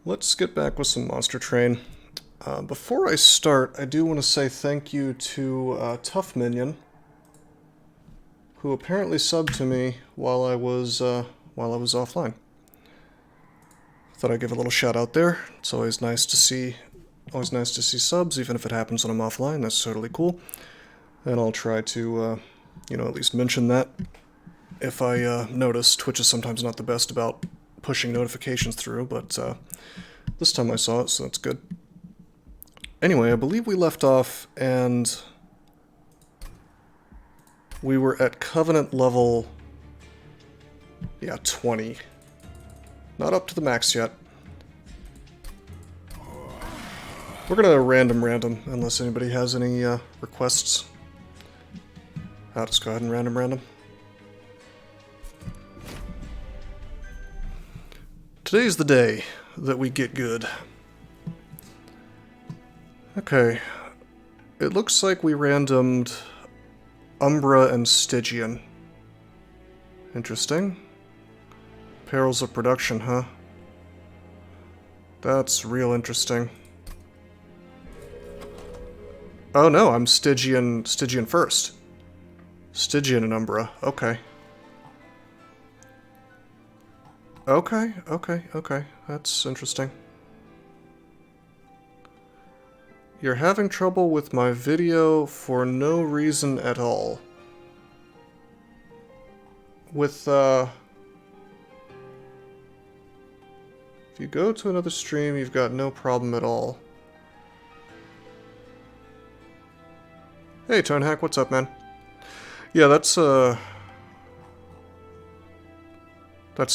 Let's get back with some Monster Train. Before I start, I do want to say thank you to Tough Minion, who apparently subbed to me while I was offline. Thought I'd give a little shout out there. It's always nice to see subs, even if it happens when I'm offline. That's totally cool. And I'll try to, at least mention that if I notice. Twitch is sometimes not the best about pushing notifications through, but this time I saw it, so that's good. Anyway, I believe we left off, and we were at Covenant level, 20. Not up to the max yet. We're gonna random, unless anybody has any requests. I'll just go ahead and random. Today's the day that we get good. Okay, it looks like we randomed Umbra and Stygian. Interesting. Perils of production, huh? That's real interesting. Oh no, I'm Stygian first. Stygian and Umbra, okay. Okay, that's interesting. You're having trouble with my video for no reason at all. If you go to another stream, you've got no problem at all. Hey, Tonehack, what's up, man? Yeah, that's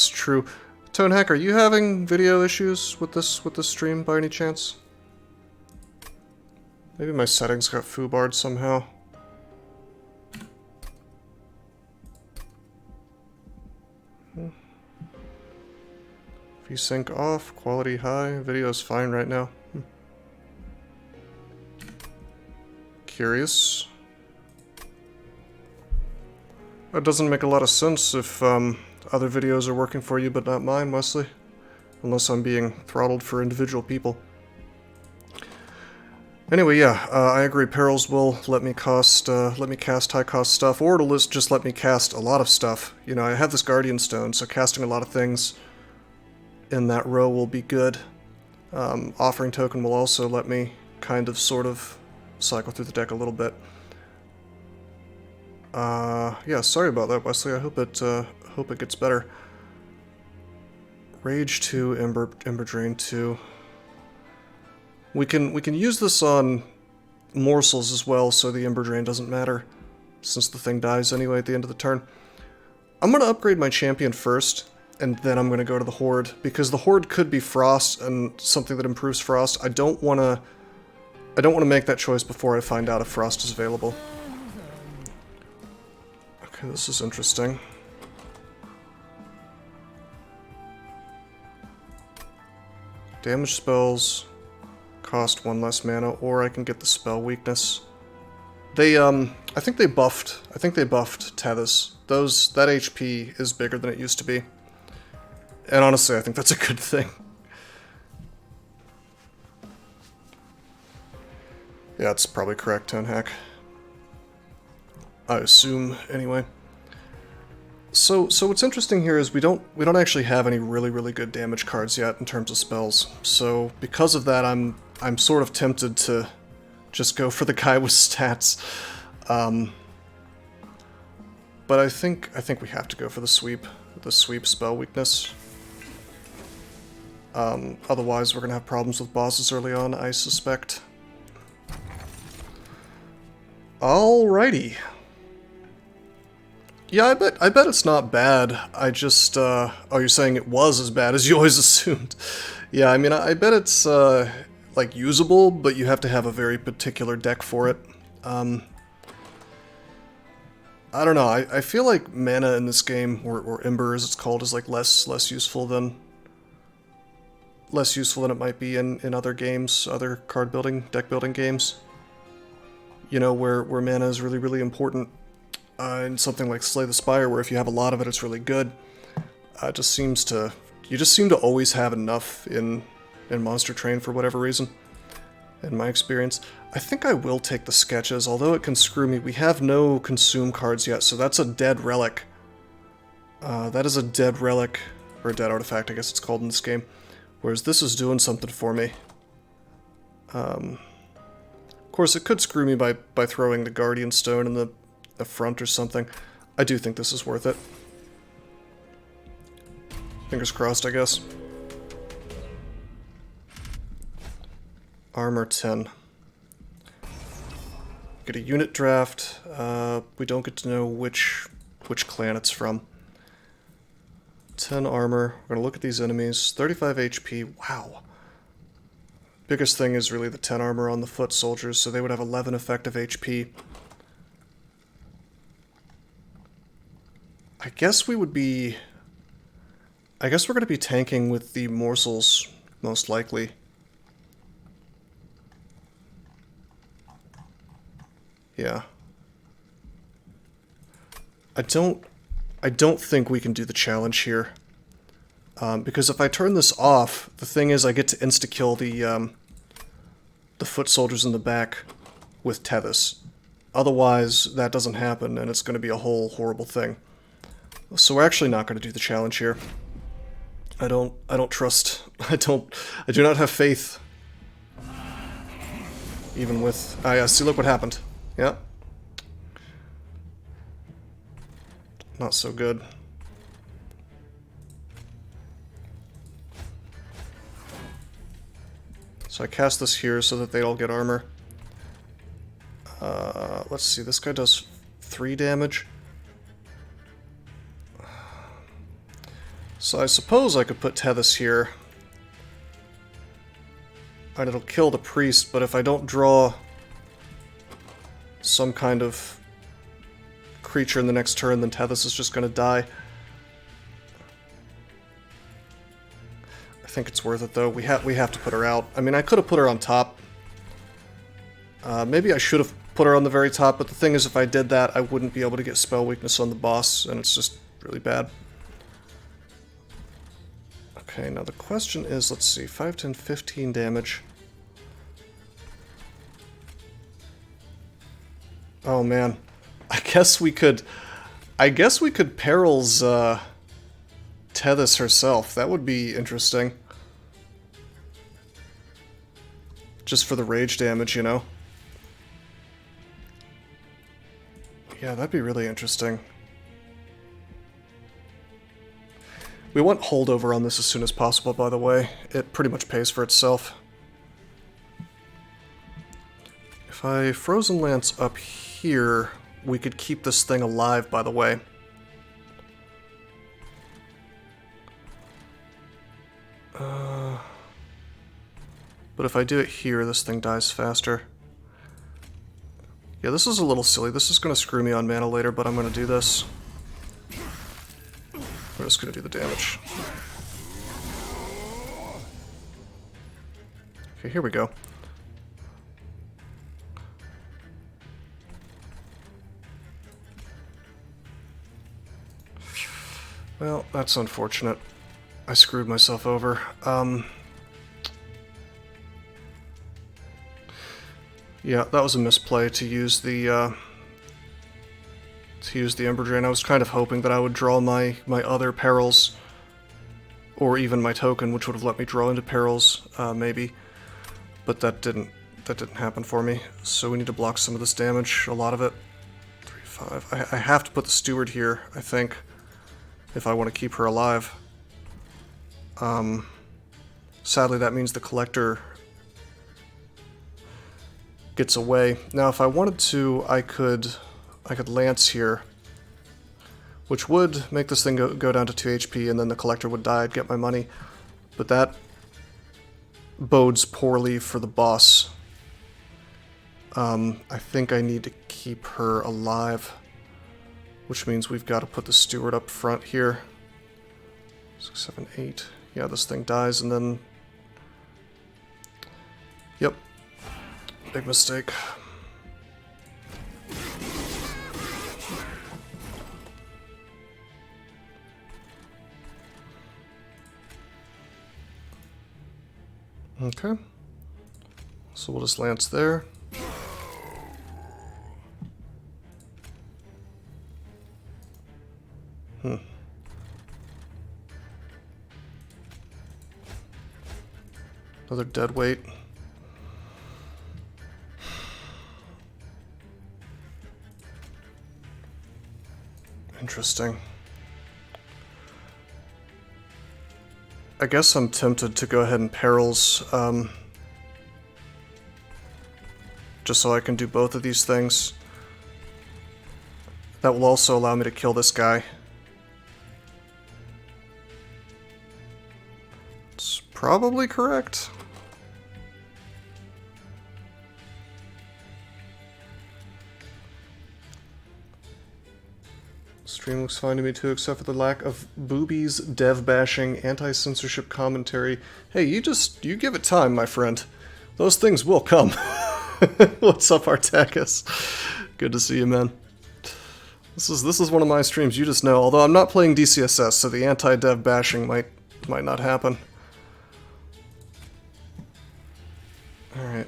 true. Tonehack, are you having video issues with this stream by any chance? Maybe my settings got foobarred somehow. VSync off, quality high, video's fine right now. Curious. That doesn't make a lot of sense if other videos are working for you but not mine, Wesley. Unless I'm being throttled for individual people. Anyway, yeah, I agree. Perils will let me cast high-cost stuff, or it'll just let me cast a lot of stuff. You know, I have this Guardian Stone, so casting a lot of things in that row will be good. Offering Token will also let me sort of cycle through the deck a little bit. Yeah, sorry about that, Wesley. I hope it gets better. Rage 2, Ember Drain 2. We can use this on morsels as well, so the Ember Drain doesn't matter, since the thing dies anyway at the end of the turn. I'm gonna upgrade my champion first, and then I'm gonna go to the Horde, because the Horde could be Frost and something that improves Frost. I don't wanna make that choice before I find out if Frost is available. Okay, this is interesting. Damage spells cost 1 less mana, or I can get the spell weakness. They, I think they buffed Tethys. That HP is bigger than it used to be. And honestly, I think that's a good thing. Yeah, it's probably correct, Tonehack. I assume, anyway. So what's interesting here is we don't actually have any really good damage cards yet in terms of spells. So because of that, I'm sort of tempted to just go for the guy with stats. But I think we have to go for the sweep spell weakness. Otherwise we're gonna have problems with bosses early on, I suspect. Alrighty. Yeah, I bet it's not bad. I just, oh, you're saying it was as bad as you always assumed. Yeah, I mean, I bet it's, like, usable, but you have to have a very particular deck for it. I don't know, I feel like mana in this game, or Ember as it's called, is, like, less useful than it might be in other games, other card building, deck building games. You know, where mana is really important. In something like Slay the Spire, where if you have a lot of it, it's really good. You just seem to always have enough in in Monster Train for whatever reason, in my experience. I think I will take the sketches, although it can screw me. We have no consume cards yet, so that's a dead relic. That is a dead relic, or a dead artifact, I guess it's called in this game. Whereas this is doing something for me. Of course, it could screw me by throwing the Guardian Stone in the front or something. I do think this is worth it. Fingers crossed, I guess. Armor 10. Get a unit draft. We don't get to know which clan it's from. 10 armor. We're going to look at these enemies. 35 HP. Wow. Biggest thing is really the 10 armor on the foot soldiers, so they would have 11 effective HP. I guess we would be... I guess we're going to be tanking with the morsels, most likely. Yeah. I don't think we can do the challenge here. Because if I turn this off, the thing is I get to insta-kill the foot soldiers in the back with Tethys. Otherwise, that doesn't happen, and it's going to be a whole horrible thing. So we're actually not going to do the challenge here. I don't trust... I do not have faith. Even with... Ah, yeah, see, look what happened. Yeah. Not so good. So I cast this here so that they all get armor. Let's see, this guy does 3 damage. So I suppose I could put Tethys here. And it'll kill the priest, but if I don't draw some kind of creature in the next turn, then Tethys is just going to die. I think it's worth it, though. We have to put her out. I mean, I could have put her on top. Maybe I should have put her on the very top, but the thing is, if I did that, I wouldn't be able to get spell weakness on the boss, and it's just really bad. Okay, now the question is, let's see, 5, 10, 15 damage. Oh man, I guess we could Perils Tethys herself. That would be interesting. Just for the rage damage, you know? Yeah, that'd be really interesting. We want holdover on this as soon as possible, by the way. It pretty much pays for itself. If I Frozen Lance up here, we could keep this thing alive, by the way. But if I do it here, this thing dies faster. Yeah, this is a little silly. This is going to screw me on mana later, but I'm going to do this. We're just going to do the damage. Okay, here we go. Well, that's unfortunate. I screwed myself over. Yeah, that was a misplay to use the Ember Drain. I was kind of hoping that I would draw my other perils, or even my token, which would have let me draw into perils, maybe. But that didn't happen for me. So we need to block some of this damage, a lot of it. 3, 5. I have to put the Steward here, I think, if I want to keep her alive. Sadly, that means the Collector gets away. Now, if I wanted to, I could Lance here, which would make this thing go down to 2 HP, and then the Collector would die. I'd get my money. But that bodes poorly for the boss. I think I need to keep her alive, which means we've got to put the Steward up front here. 6, 7, 8. Yeah, this thing dies, and then... Yep. Big mistake. Okay. So we'll just lance there. Another dead weight. Interesting. I guess I'm tempted to go ahead and perils, just so I can do both of these things. That will also allow me to kill this guy. It's probably correct. Stream looks fine to me too, except for the lack of boobies, dev bashing, anti-censorship commentary. Hey, you give it time, my friend. Those things will come. What's up, Artakis? Good to see you, man. This is one of my streams, you just know. Although I'm not playing DCSS, so the anti-dev bashing might not happen. Alright.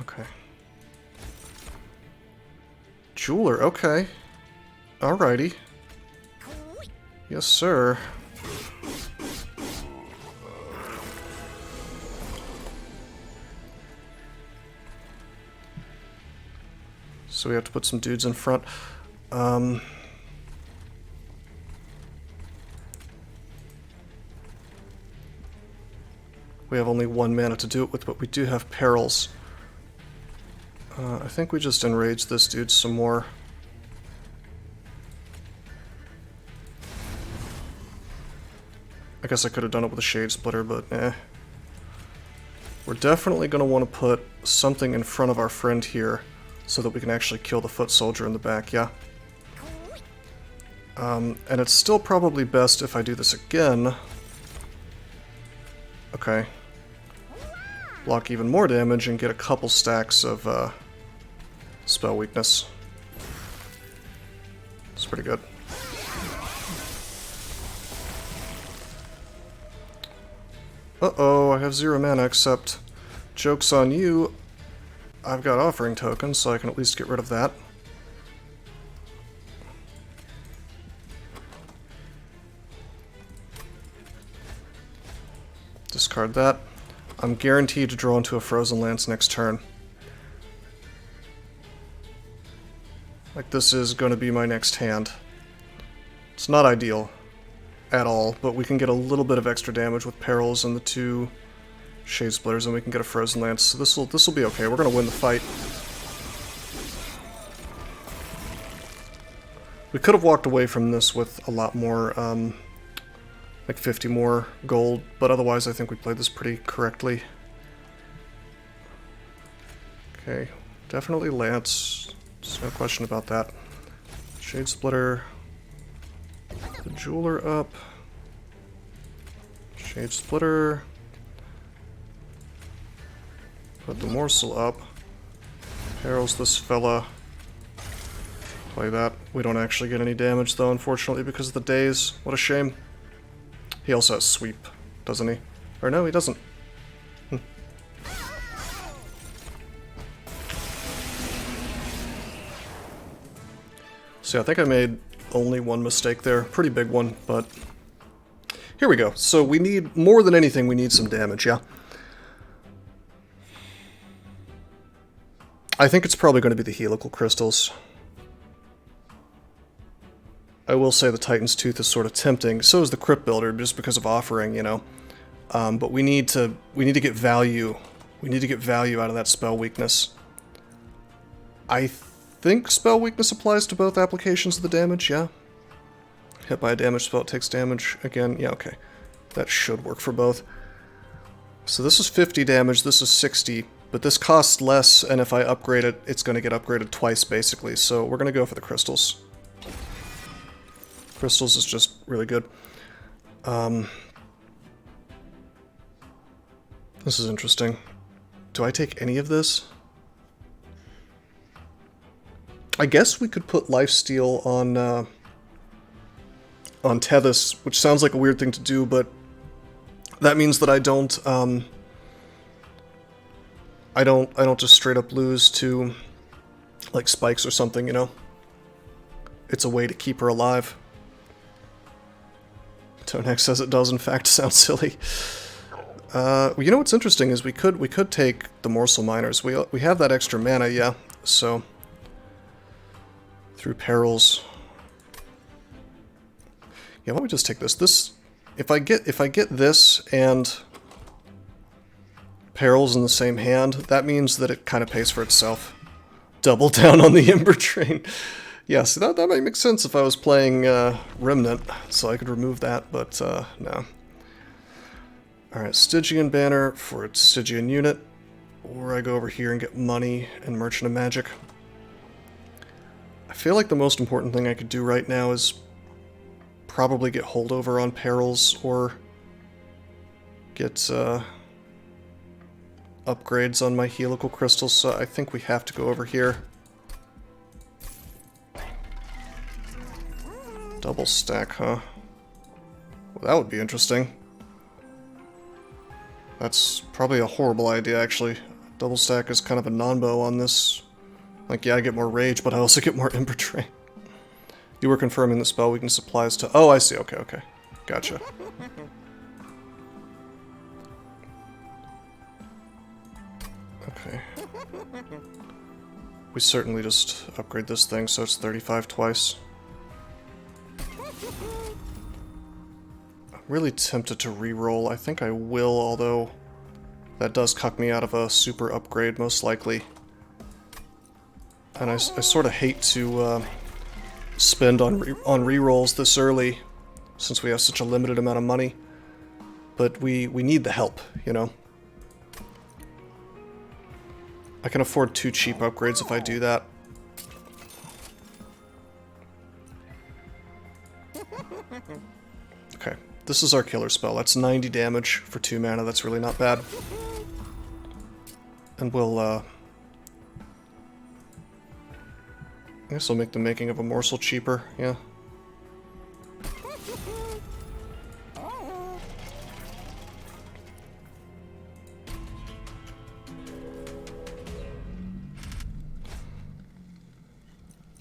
Okay. Jeweler, okay. Alrighty. Yes, sir. So we have to put some dudes in front. We have only 1 mana to do it with, but we do have perils. I think we just enrage this dude some more. I guess I could have done it with a Shade Splitter, but eh. We're definitely going to want to put something in front of our friend here so that we can actually kill the foot soldier in the back, yeah? And it's still probably best if I do this again. Okay. Block even more damage and get a couple stacks of spell weakness. It's pretty good. Uh-oh, I have 0 mana, except joke's on you. I've got offering tokens, so I can at least get rid of that. Discard that. I'm guaranteed to draw into a Frozen Lance next turn. Like, this is going to be my next hand. It's not ideal at all, but we can get a little bit of extra damage with perils and the 2 Shade Splitters, and we can get a Frozen Lance. So this will be okay. We're going to win the fight. We could have walked away from this with a lot more, like 50 more gold, but otherwise I think we played this pretty correctly. Okay, definitely Lance. There's no question about that. Shade Splitter. The Jeweler up. Shade Splitter. Put the Morsel up. Perils this fella. Play that. We don't actually get any damage though, unfortunately, because of the days. What a shame. He also has Sweep, doesn't he? Or no, he doesn't. So yeah, I think I made only one mistake there. Pretty big one, but here we go. So we need, more than anything, we need some damage, yeah? I think it's probably going to be the helical crystals. I will say the Titan's Tooth is sort of tempting. So is the Crypt Builder, just because of offering, you know. But we need to get value. We need to get value out of that spell weakness. I think spell weakness applies to both applications of the damage, yeah? Hit by a damage spell, it takes damage again. Yeah, okay. That should work for both. So this is 50 damage, this is 60, but this costs less, and if I upgrade it, it's going to get upgraded twice, basically. So we're going to go for the crystals. Crystals is just really good. This is interesting. Do I take any of this? I guess we could put lifesteal on Tethys, which sounds like a weird thing to do, but that means that I don't just straight up lose to like spikes or something, you know? It's a way to keep her alive. Tonex says it does in fact sound silly. You know what's interesting is we could take the morsel miners. We have that extra mana, yeah. So through perils. Yeah, why don't we just take this? If I get this and perils in the same hand, that means that it kind of pays for itself. Double down on the Ember Train. Yeah, so that might make sense if I was playing Remnant, so I could remove that, but no. Alright, Stygian banner for its Stygian unit, or I go over here and get money and Merchant of Magic. I feel like the most important thing I could do right now is probably get holdover on perils, or get upgrades on my helical crystals, so I think we have to go over here. Double stack, huh? Well, that would be interesting. That's probably a horrible idea, actually. Double stack is kind of a non-bow on this. Like, yeah, I get more rage, but I also get more Ember Train. You were confirming the spell weakness applies to... Oh, I see. Okay, okay. Gotcha. Okay. We certainly just upgrade this thing so it's 35 twice. I'm really tempted to re-roll. I think I will, although that does cuck me out of a super upgrade, most likely. And I sort of hate to spend on re-rolls this early, since we have such a limited amount of money. But we need the help, you know? I can afford 2 cheap upgrades if I do that. Okay, this is our killer spell. That's 90 damage for 2 mana. That's really not bad. And we'll, I guess I'll make the making of a morsel cheaper, yeah.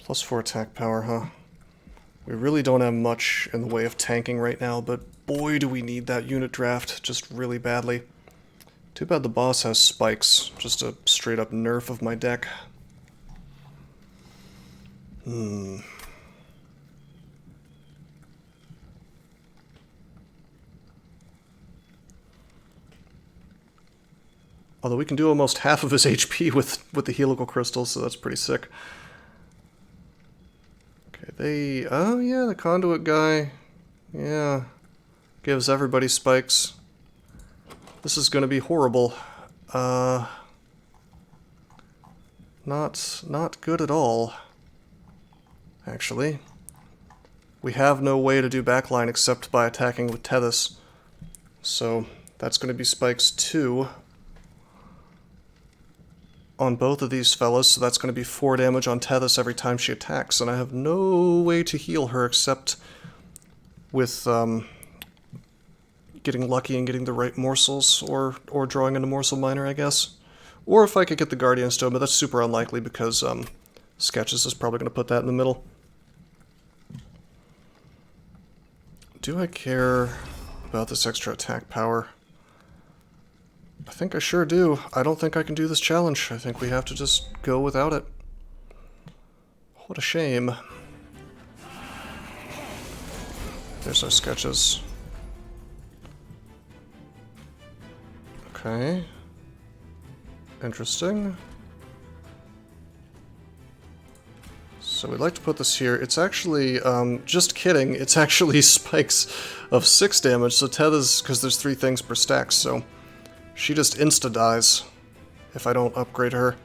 +4 attack power, huh? We really don't have much in the way of tanking right now, but boy do we need that unit draft just really badly. Too bad the boss has spikes. Just a straight up nerf of my deck. Although we can do almost half of his HP with the helical crystals, so that's pretty sick. Okay, oh yeah, the conduit guy, yeah, gives everybody spikes. This is gonna be horrible. Not good at all, actually. We have no way to do backline except by attacking with Tethys. So, that's gonna be spikes too. On both of these fellas, so that's going to be 4 damage on Tethys every time she attacks, and I have no way to heal her except with getting lucky and getting the right morsels, or drawing into morsel miner, I guess. Or if I could get the Guardian Stone, but that's super unlikely because Sketches is probably going to put that in the middle. Do I care about this extra attack power? I think I sure do. I don't think I can do this challenge. I think we have to just go without it. What a shame. There's our Sketches. Okay. Interesting. So we'd like to put this here. It's actually, just kidding, it's actually spikes of 6 damage, so Tethys, because there's 3 things per stack, so she just insta-dies if I don't upgrade her.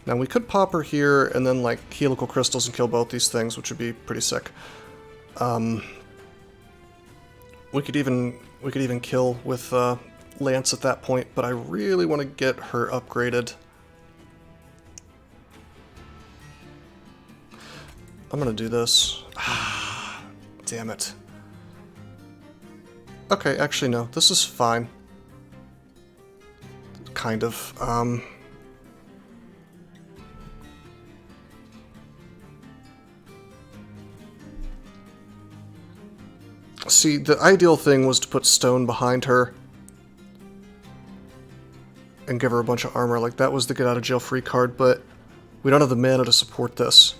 Now we could pop her here and then like helical crystals and kill both these things, which would be pretty sick. We could even kill with Lance at that point, but I really want to get her upgraded. I'm gonna do this. Ah, damn it. Okay, actually no, this is fine. Kind of. See, the ideal thing was to put stone behind her and give her a bunch of armor. Like, that was the get out of jail free card, but we don't have the mana to support this.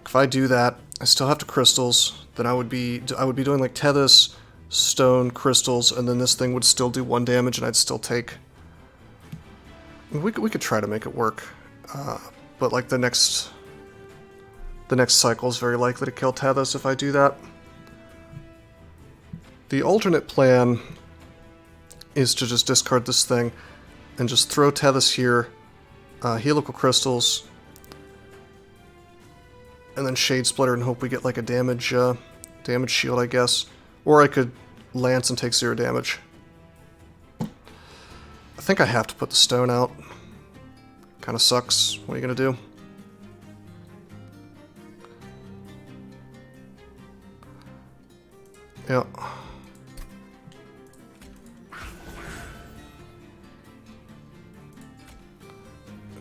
If I do that, I still have to crystals, then I would be doing like Tethys, stone, crystals, and then this thing would still do 1 damage and I'd still take... We could try to make it work, but like the next cycle is very likely to kill Tethys if I do that. The alternate plan is to just discard this thing and just throw Tethys here, helical crystals, and then Shade Splitter and hope we get like a damage shield, I guess. Or I could Lance and take 0 damage. I think I have to put the stone out. Kinda sucks. What are you gonna do? Yeah.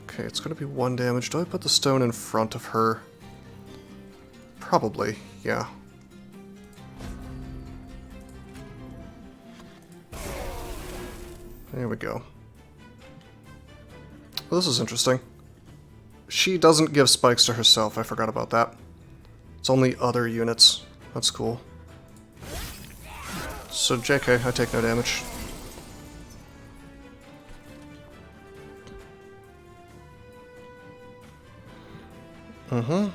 Okay, it's gonna be 1 damage. Do I put the stone in front of her? Probably, yeah. There we go. Well, this is interesting. She doesn't give spikes to herself, I forgot about that. It's only other units. That's cool. So JK, I take no damage. Mm-hmm.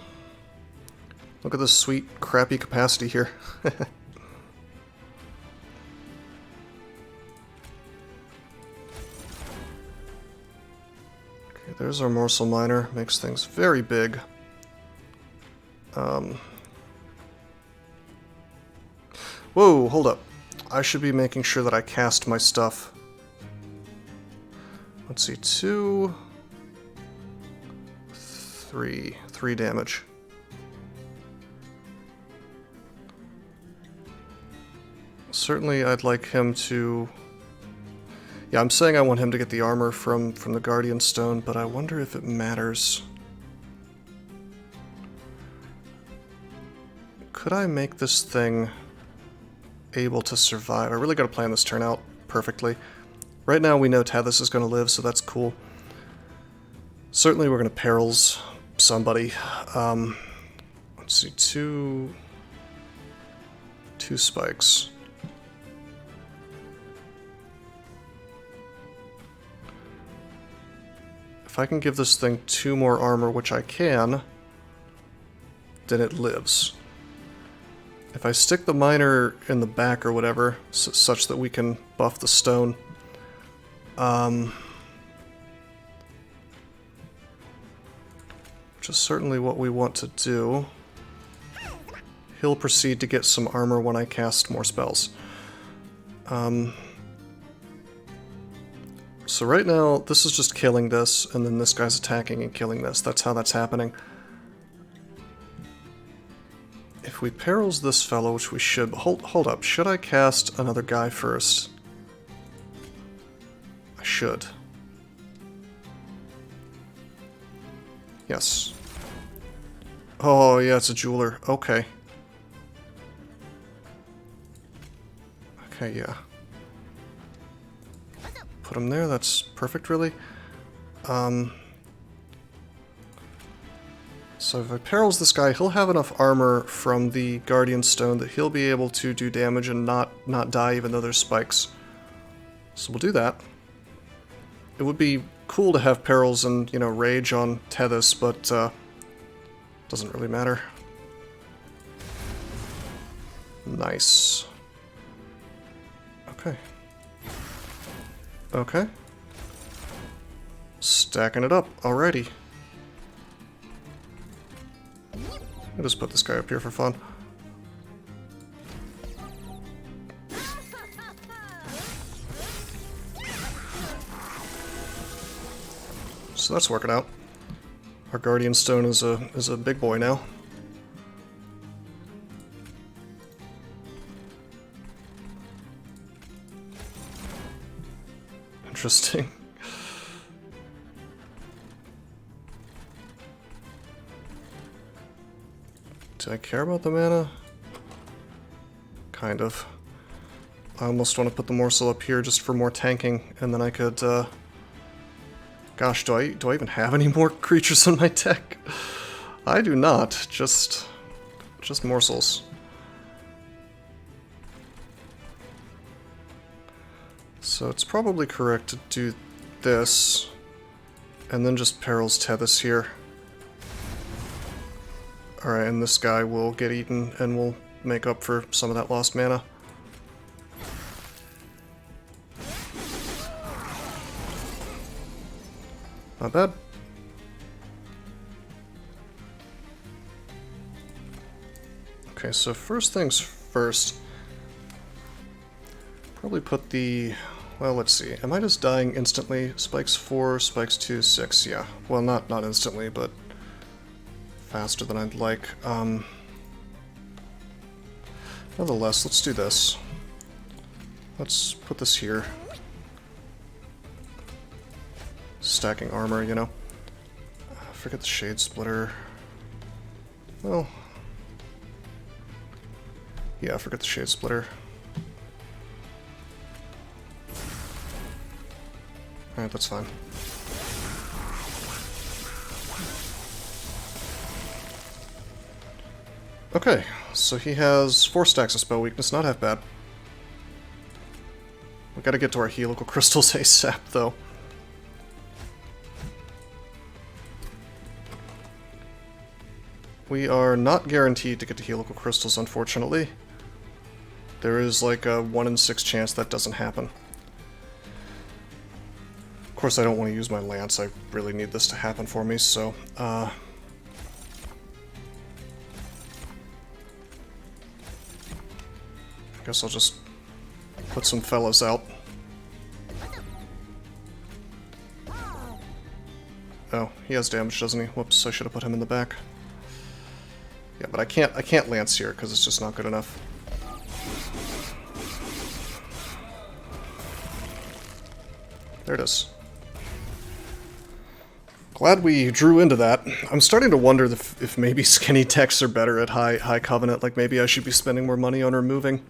Look at this sweet, crappy capacity here. Okay, there's our morsel miner. Makes things very big. Whoa, hold up. I should be making sure that I cast my stuff. Let's see, 2... 3 damage. Certainly I'd like him to... Yeah, I'm saying I want him to get the armor from the Guardian Stone, but I wonder if it matters. Could I make this thing able to survive? I really gotta plan this turn out perfectly. Right now we know Tethys is gonna live, so that's cool. Certainly we're gonna perils somebody. Let's see, two spikes. If I can give this thing 2 more armor, which I can, then it lives. If I stick the miner in the back or whatever, such that we can buff the stone, which is certainly what we want to do, he'll proceed to get some armor when I cast more spells. So right now, this is just killing this, and then this guy's attacking and killing this. That's how that's happening. If we perils this fellow, which we should... Hold up. Should I cast another guy first? I should. Yes. Oh, yeah, it's a jeweler. Okay. Okay, yeah. Put him there, that's perfect, really. So if I perils this guy, he'll have enough armor from the Guardian Stone that he'll be able to do damage and not die even though there's spikes. So we'll do that. It would be cool to have perils and, you know, rage on Tethys, but doesn't really matter. Nice. Okay. Okay. Stacking it up, alrighty. I'll just put this guy up here for fun. So that's working out. Our Guardian Stone is a big boy now. Interesting. Do I care about the mana? Kind of. I almost want to put the morsel up here just for more tanking, and then I could, gosh, do I even have any more creatures in my deck? I do not. Just morsels. So it's probably correct to do this, and then just Peril's Tethys here. Alright, and this guy will get eaten, and we'll make up for some of that lost mana. Not bad. Okay, so first things first. Probably put the... Well, let's see. Am I just dying instantly? Spikes 4, spikes 2, 6. Yeah. Well, not instantly, but faster than I'd like. Nevertheless, let's do this. Let's put this here. Stacking armor, you know. Forget the Shade Splitter. Well... Yeah, forget the Shade Splitter. Alright, that's fine. Okay, so he has 4 stacks of spell weakness, not half bad. We gotta get to our helical crystals ASAP, though. We are not guaranteed to get to helical crystals, unfortunately. There is like a 1 in 6 chance that doesn't happen. Of course, I don't want to use my lance. I really need this to happen for me, so... I guess I'll just put some fellas out. Oh, he has damage, doesn't he? Whoops, I should have put him in the back. Yeah, but I can't lance here because it's just not good enough. There it is. Glad we drew into that. I'm starting to wonder if maybe skinny techs are better at high covenant. Like maybe I should be spending more money on removing.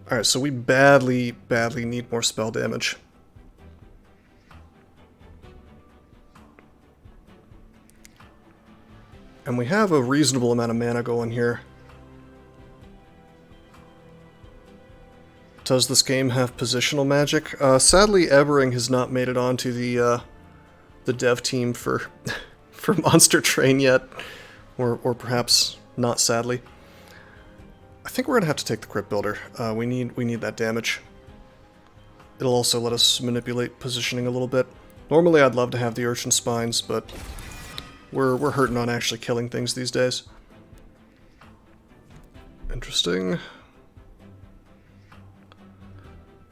Alright, so we badly need more spell damage. And we have a reasonable amount of mana going here. Does this game have positional magic? Sadly, Evering has not made it onto the dev team for for Monster Train yet, or perhaps not. Sadly, I think we're gonna have to take the Crypt Builder. We need that damage. It'll also let us manipulate positioning a little bit. Normally, I'd love to have the Urchin Spines, but we're hurting on actually killing things these days. Interesting.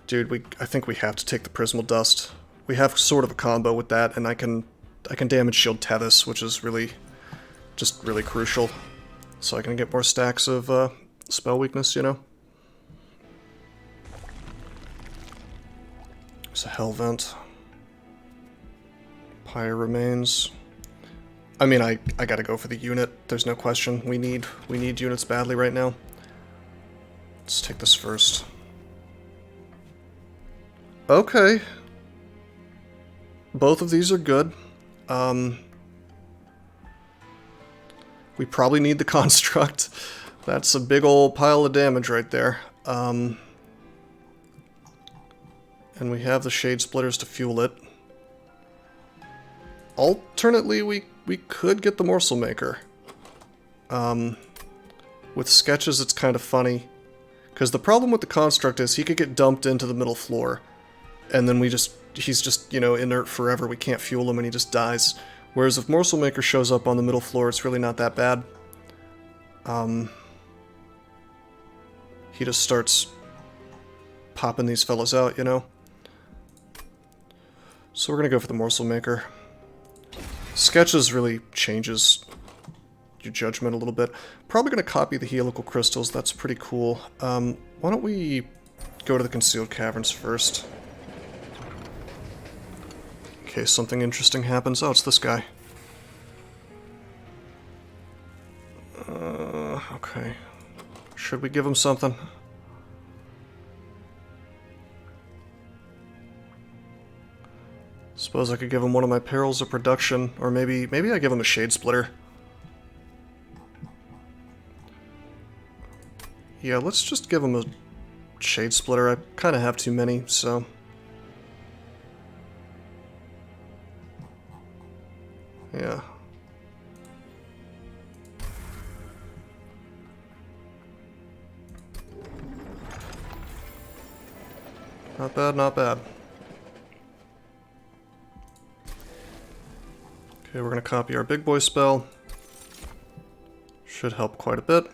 Dude, I think we have to take the Prismal Dust. We have sort of a combo with that, and I can damage shield Tethys, which is really crucial. So I can get more stacks of spell weakness, you know. There's a Hell Vent. Pyre remains. I mean, I gotta go for the unit. There's no question. We need units badly right now. Let's take this first. Okay. Both of these are good. We probably need the construct. That's a big old pile of damage right there. And we have the Shade Splitters to fuel it. Alternately, we could get the Morsel Maker. With sketches, it's kind of funny. Because the problem with the construct is he could get dumped into the middle floor. And then he's just, you know, inert forever. We can't fuel him and he just dies. Whereas if Morsel Maker shows up on the middle floor, it's really not that bad. He just starts popping these fellas out, you know? So we're gonna go for the Morsel Maker. Sketches really changes your judgment a little bit. Probably going to copy the helical crystals. That's pretty cool. Why don't we go to the concealed caverns first? In case something interesting happens. Oh, it's this guy. Okay. Should we give him something? Suppose I could give him one of my perils of production, or maybe I give him a shade splitter. Yeah, let's just give him a shade splitter. I kind of have too many, so... Yeah. Not bad, not bad. Okay, we're going to copy our big boy spell. Should help quite a bit.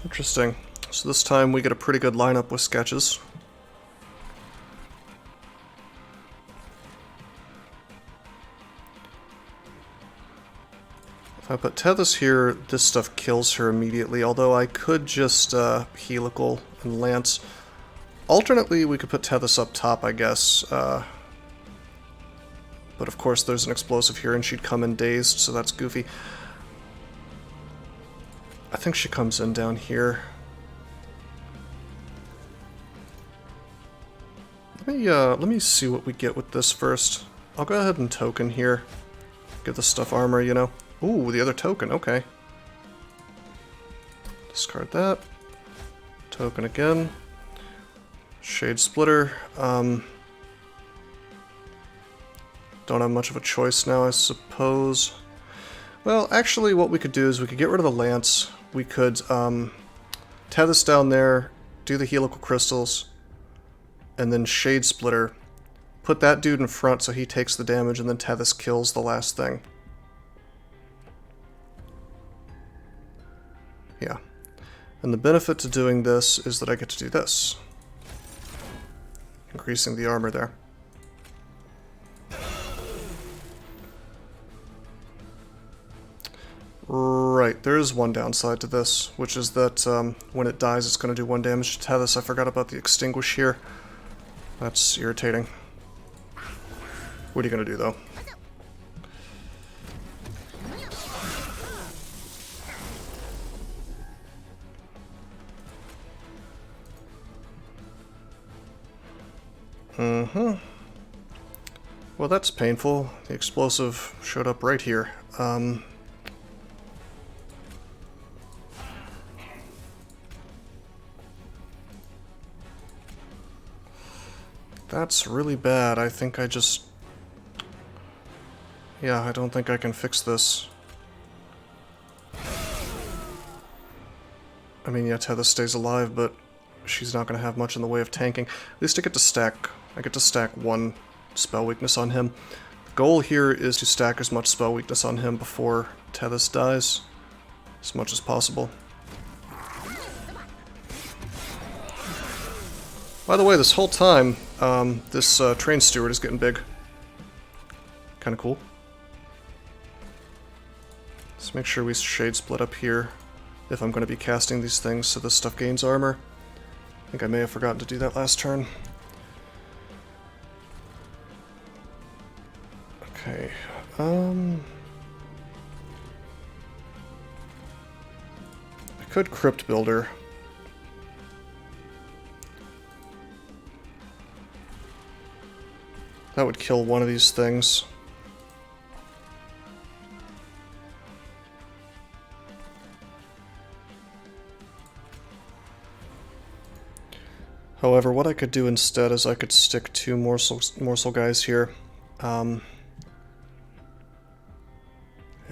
Interesting. So this time we get a pretty good lineup with sketches. If I put Tethys here, this stuff kills her immediately, although I could just helical and lance. Alternately, we could put Tethys up top, I guess. But of course there's an explosive here and she'd come in dazed, so that's goofy. I think she comes in down here. Let me see what we get with this first. I'll go ahead and token here. Get the stuff armor, you know. Ooh, the other token, okay. Discard that. Token again. Shade splitter. Don't have much of a choice now, I suppose. Well, actually what we could do is we could get rid of the lance. We could Tethys down there, do the helical crystals, and then shade splitter. Put that dude in front so he takes the damage, and then Tethys kills the last thing. Yeah. And the benefit to doing this is that I get to do this. Increasing the armor there. Right, there is one downside to this, which is that when it dies it's going to do 1 damage to Tethys. I forgot about the extinguish here. That's irritating. What are you going to do, though? Well, that's painful. The explosive showed up right here. That's really bad. I think I just... Yeah, I don't think I can fix this. I mean, yeah, Tethys stays alive, but she's not going to have much in the way of tanking. At least I get to stack 1 spell weakness on him. The goal here is to stack as much spell weakness on him before Tethys dies, as much as possible. By the way, this whole time, this train steward is getting big. Kind of cool. Let's make sure we shade split up here if I'm going to be casting these things so this stuff gains armor. I think I may have forgotten to do that last turn. Okay, I could Crypt Builder. That would kill one of these things. However, what I could do instead is I could stick 2 morsel guys here. Yeah,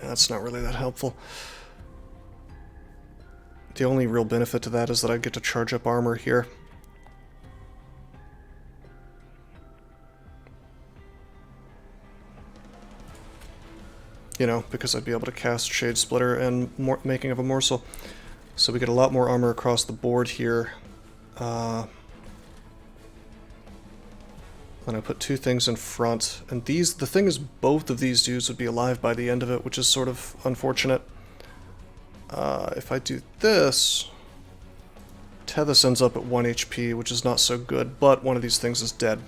that's not really that helpful. The only real benefit to that is that I get to charge up armor here. you know, because I'd be able to cast Shade Splitter and Making of a Morsel. So we get a lot more armor across the board here. Then I put 2 things in front, and the thing is, both of these dudes would be alive by the end of it, which is sort of unfortunate. If I do this, Tethys ends up at 1 HP, which is not so good, but one of these things is dead.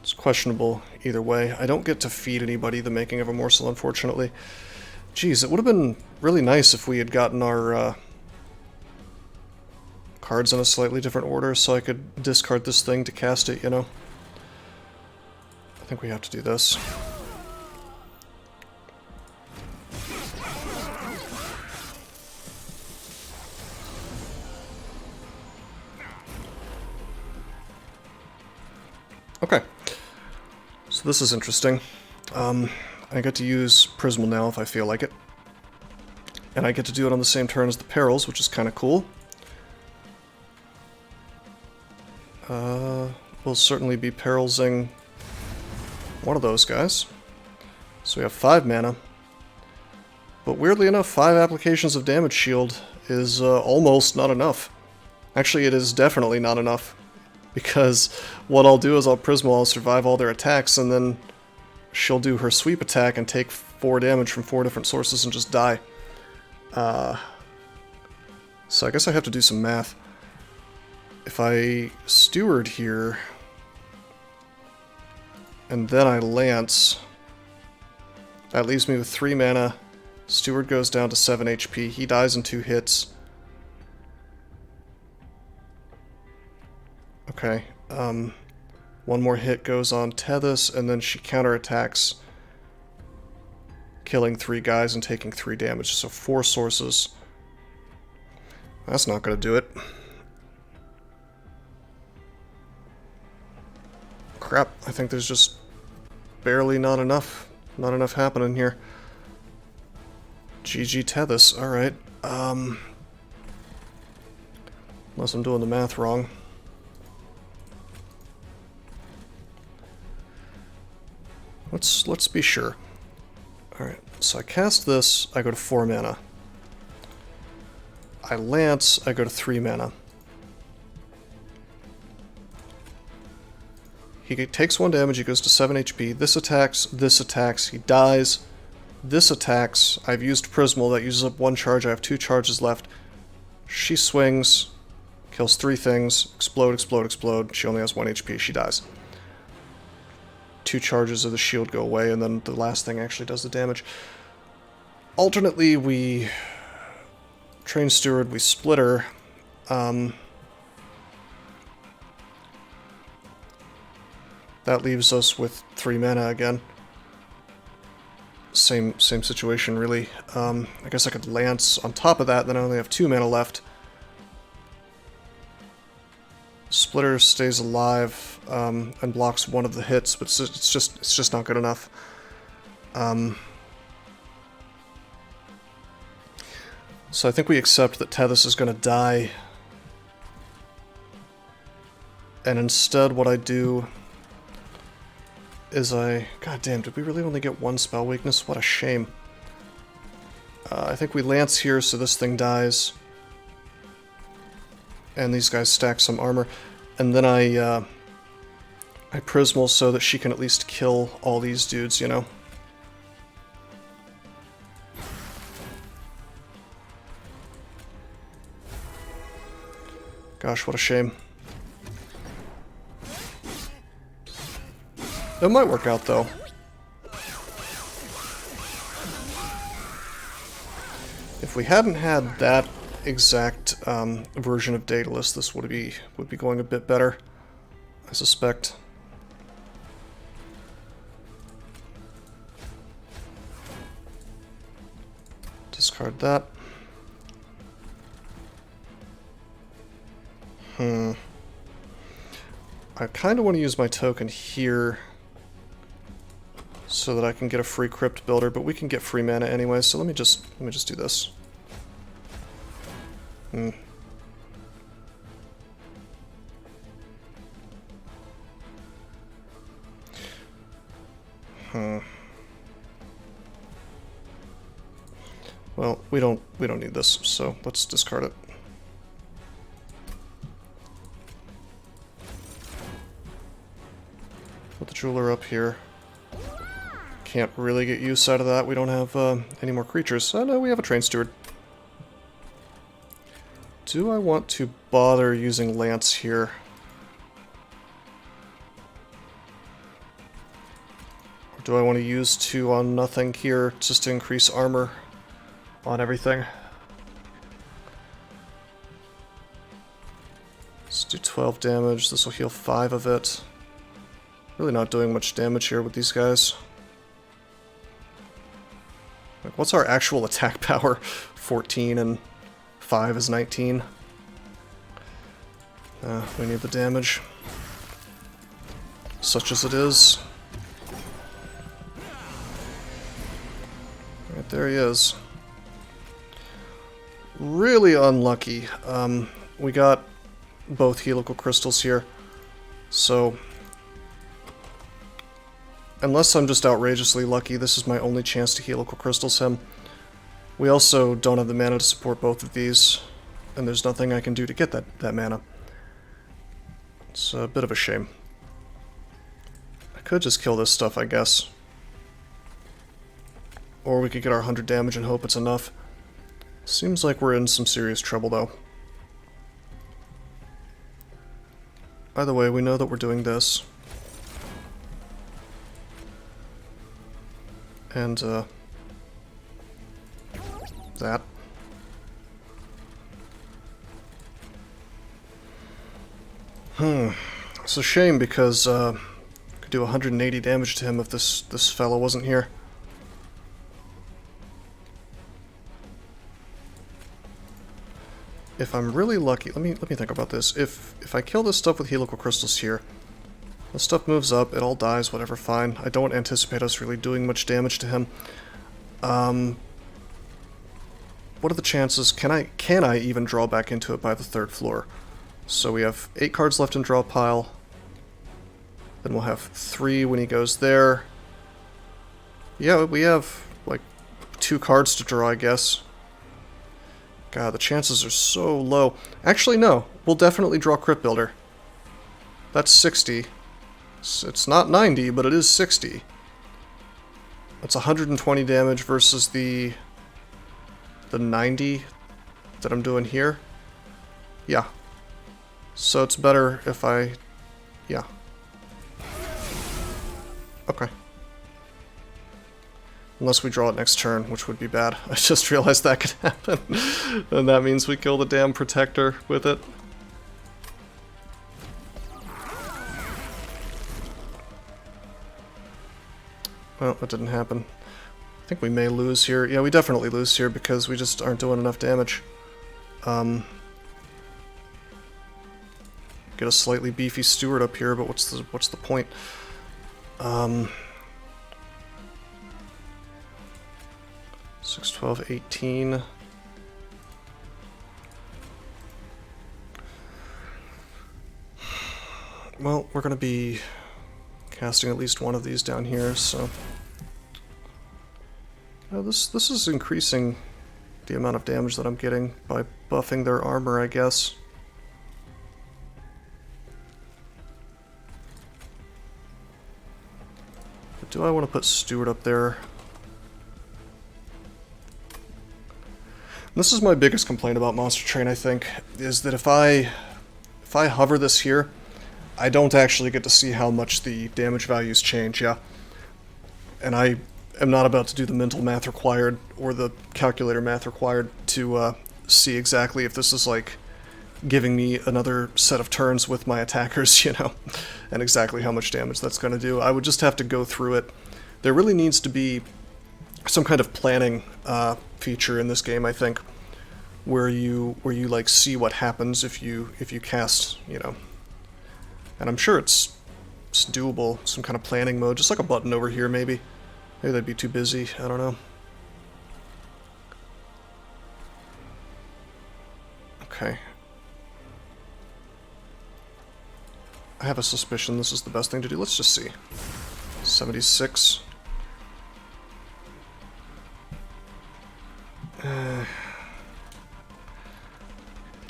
It's questionable either way. I don't get to feed anybody the Making of a Morsel, unfortunately. Geez, it would have been really nice if we had gotten our cards in a slightly different order so I could discard this thing to cast it, you know? I think we have to do this. Okay. So this is interesting. I get to use Prismal now if I feel like it. And I get to do it on the same turn as the Perils, which is kind of cool. We'll certainly be Perilsing one of those guys. So we have 5 mana. But weirdly enough, 5 applications of damage shield is almost not enough. Actually, it is definitely not enough. Because what I'll do is I'll Prismal, I'll survive all their attacks, and then she'll do her sweep attack and take 4 damage from 4 different sources and just die. So I guess I have to do some math. If I Steward here, and then I Lance, that leaves me with 3 mana. Steward goes down to 7 HP. He dies in 2 hits. Okay, 1 more hit goes on Tethys, and then she counterattacks, killing 3 guys and taking 3 damage, so 4 sources. That's not gonna do it. Crap, I think there's just barely not enough happening here. GG Tethys, alright. Unless I'm doing the math wrong. Let's be sure. Alright, so I cast this, I go to 4 mana. I Lance, I go to 3 mana. He takes 1 damage, he goes to 7 HP. This attacks, he dies. This attacks, I've used Prismal, that uses up 1 charge, I have 2 charges left. She swings, kills 3 things, explode, explode, explode. She only has 1 HP, she dies. 2 charges of the shield go away, and then the last thing actually does the damage. Alternately, we Train Steward, we Splitter. That leaves us with 3 mana again. Same situation, really. I guess I could Lance on top of that, then I only have 2 mana left. Splitter stays alive and blocks 1 of the hits, but it's just not good enough. So I think we accept that Tethys is going to die, and instead what I do is God damn, did we really only get 1 spell weakness? What a shame. I think we Lance here so this thing dies. And these guys stack some armor. And then I Prismal so that she can at least kill all these dudes, you know? Gosh, what a shame. It might work out, though. If we hadn't had that exact version of Daedalus, this would be going a bit better, I suspect. Discard that. I kind of want to use my token here so that I can get a free Crypt Builder, but we can get free mana anyway, so let me just do this. Well, we don't need this, so let's discard it. Put the jeweler up here. Can't really get use out of that. We don't have any more creatures. Oh no, we have a train steward. Do I want to bother using Lance here? Or do I want to use 2 on nothing here just to increase armor on everything? Let's do 12 damage. This will heal 5 of it. Really not doing much damage here with these guys. Like, what's our actual attack power? 14 and 5 is 19. We need the damage. Such as it is. Right, there he is. Really unlucky. We got both helical crystals here. So, unless I'm just outrageously lucky, this is my only chance to helical crystals him. We also don't have the mana to support both of these, and there's nothing I can do to get that mana. It's a bit of a shame. I could just kill this stuff, I guess. Or we could get our 100 damage and hope it's enough. Seems like we're in some serious trouble, though. Either way, we know that we're doing this. And, that. It's a shame because, I could do 180 damage to him if this fellow wasn't here. If I'm really lucky, let me think about this. If I kill this stuff with helical crystals here, the stuff moves up, it all dies, whatever, fine. I don't anticipate us really doing much damage to him. What are the chances? Can I even draw back into it by the 3rd floor? So we have 8 cards left in draw pile. Then we'll have 3 when he goes there. Yeah, we have like 2 cards to draw, I guess. God, the chances are so low. Actually, no. We'll definitely draw Crypt Builder. That's 60. It's not 90, but it is 60. That's 120 damage versus the 90 that I'm doing here. Yeah. So it's better if I... yeah. Okay. Unless we draw it next turn, which would be bad. I just realized that could happen. And that means we kill the damn protector with it. Well, that didn't happen. I think we may lose here. Yeah, we definitely lose here because we just aren't doing enough damage. Get a slightly beefy steward up here, but what's the point? 6, 12, 18. Well, we're going to be casting at least one of these down here, so... this is increasing the amount of damage that I'm getting by buffing their armor, I guess. But do I want to put Steward up there? This is my biggest complaint about Monster Train, I think, is that if I hover this here, I don't actually get to see how much the damage values change, yeah. And I am not about to do the mental math required, or the calculator math required, to see exactly if this is, like, giving me another set of turns with my attackers, you know, and exactly how much damage that's going to do. I would just have to go through it. There really needs to be some kind of planning feature in this game, I think, where you like see what happens if you cast, you know. And I'm sure it's doable, some kind of planning mode, just like a button over here maybe. Maybe that'd be too busy, I don't know. Okay. I have a suspicion this is the best thing to do. Let's just see. 76.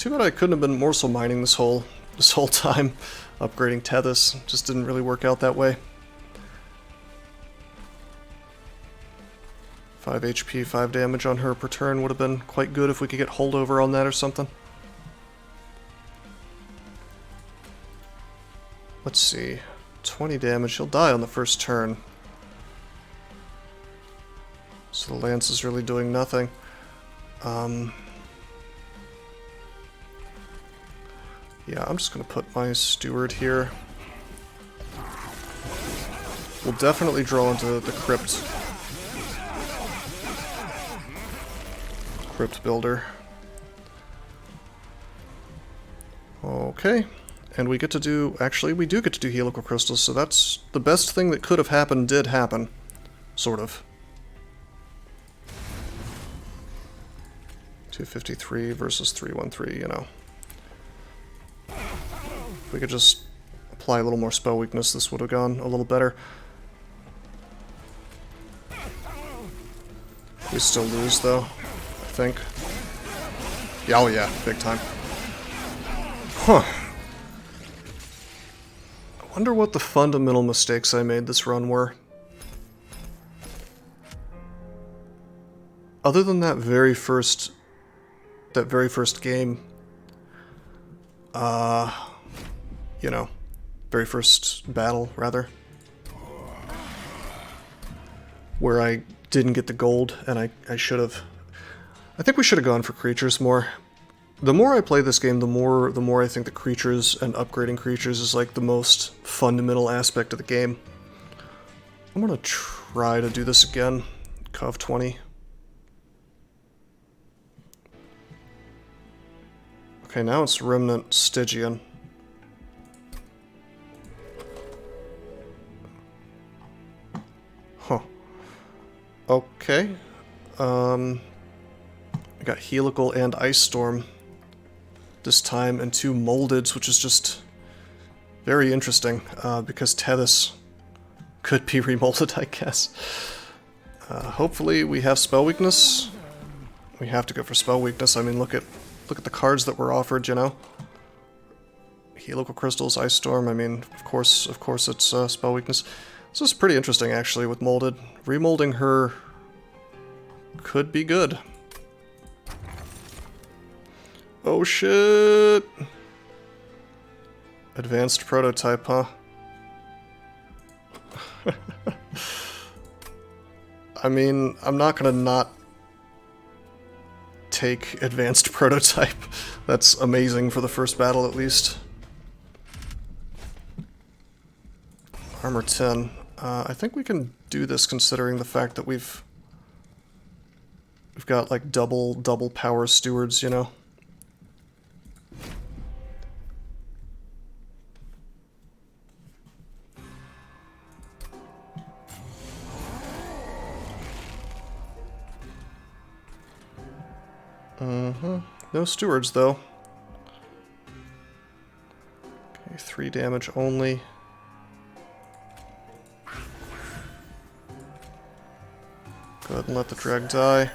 Too bad I couldn't have been morsel mining this whole time. Upgrading Tethys just didn't really work out that way. 5 HP, 5 damage on her per turn would have been quite good if we could get holdover on that or something. Let's see. 20 damage. He'll die on the first turn. So the lance is really doing nothing. Yeah, I'm just going to put my steward here. We'll definitely draw into the crypt builder. Okay. And we get to do... Actually, we do get to do helical crystals, so that's... The best thing that could have happened did happen. Sort of. 253 versus 313, you know. If we could just apply a little more spell weakness, this would have gone a little better. We still lose, though, I think. Yeah, oh yeah, big time. Huh. I wonder what the fundamental mistakes I made this run were. Other than that very first game, you know, very first battle, rather, where I didn't get the gold, and I should have. I think we should have gone for creatures more. The more I play this game, the more I think that creatures and upgrading creatures is like the most fundamental aspect of the game. I'm gonna try to do this again. Cov 20. Okay, now it's Remnant Stygian. Huh. Okay. I got Helical and Ice Storm this time, and 2 Moldeds, which is just very interesting, because Tethys could be remolded, I guess. Hopefully we have spell weakness. We have to go for spell weakness. I mean, look at the cards that were offered, you know. Helical Crystals, Ice Storm, I mean, of course it's spell weakness. This is pretty interesting, actually, with Molded. Remolding her could be good. Oh shit! Advanced prototype, huh? I mean, I'm not gonna not take advanced prototype. That's amazing for the first battle, at least. Armor 10. I think we can do this considering the fact that we've got like double power stewards, you know. No stewards, though. Okay, 3 damage only. Go ahead and let the drag die.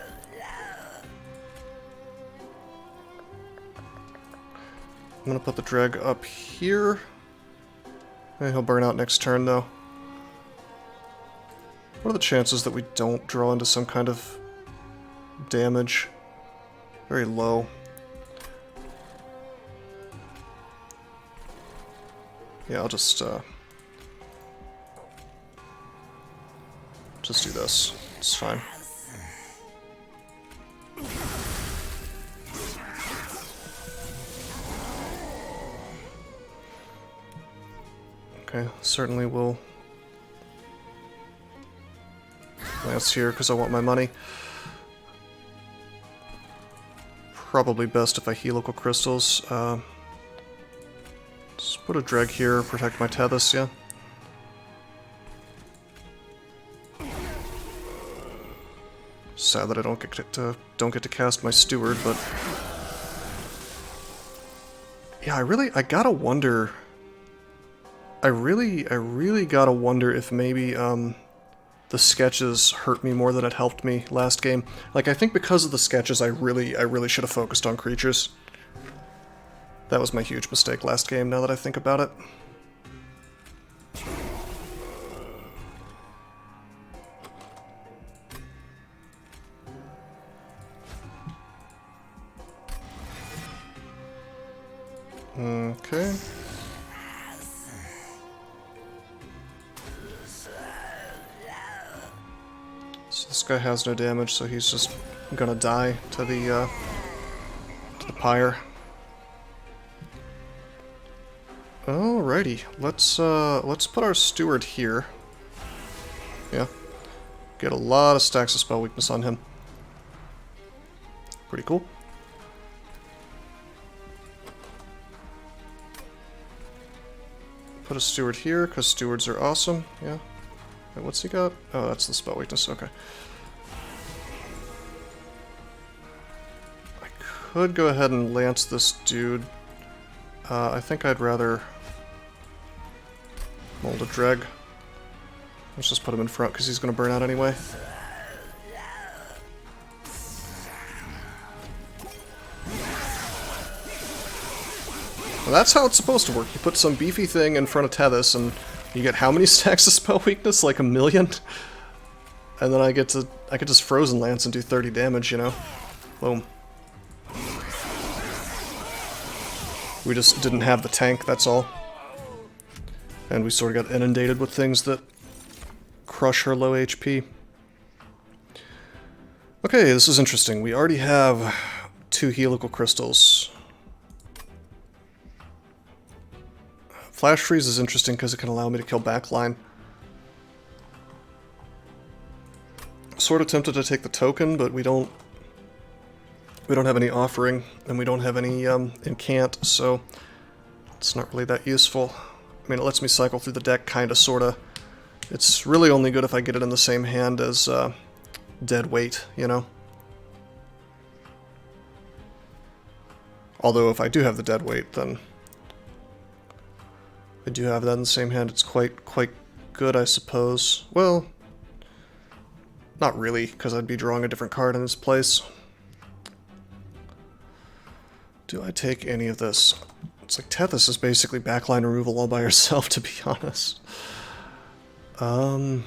I'm gonna put the drag up here. Maybe he'll burn out next turn, though. What are the chances that we don't draw into some kind of damage? Very low. Yeah, I'll just do this. It's fine. Okay, certainly will lance here because I want my money. Probably best if I helical crystals. Just put a dreg here, protect my Tethys, yeah. Sad that I don't get to cast my steward, but yeah, I gotta wonder. I really gotta wonder if maybe the sketches hurt me more than it helped me last game. Like, I think because of the sketches, I really should have focused on creatures. That was my huge mistake last game, now that I think about it. Okay. So this guy has no damage, so he's just gonna die to the pyre. Alrighty, let's put our steward here. Yeah. Get a lot of stacks of spell weakness on him. Pretty cool. Put a steward here, because stewards are awesome. Yeah. Wait, what's he got? Oh, that's the spell weakness. Okay. I could go ahead and lance this dude. I think I'd rather mold a dreg. Let's just put him in front, because he's going to burn out anyway. Well, that's how it's supposed to work. You put some beefy thing in front of Tethys, and you get how many stacks of spell weakness? Like 1,000,000? And then I could just Frozen Lance and do 30 damage, you know? Boom. We just didn't have the tank, that's all. And we sort of got inundated with things that crush her low HP. Okay, this is interesting. We already have 2 helical crystals. Flash Freeze is interesting because it can allow me to kill backline. Sort of tempted to take the token, but we don't have any offering, and we don't have any incant, so it's not really that useful. I mean, it lets me cycle through the deck, kinda, sorta. It's really only good if I get it in the same hand as Dead Weight, you know? Although if I do have the Dead Weight, then I do have that in the same hand. It's quite good, I suppose. Well, not really, because I'd be drawing a different card in its place. Do I take any of this? It's like Tethys is basically backline removal all by herself, to be honest. I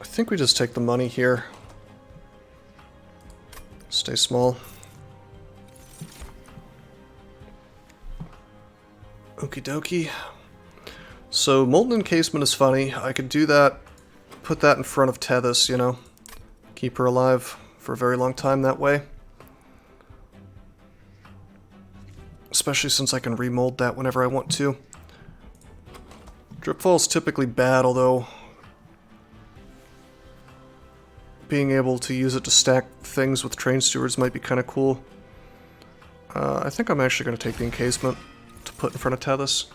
think we just take the money here. Stay small. Okie dokie. So, Molten Encasement is funny. I could do that, put that in front of Tethys, you know. Keep her alive for a very long time that way. Especially since I can remold that whenever I want to. Dripfall's typically bad, although being able to use it to stack things with Train Stewards might be kind of cool. I think I'm actually going to take the Encasement to put in front of Tethys.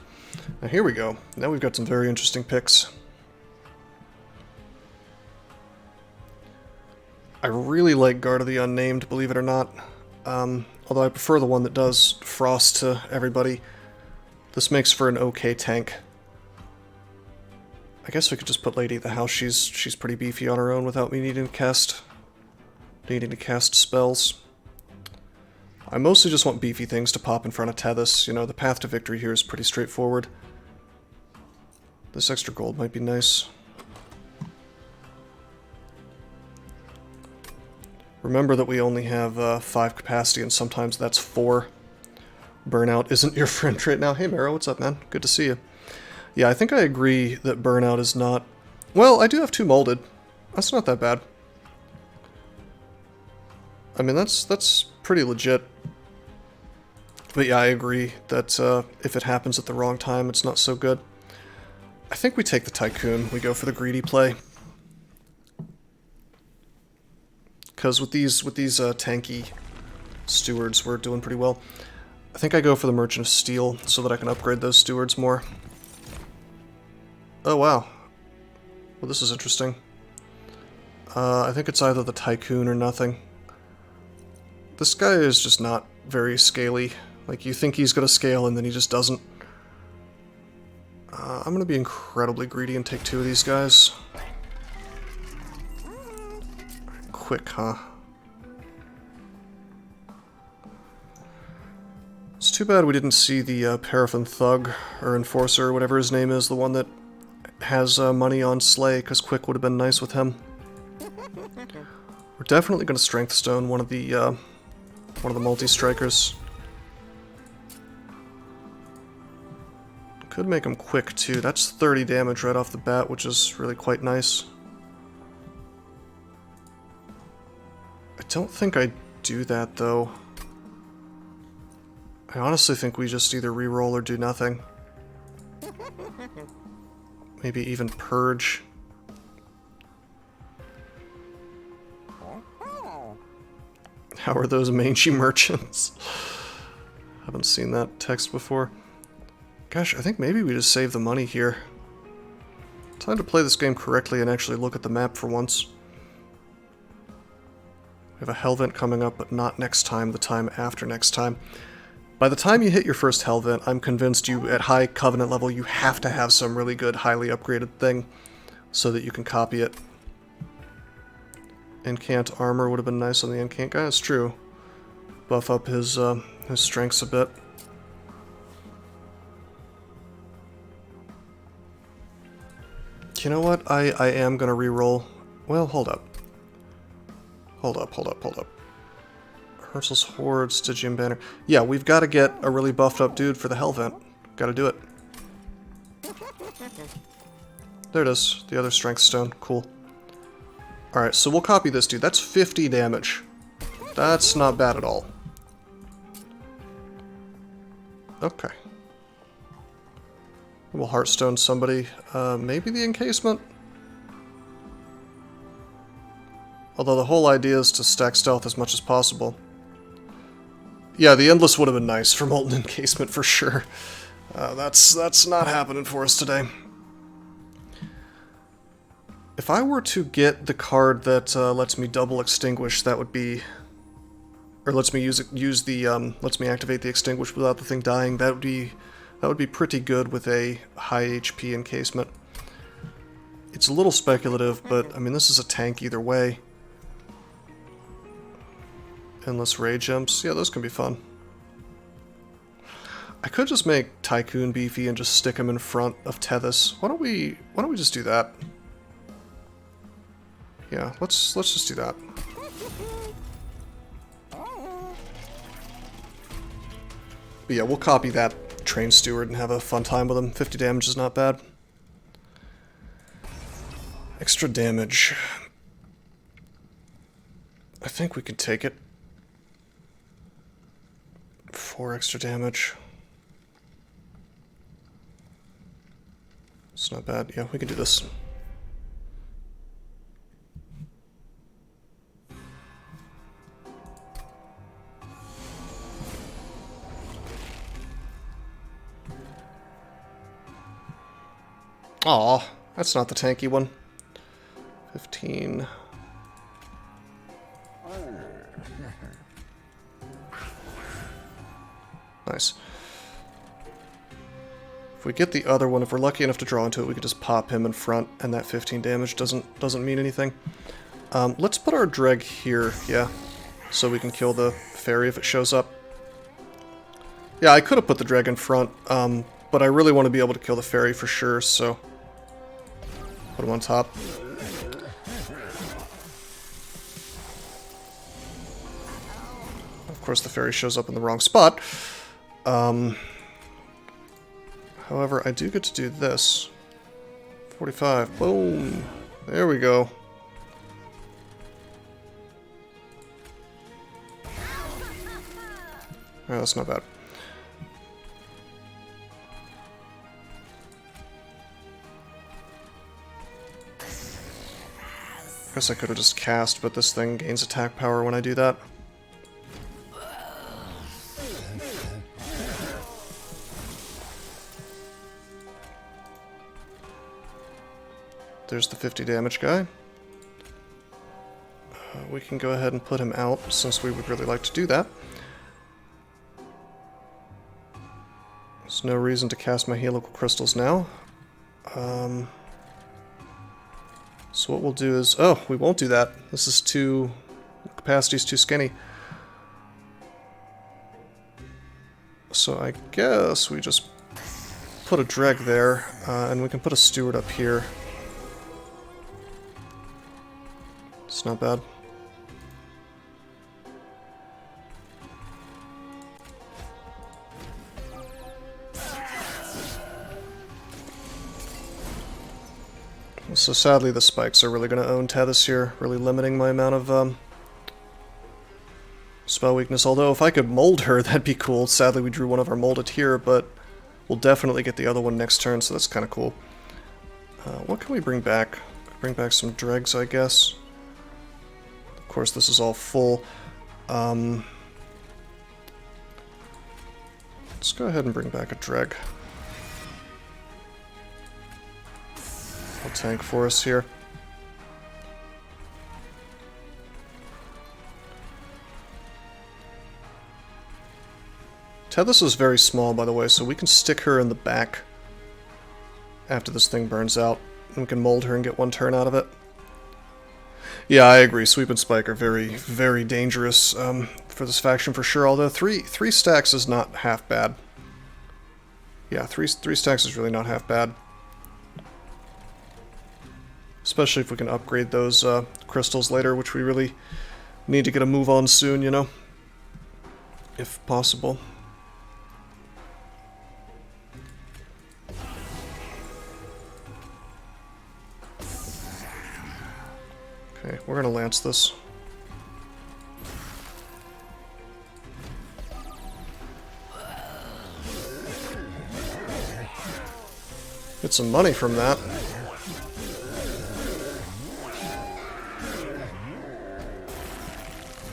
Now here we go. Now we've got some very interesting picks. I really like Guard of the Unnamed, believe it or not. Although I prefer the one that does Frost to everybody. This makes for an okay tank. I guess we could just put Lady of the House. She's pretty beefy on her own without me needing to cast spells. I mostly just want beefy things to pop in front of Tethys. You know, the path to victory here is pretty straightforward. This extra gold might be nice. Remember that we only have 5 capacity, and sometimes that's 4. Burnout isn't your friend right now. Hey Mero, what's up, man? Good to see you. Yeah, I think I agree that Burnout is not... Well, I do have 2 molded. That's not that bad. I mean, that's pretty legit. But yeah, I agree that if it happens at the wrong time, it's not so good. I think we take the Tycoon. We go for the greedy play. Because with these tanky stewards, we're doing pretty well. I think I go for the Merchant of Steel so that I can upgrade those stewards more. Oh wow. Well, this is interesting. I think it's either the Tycoon or nothing. This guy is just not very scaly. Like, you think he's gonna scale and then he just doesn't. I'm going to be incredibly greedy and take 2 of these guys. Quick, huh? It's too bad we didn't see the Paraffin Thug, or Enforcer, or whatever his name is, the one that has money on Slay, because Quick would have been nice with him. We're definitely going to Strength Stone one of the multi-strikers. Could make him quick too. That's 30 damage right off the bat, which is really quite nice. I don't think I do that though. I honestly think we just either reroll or do nothing. Maybe even purge. How are those mangy merchants? Haven't seen that text before. Gosh, I think maybe we just save the money here. Time to play this game correctly and actually look at the map for once. We have a Hell Vent coming up, but not next time, the time after next time. By the time you hit your first Hell Vent, I'm convinced you, at high Covenant level, you have to have some really good, highly upgraded thing so that you can copy it. Incant armor would have been nice on the Incant guy, it's true. Buff up his strengths a bit. You know what? I am gonna reroll. Well, hold up. Hold up. Hersel's Horde, Stygian Banner. Yeah, we've got to get a really buffed up dude for the Hell Vent. Gotta do it. There it is. The other Strength Stone. Cool. Alright, so we'll copy this dude. That's 50 damage. That's not bad at all. Okay. We'll Heartstone somebody. Maybe the Encasement? Although the whole idea is to stack stealth as much as possible. Yeah, the Endless would have been nice for Molten Encasement for sure. That's not happening for us today. If I were to get the card that lets me double extinguish, that would be... Or lets me lets me activate the extinguish without the thing dying, that would be pretty good with a high HP encasement. It's a little speculative, but I mean this is a tank either way. Endless Ray Jumps, yeah, those can be fun. I could just make Tycoon beefy and just stick him in front of Tethys. Why don't we just do that? Yeah, let's just do that. But yeah, we'll copy that Train Steward and have a fun time with him. 50 damage is not bad. Extra damage. I think we can take it. 4 extra damage. It's not bad. Yeah, we can do this. Aw, that's not the tanky one. 15. Nice. If we get the other one, if we're lucky enough to draw into it, we could just pop him in front, and that 15 damage doesn't mean anything. Let's put our Dreg here, yeah, so we can kill the fairy if it shows up. Yeah, I could have put the Dreg in front, but I really want to be able to kill the fairy for sure, so put him on top. Of course, the fairy shows up in the wrong spot. However, I do get to do this. 45. Boom. There we go. Alright, that's not bad. Guess I could have just cast, but this thing gains attack power when I do that. There's the 50 damage guy. We can go ahead and put him out, since we would really like to do that. There's no reason to cast my helical crystals now. So what we'll do is... Oh, we won't do that. This is too... capacity's too skinny. So I guess we just put a dreg there, and we can put a steward up here. It's not bad. So sadly the spikes are really going to own Tethys here, really limiting my amount of spell weakness. Although if I could mold her, that'd be cool. Sadly we drew one of our molded here, but we'll definitely get the other one next turn, so that's kind of cool. What can we bring back? Bring back some dregs, I guess. Of course this is all full. Let's go ahead and bring back a dreg. I'll tank for us here. Tethys is very small, by the way, so we can stick her in the back after this thing burns out, and we can mold her and get one turn out of it. Yeah, I agree. Sweep and Spike are very, very dangerous for this faction for sure, although three stacks is not half bad. Yeah, three stacks is really not half bad. Especially if we can upgrade those crystals later, which we really need to get a move on soon, you know? If possible. Okay, we're gonna lance this. Get some money from that.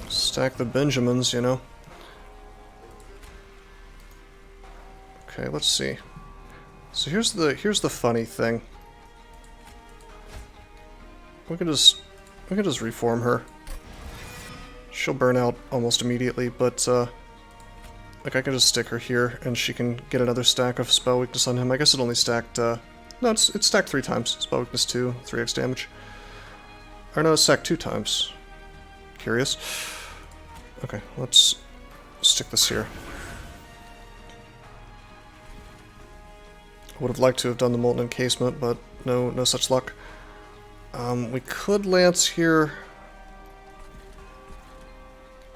Stack the Benjamins, you know. Okay, let's see. So here's the funny thing. We can just reform her. She'll burn out almost immediately, but like I can just stick her here and she can get another stack of spell weakness on him. I guess it only stacked no, it's stacked 3 times. Spell weakness 2, 3x damage. Or no, it's stacked 2 times. Curious. Okay, let's stick this here. Would have liked to have done the Molten Encasement, but no such luck. We could lance here.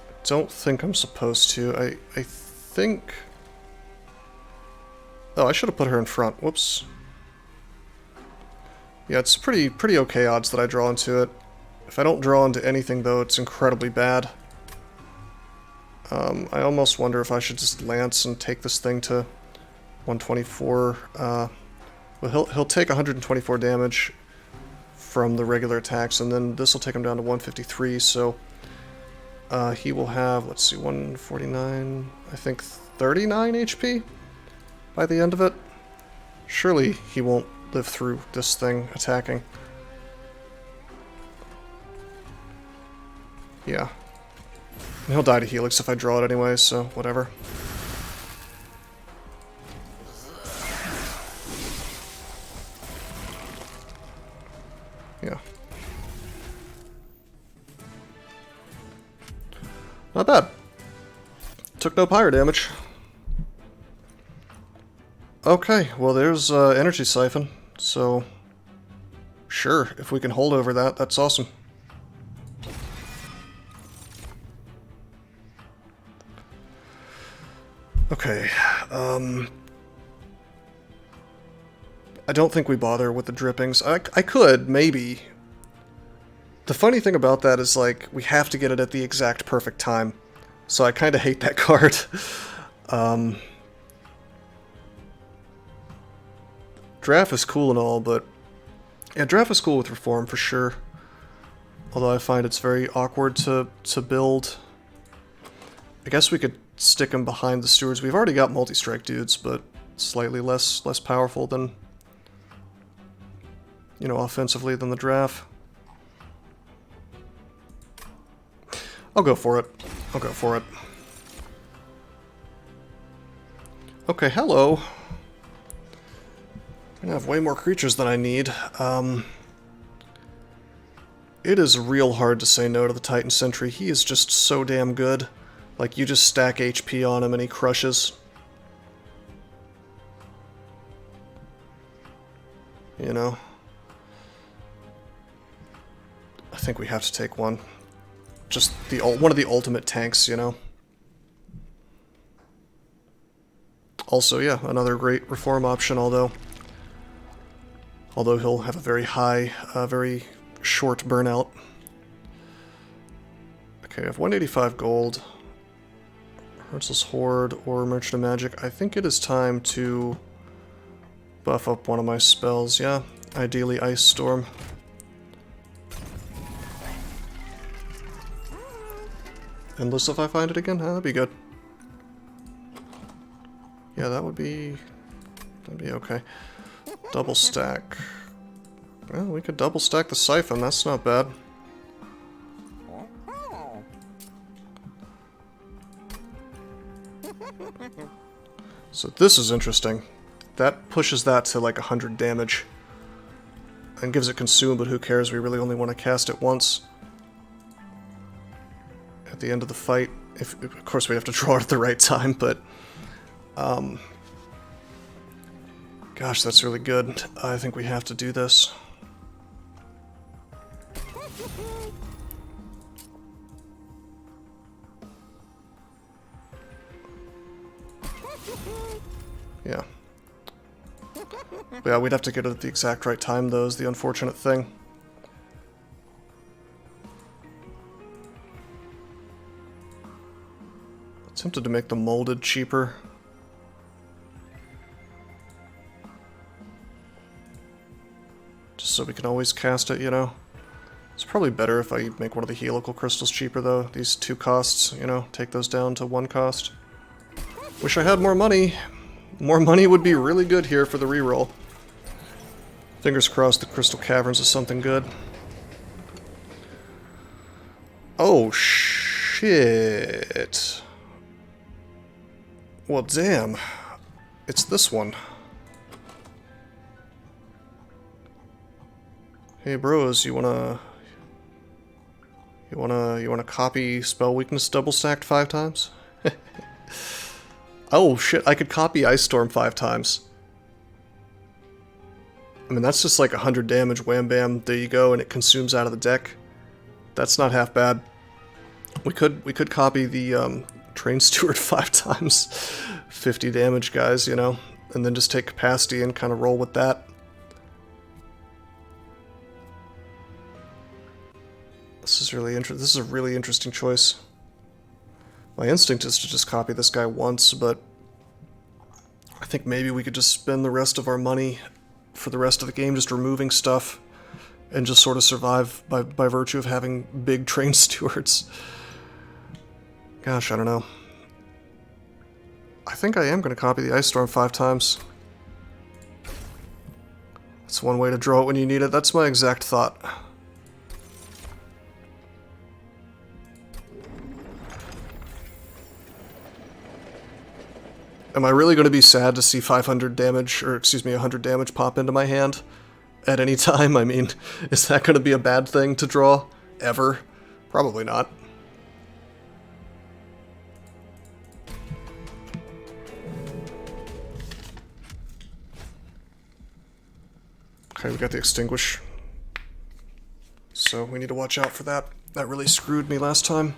I don't think I'm supposed to. I think... Oh, I should have put her in front. Whoops. Yeah, it's pretty okay odds that I draw into it. If I don't draw into anything, though, it's incredibly bad. I almost wonder if I should just lance and take this thing to 124. Well, he'll take 124 damage from the regular attacks, and then this will take him down to 153, so he will have, let's see, 149, I think 39 HP by the end of it. Surely he won't live through this thing attacking. Yeah. And he'll die to Helix if I draw it anyway, so whatever. Yeah. Not bad. Took no pyre damage. Okay, well there's Energy Siphon, so sure, if we can hold over that, that's awesome. Okay, I don't think we bother with the drippings. I could, maybe. The funny thing about that is, like, we have to get it at the exact perfect time. So I kind of hate that card. Draft is cool and all, but... Yeah, Draft is cool with Reform, for sure. Although I find it's very awkward to build. I guess we could stick him behind the Stewards. We've already got multi-strike dudes, but slightly less powerful than... You know, offensively than the Draft. I'll go for it. I'll go for it. Okay, hello. I'm gonna have way more creatures than I need. It is real hard to say no to the Titan Sentry. He is just so damn good. Like, you just stack HP on him and he crushes. You know? I think we have to take one. Just one of the ultimate tanks, you know? Also, yeah, another great reform option, although he'll have a very high, very short burnout. Okay, I have 185 gold. Heartless Horde or Merchant of Magic. I think it is time to buff up one of my spells, yeah. Ideally Ice Storm. Endless if I find it again? That'd be good. Yeah, that'd be okay. Double stack. Well, we could double stack the Siphon, that's not bad. So this is interesting. That pushes that to like 100 damage. And gives it consume, but who cares? We really only want to cast it once. At the end of the fight. Of course we have to draw it at the right time, but... gosh, that's really good. I think we have to do this. Yeah. Yeah, we'd have to get it at the exact right time, though, is the unfortunate thing. Tempted to make the molded cheaper. Just so we can always cast it, you know? It's probably better if I make one of the helical crystals cheaper, though. These 2 costs, you know, take those down to 1 cost. Wish I had more money. More money would be really good here for the reroll. Fingers crossed the Crystal Caverns is something good. Oh, shit. Well, damn. It's this one. Hey, bros, you wanna copy spell weakness double stacked 5 times? Oh shit, I could copy Ice Storm 5 times. I mean, that's just like 100 damage, wham bam, there you go, and it consumes out of the deck. That's not half bad. We could copy the Train Steward 5 times. 50 damage, guys, you know, and then just take capacity and kind of roll with that. This is really this is a really interesting choice. My instinct is to just copy this guy once, but I think maybe we could just spend the rest of our money for the rest of the game just removing stuff and just sort of survive by virtue of having big train stewards. Gosh, I don't know. I think I am going to copy the Ice Storm 5 times. That's one way to draw it when you need it. That's my exact thought. Am I really going to be sad to see 500 damage, or excuse me, 100 damage pop into my hand at any time? I mean, is that going to be a bad thing to draw? Ever? Probably not. Okay, we got the Extinguish. So we need to watch out for that. That really screwed me last time.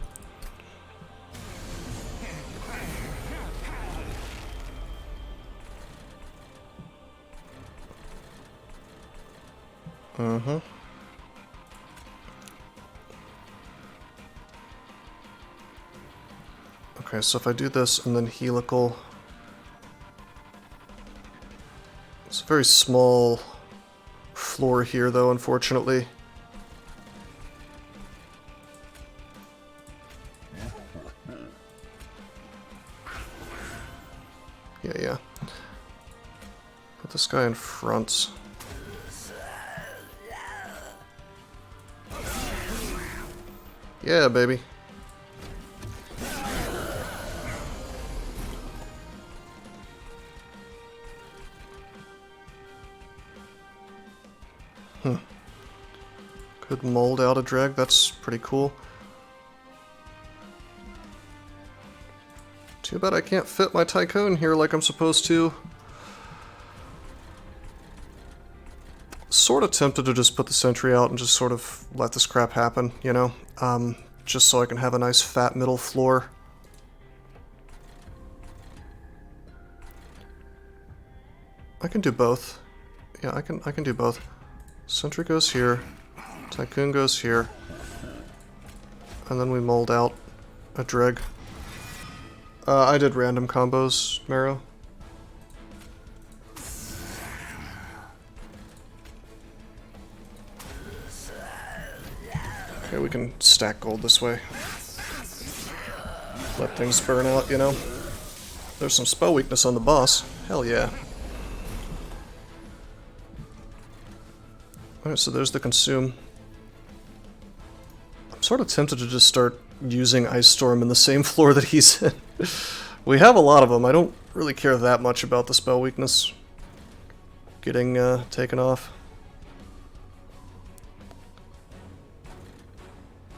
Uh-huh. Okay, so if I do this and then helical... It's a very small floor here, though, unfortunately. Yeah. Put this guy in front. Yeah, baby. Could mold out a dreg, that's pretty cool. Too bad I can't fit my Tycoon here like I'm supposed to. Sort of tempted to just put the sentry out and just sort of let this crap happen, you know? Just so I can have a nice fat middle floor. I can do both. Yeah, I can do both. Sentry goes here, Tycoon goes here, and then we mold out a dreg. I did random combos, Marrow. Okay, we can stack gold this way. Let things burn out, you know? There's some spell weakness on the boss. Hell yeah. Alright, so there's the consume. I'm sort of tempted to just start using Ice Storm in the same floor that he's in. We have a lot of them. I don't really care that much about the spell weakness getting taken off.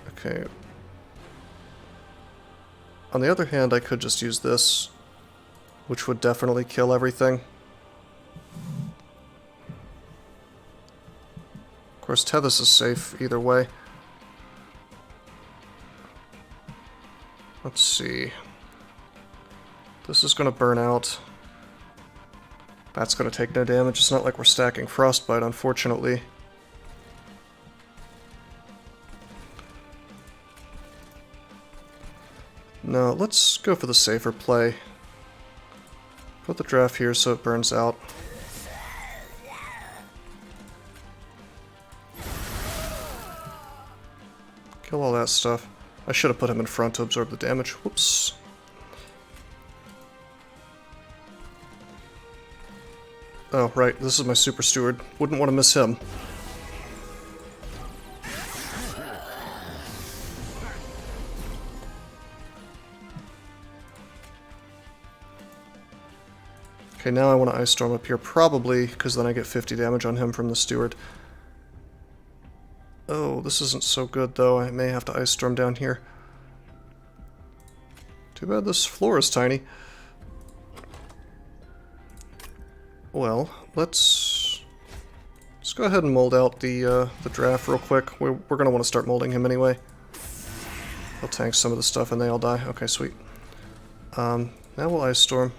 Okay. On the other hand, I could just use this, which would definitely kill everything. Of course, Tethys is safe either way. Let's see. This is going to burn out. That's going to take no damage. It's not like we're stacking Frostbite, unfortunately. No, let's go for the safer play. Put the draft here so it burns out. Kill all that stuff. I should have put him in front to absorb the damage. Whoops. Oh, right. This is my Super Steward. Wouldn't want to miss him. Okay, now I want to Ice Storm up here, probably, because then I get 50 damage on him from the Steward. Oh, this isn't so good, though. I may have to Ice Storm down here. Too bad this floor is tiny. Well, let's go ahead and mold out the draft real quick. We're going to want to start molding him anyway. He'll tank some of the stuff and they all die. Okay, sweet. Now we'll Ice Storm.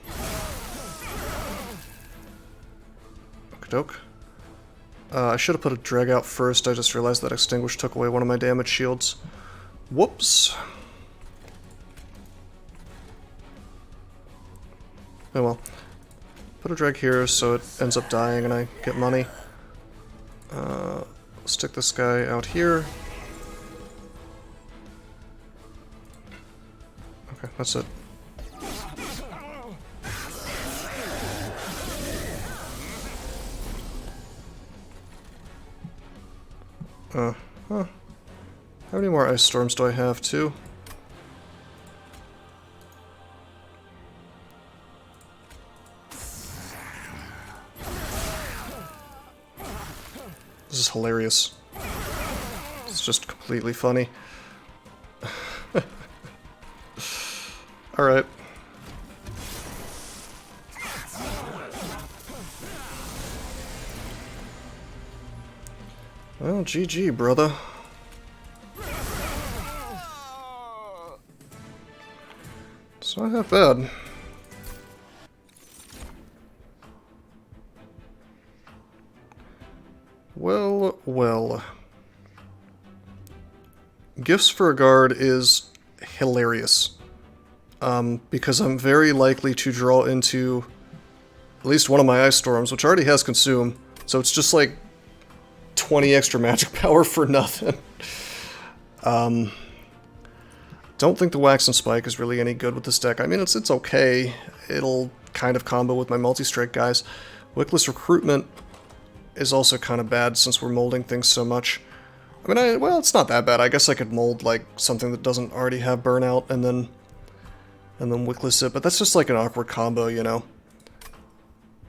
Okey-doke. I should have put a drag out first. I just realized that Extinguish took away one of my damage shields. Whoops. Oh well. Put a drag here so it ends up dying and I get money. Stick this guy out here. Okay, that's it. Huh. How many more Ice Storms do I have, too? This is hilarious. It's just completely funny. Alright. Well, GG, brother. It's not that bad. Well, well. Gifts for a guard is hilarious. Because I'm very likely to draw into at least one of my Ice Storms, which already has Consume, so it's just like 20 extra magic power for nothing. Don't think the Wax and Spike is really any good with this deck. I mean, it's okay. It'll kind of combo with my multi-strike guys. Wickless Recruitment is also kind of bad since we're molding things so much. I mean, well, it's not that bad. I guess I could mold like something that doesn't already have Burnout and then Wickless it, but that's just like an awkward combo, you know?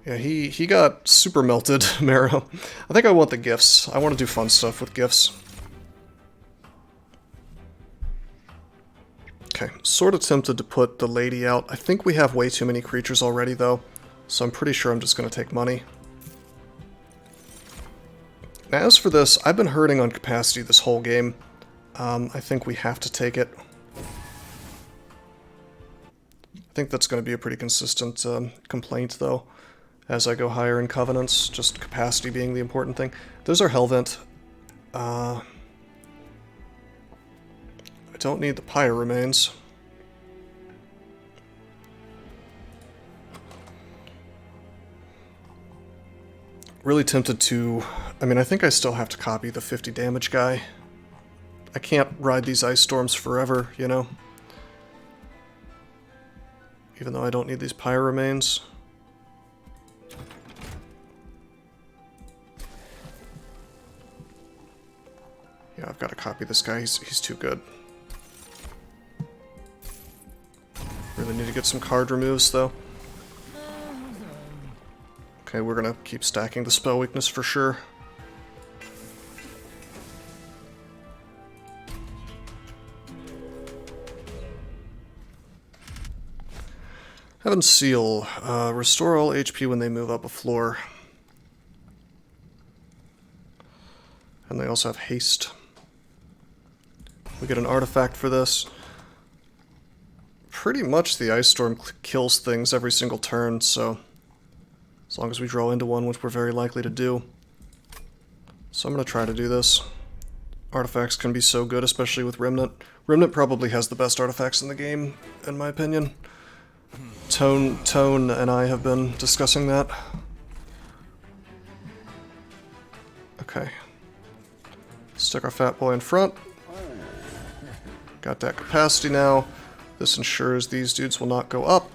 Yeah, he got super melted, Marrow. I think I want the gifts. I want to do fun stuff with gifts. Okay, sort of tempted to put the lady out. I think we have way too many creatures already, though, so I'm pretty sure I'm just going to take money. Now, as for this, I've been hurting on capacity this whole game. I think we have to take it. I think that's going to be a pretty consistent complaint, though, as I go higher in Covenants, just capacity being the important thing. There's our Hellvent. I don't need the Pyre Remains. Really tempted to... I mean, I think I still have to copy the 50 damage guy. I can't ride these ice storms forever, you know? Even though I don't need these Pyre Remains. Yeah, I've got to copy this guy. He's too good. Really need to get some card removes, though. Okay, we're gonna keep stacking the spell weakness for sure. Heaven's Seal. Restore all HP when they move up a floor. And they also have haste. We get an artifact for this. Pretty much the Ice Storm kills things every single turn, so... as long as we draw into one, which we're very likely to do. So I'm going to try to do this. Artifacts can be so good, especially with Remnant. Remnant probably has the best artifacts in the game, in my opinion. Tone and I have been discussing that. Okay. Stick our fat boy in front. Got that capacity now. This ensures these dudes will not go up.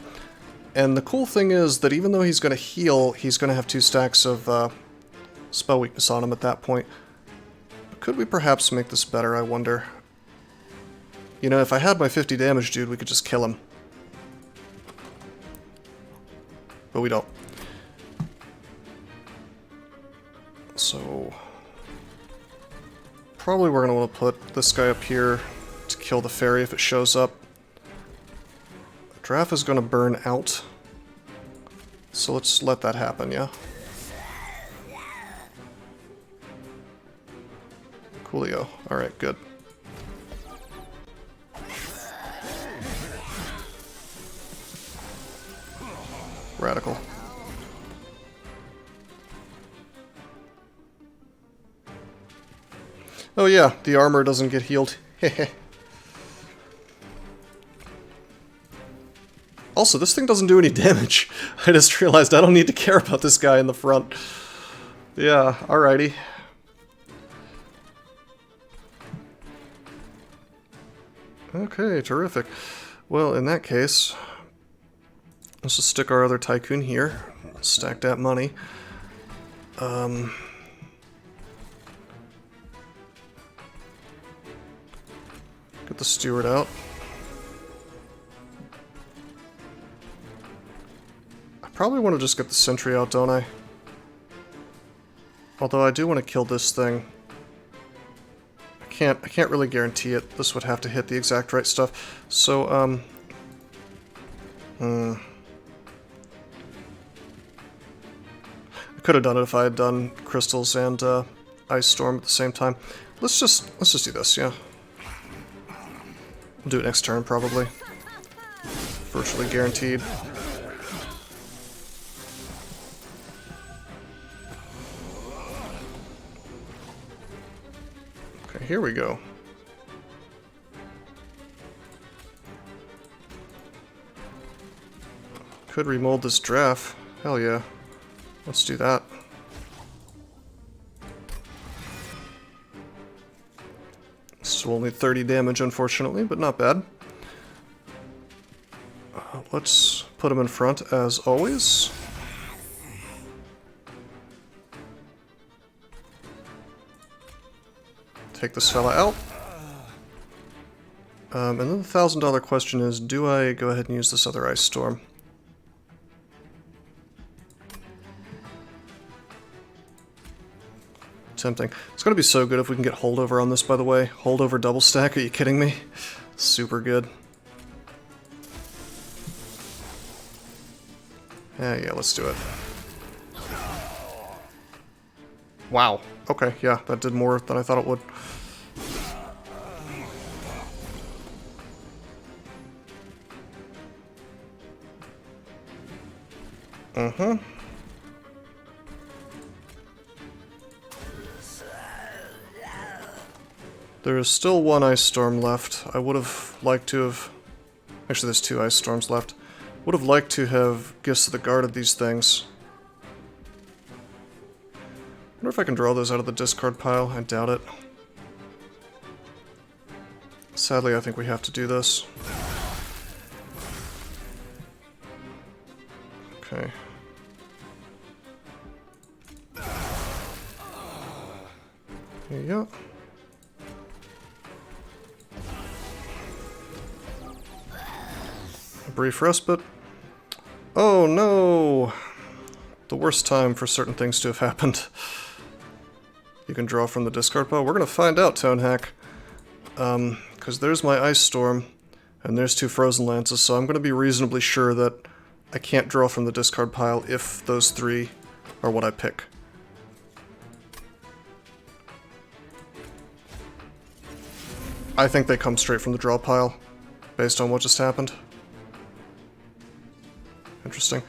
And the cool thing is that even though he's going to heal, he's going to have 2 stacks of spell weakness on him at that point. But could we perhaps make this better, I wonder? You know, if I had my 50 damage dude, we could just kill him. But we don't. So... probably we're going to want to put this guy up here to kill the fairy if it shows up. Draft is going to burn out. So let's let that happen, yeah? Coolio. Alright, good. Radical. Oh yeah, the armor doesn't get healed. Hehe. Also, this thing doesn't do any damage. I just realized I don't need to care about this guy in the front. Yeah, alrighty. Okay, terrific. Well, in that case, let's just stick our other Tycoon here. Stack that money. Get the Steward out. Probably want to just get the sentry out, don't I? Although I do want to kill this thing. I can't really guarantee it. This would have to hit the exact right stuff. So, I could have done it if I had done crystals and ice storm at the same time. Let's just do this, yeah. We'll do it next turn probably. Virtually guaranteed. Here we go. Could remold this draft. Hell yeah. Let's do that. Still only 30 damage, unfortunately, but not bad. Let's put him in front, as always. Take this fella out. And then the $1,000 question is, do I go ahead and use this other Ice Storm? Tempting. It's going to be so good if we can get holdover on this, by the way. Holdover double stack, are you kidding me? Super good. Yeah, let's do it. Wow. Okay, yeah, that did more than I thought it would. Mm-hmm. There is still one ice storm left. I would have liked to have... Actually, there's 2 ice storms left. Would have liked to have Gifts of the Guarded these things. Wonder if I can draw those out of the discard pile. I doubt it. Sadly, I think we have to do this. Okay. Here you go. A brief respite. Oh no! The worst time for certain things to have happened. You can draw from the discard pile. We're gonna find out, Tonehack. Because there's my Ice Storm, and there's 2 Frozen Lances, so I'm gonna be reasonably sure that I can't draw from the discard pile if those 3 are what I pick. I think they come straight from the draw pile, based on what just happened. Interesting.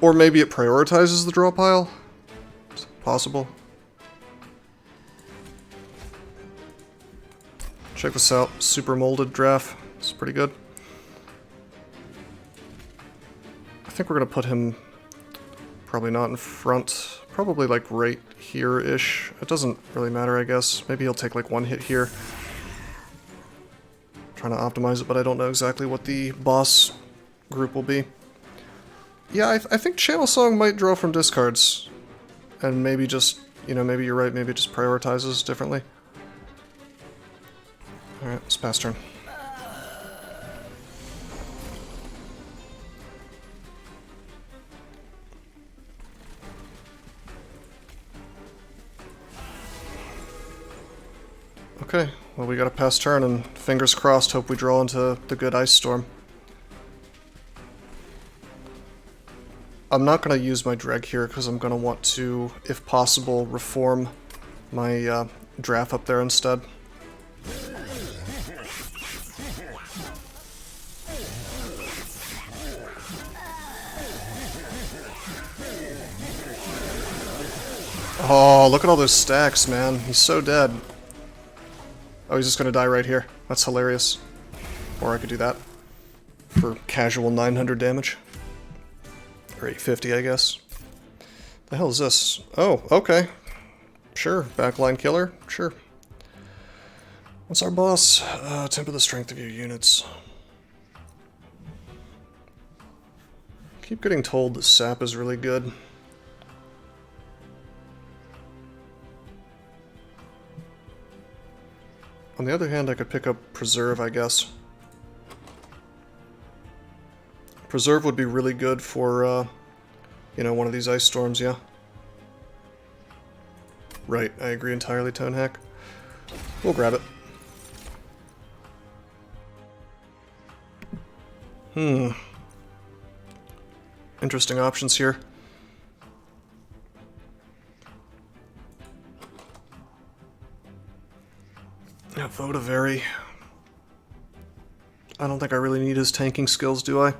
Or maybe it prioritizes the draw pile? It's possible. Check this out. Super molded draft. It's pretty good. I think we're gonna put him probably not in front. Probably like right here-ish. It doesn't really matter, I guess. Maybe he'll take like 1 hit here. Trying to optimize it, but I don't know exactly what the boss group will be. Yeah, I think Channel Song might draw from discards. And maybe just, you know, maybe you're right, maybe it just prioritizes differently. Alright, let's pass turn. Okay, well we gotta pass turn and fingers crossed hope we draw into the good Ice Storm. I'm not gonna use my Dreg here because I'm gonna want to, if possible, reform my draft up there instead. Oh, look at all those stacks, man. He's so dead. Oh, he's just gonna die right here. That's hilarious. Or I could do that. For casual 900 damage. Or 850, I guess. The hell is this? Oh, okay. Sure. Backline killer? Sure. What's our boss? Temper the strength of your units. Keep getting told that sap is really good. On the other hand, I could pick up Preserve, I guess. Preserve would be really good for, you know, one of these ice storms, yeah. Right, I agree entirely, Tonehack. We'll grab it. Interesting options here. Yeah, Vodavary. I don't think I really need his tanking skills, do I?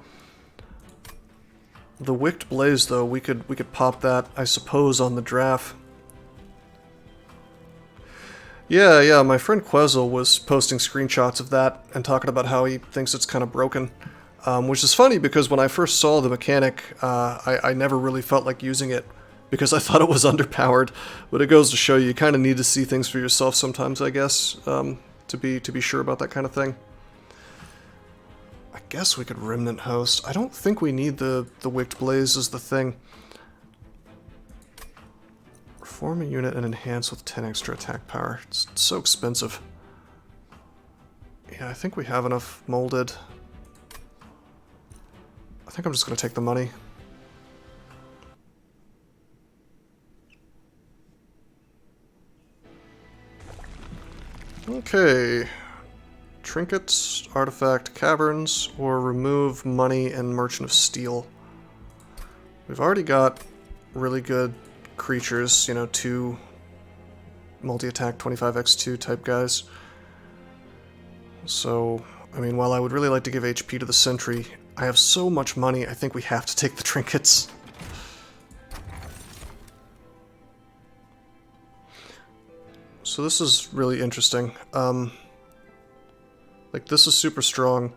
The Wicked Blaze, though, we could pop that, I suppose, on the draft. Yeah, my friend Quezel was posting screenshots of that and talking about how he thinks it's kind of broken. Which is funny because when I first saw the mechanic, I never really felt like using it because I thought it was underpowered. But it goes to show you kind of need to see things for yourself sometimes, I guess, to be sure about that kind of thing. I guess we could Remnant Host. I don't think we need the Wicked Blaze as the thing. Reform a unit and enhance with 10 extra attack power. It's so expensive. Yeah, I think we have enough molded. I think I'm just going to take the money. Okay. Trinkets, artifact caverns, or remove money and merchant of steel. We've already got really good creatures, you know, 2 multi-attack 25x2 type guys. So, I mean, while I would really like to give HP to the sentry, I have so much money, I think we have to take the trinkets. So this is really interesting. Like, this is super strong,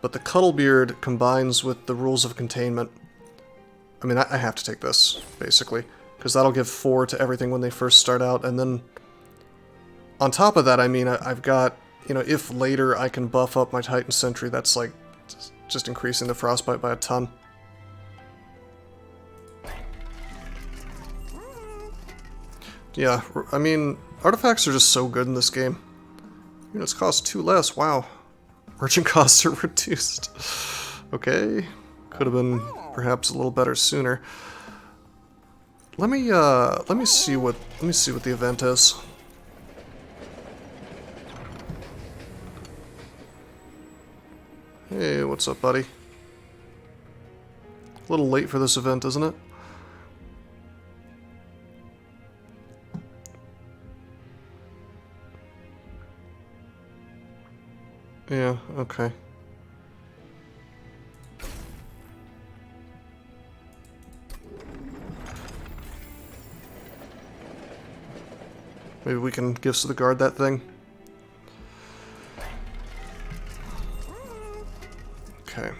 but the Cuddlebeard combines with the rules of containment. I mean, I have to take this, basically, because that'll give 4 to everything when they first start out, and then on top of that, I mean, I've got, you know, if later I can buff up my Titan Sentry, that's like just increasing the frostbite by a ton. Yeah, I mean, artifacts are just so good in this game. Units cost 2 less, wow. Merchant costs are reduced. Okay, could have been perhaps a little better sooner. Let me see what the event is. Hey, what's up, buddy? A little late for this event, isn't it? Yeah, okay. Maybe we can Gifts of the Guard that thing. Okay.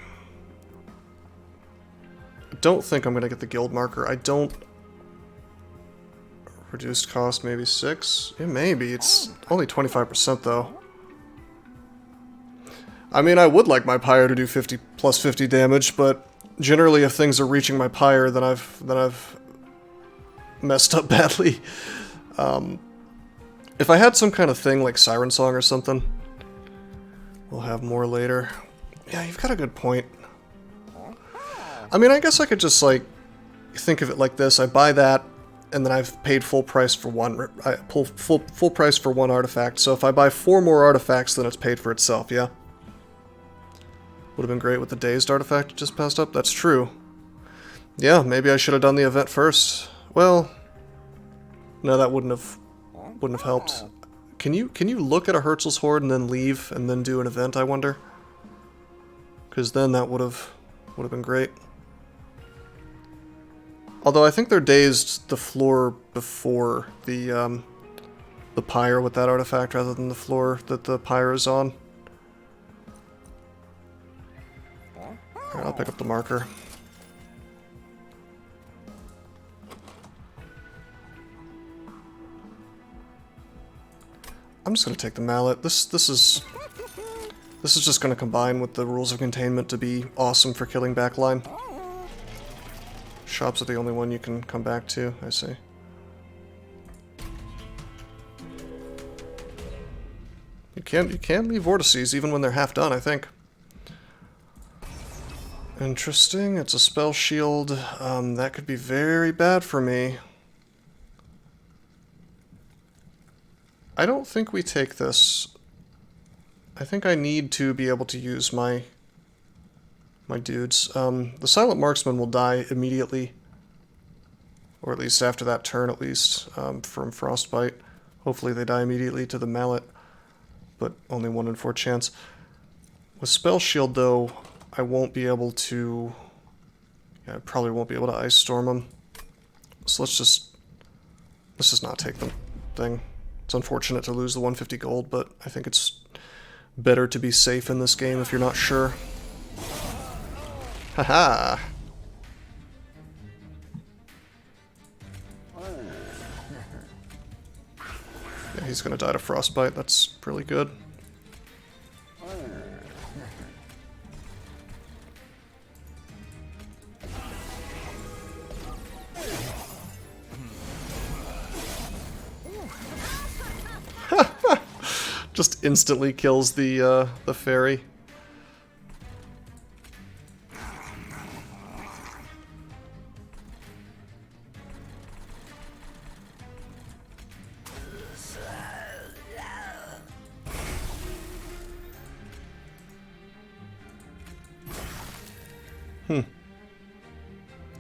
I don't think I'm gonna get the guild marker. I don't... Reduced cost, maybe 6? It may be. It's only 25% though. I mean, I would like my pyre to do 50 plus 50 damage, but generally if things are reaching my pyre, then I've messed up badly. If I had some kind of thing like Siren Song or something, we'll have more later. Yeah, you've got a good point. I mean, I guess I could just, like, think of it like this. I buy that, and then I've paid full price for one. I pull full price for 1 artifact. So if I buy 4 more artifacts, then it's paid for itself, yeah? Would have been great with the Dazed artifact just passed up. That's true. Yeah, maybe I should have done the event first. Well, no, that wouldn't have helped. Can you look at a Herzl's Horde and then leave and then do an event, I wonder? Because then that would have been great. Although I think they're dazed the floor before the pyre with that artifact rather than the floor that the pyre is on. Alright, I'll pick up the marker. I'm just gonna take the mallet. This is just gonna combine with the rules of containment to be awesome for killing backline. Shops are the only one you can come back to, I see. You can leave vortices even when they're half done, I think. Interesting, it's a spell shield. That could be very bad for me. I don't think we take this. I think I need to be able to use my dudes. The Silent Marksman will die immediately. Or at least after that turn, at least, from Frostbite. Hopefully they die immediately to the mallet. But only 1 in 4 chance. With Spell Shield, though, I won't be able to... Yeah, I probably won't be able to Ice Storm them. So let's just not take the thing. It's unfortunate to lose the 150 gold, but I think it's better to be safe in this game if you're not sure. Haha! Yeah, he's gonna die to Frostbite, that's really good. Just instantly kills the fairy.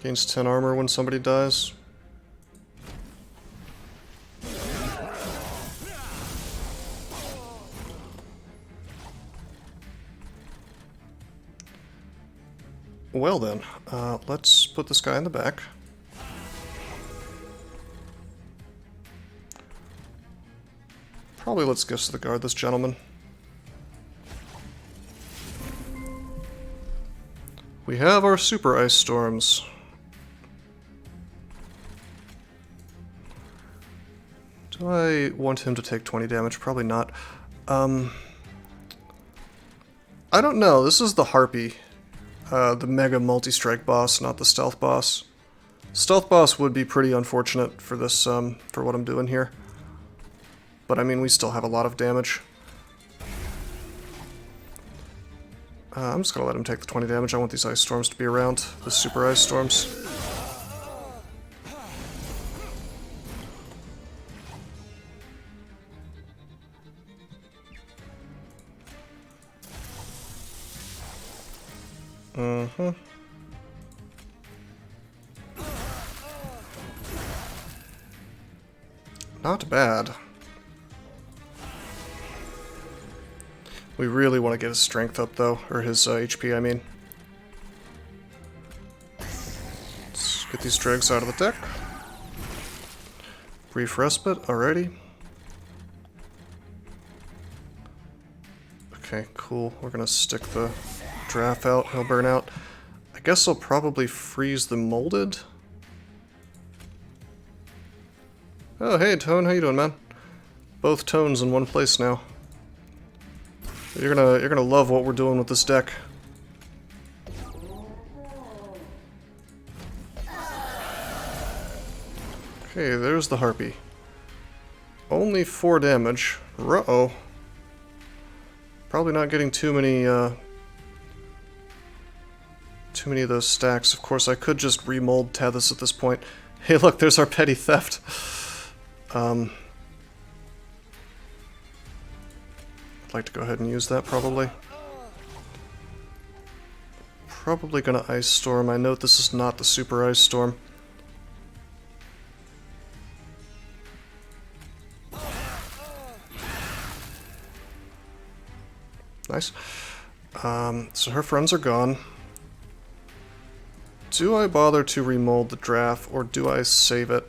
Gains 10 armor when somebody dies. Well then, let's put this guy in the back. Probably let's gifts to the guard this gentleman. We have our super ice storms. Do I want him to take 20 damage? Probably not. I don't know. This is the Harpy. The mega multi-strike boss, not the stealth boss. Stealth boss would be pretty unfortunate for this, for what I'm doing here. But I mean, we still have a lot of damage. I'm just gonna let him take the 20 damage. I want these ice storms to be around. The super ice storms. Mm-hmm. Not bad. We really want to get his strength up, though. Or his HP, I mean. Let's get these dregs out of the deck. Brief respite, alrighty. Okay, cool. We're gonna stick the draft out. He'll burn out. I guess I'll probably freeze the molded. Oh, hey, Tone. How you doing, man? Both Tones in one place now. You're gonna love what we're doing with this deck. Okay, there's the Harpy. Only 4 damage. Uh-oh. Probably not getting too many of those stacks. Of course, I could just remold Tethys at this point. Hey, look, there's our petty theft. I'd like to go ahead and use that, probably. Probably gonna Ice Storm. I note this is not the Super Ice Storm. Nice. So her friends are gone. Do I bother to remold the draft, or do I save it?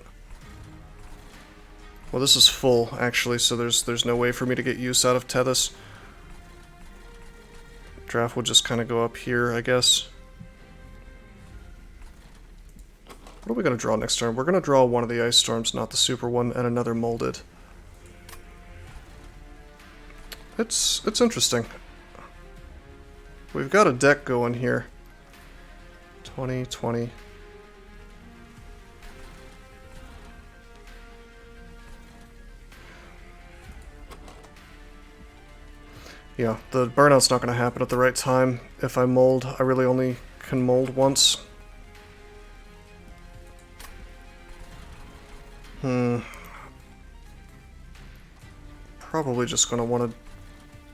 Well, this is full, actually, so there's no way for me to get use out of Tethys. Draft will just kind of go up here, I guess. What are we going to draw next turn? We're going to draw one of the Ice Storms, not the super one, and another molded. It's interesting. We've got a deck going here. 20, 20. Yeah, the burnout's not going to happen at the right time. If I mold, I really only can mold once. Probably just going to want to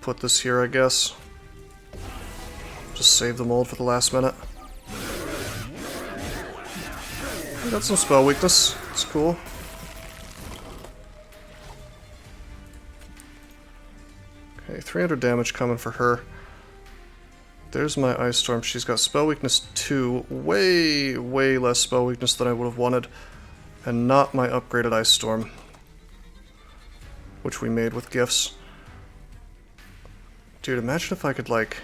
put this here, I guess. Just save the mold for the last minute. I got some spell weakness. It's cool. Okay, 300 damage coming for her. There's my Ice Storm. She's got spell weakness 2. Way, way less spell weakness than I would have wanted. And not my upgraded Ice Storm, which we made with gifts. Dude, imagine if I could, like,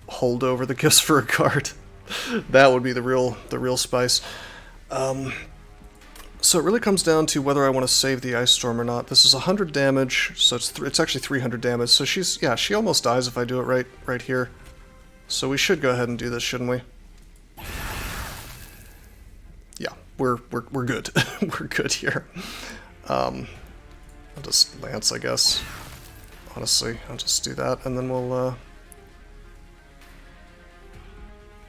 hold over the gifts for a card. That would be the real spice. So it really comes down to whether I want to save the Ice Storm or not. This is 100 damage, so it's actually 300 damage. So she almost dies if I do it right here. So we should go ahead and do this, shouldn't we? Yeah, we're good. We're good here. I'll just Lance, I guess. Honestly, I'll just do that, and then we'll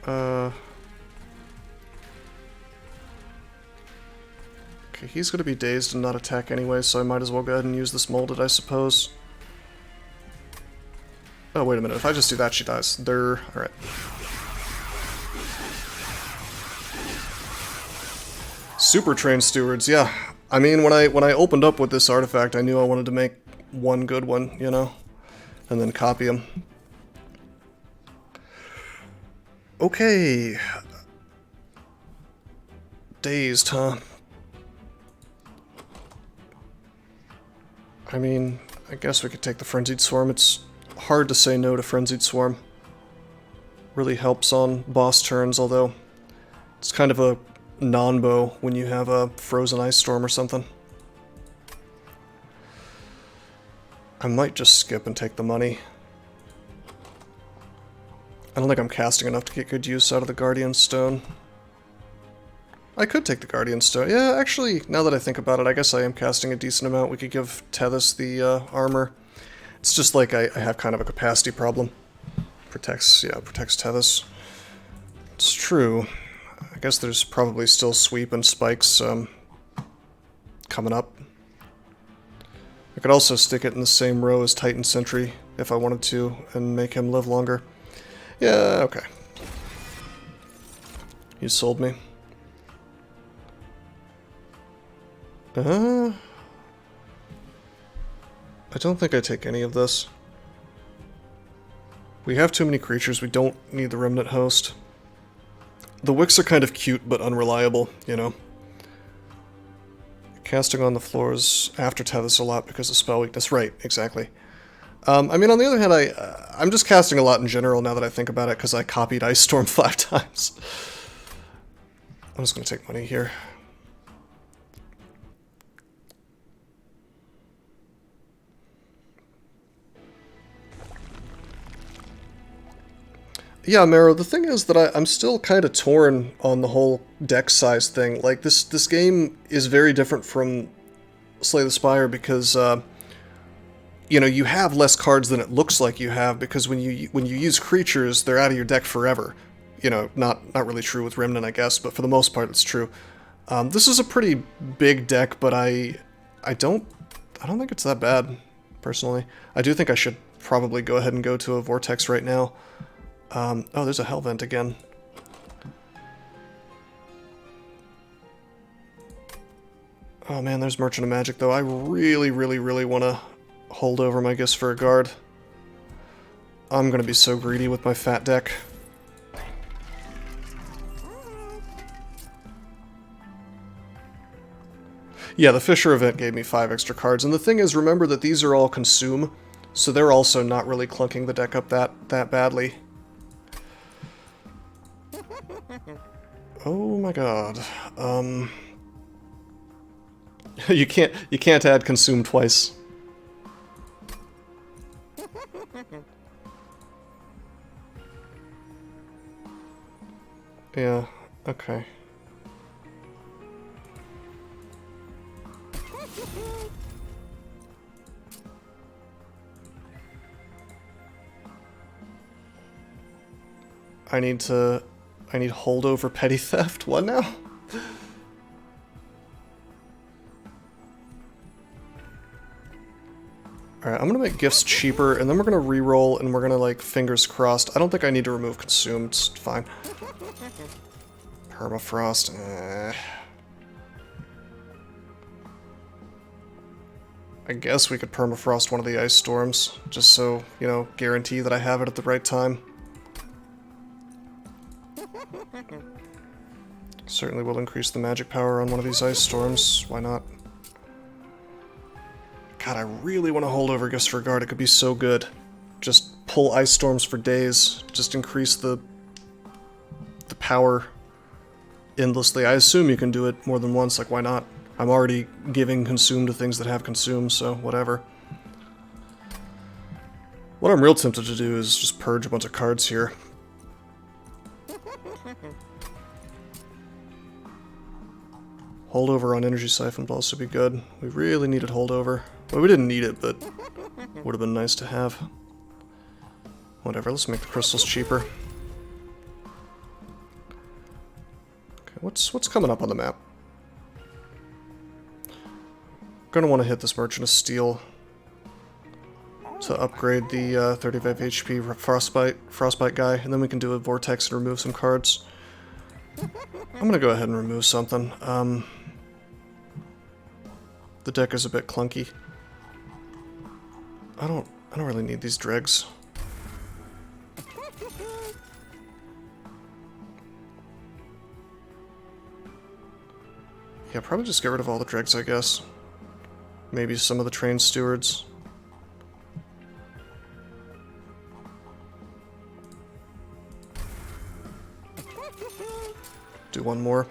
okay, he's gonna be dazed and not attack anyway, so I might as well go ahead and use this molded, I suppose. Oh, wait a minute, if I just do that, she dies. Alright. Super trained stewards, yeah. I mean, when I opened up with this artifact, I knew I wanted to make one good one, you know, and then copy them. Okay. Dazed, huh? I mean, I guess we could take the Frenzied Swarm. It's hard to say no to Frenzied Swarm. Really helps on boss turns, although it's kind of a non-bow when you have a Frozen Ice Storm or something. I might just skip and take the money. I don't think I'm casting enough to get good use out of the Guardian Stone. I could take the Guardian Stone. Yeah, actually, now that I think about it, I guess I am casting a decent amount. We could give Tethys the armor. It's just like I have kind of a capacity problem. Protects Tethys. It's true. I guess there's probably still Sweep and Spikes coming up. I could also stick it in the same row as Titan Sentry if I wanted to and make him live longer. Yeah, okay. You sold me. I don't think I take any of this. We have too many creatures, we don't need the Remnant host. The wicks are kind of cute, but unreliable, you know. Casting on the floors after Tethys a lot because of spell weakness. Right, exactly. I mean, on the other hand, I'm just casting a lot in general now that I think about it, because I copied Ice Storm 5 times. I'm just going to take money here. Yeah, Mero, the thing is that I'm still kind of torn on the whole deck size thing. Like, this game is very different from Slay the Spire because, you know, you have less cards than it looks like you have, because when you use creatures, they're out of your deck forever. You know, not really true with Remnant, I guess, but for the most part, it's true. This is a pretty big deck, but I don't think it's that bad, personally. I do think I should probably go ahead and go to a Vortex right now. Oh, there's a Hell Vent again. Oh man, there's Merchant of Magic, though. I really want to hold over my gifts for a guard. I'm going to be so greedy with my fat deck. Yeah, the Fisher event gave me 5 extra cards, and the thing is, remember that these are all consume, so they're also not really clunking the deck up that badly. Oh my god. You can't add consume twice. Yeah, okay. I need holdover petty theft. What now? Alright, I'm gonna make gifts cheaper, and then we're gonna re-roll, and we're gonna, like, fingers crossed. I don't think I need to remove consume, it's fine. Permafrost, I guess we could permafrost one of the ice storms, just so, you know, guarantee that I have it at the right time. Certainly will increase the magic power on one of these ice storms, why not? God, I really want to hold over Gifts for Guard, it could be so good. Just pull ice storms for days, just increase the power endlessly. I assume you can do it more than once, like why not? I'm already giving consume to things that have consume, so whatever. What I'm real tempted to do is just purge a bunch of cards here. Holdover on Energy Siphon would also be good. We really needed holdover. Well, we didn't need it, but would have been nice to have. Whatever, let's make the crystals cheaper. Okay, what's coming up on the map? Gonna want to hit this Merchant of Steel to upgrade the 35 HP Frostbite guy, and then we can do a Vortex and remove some cards. I'm gonna go ahead and remove something. The deck is a bit clunky. I don't really need these dregs. Yeah, probably just get rid of all the dregs, I guess. Maybe some of the train stewards. Do one more.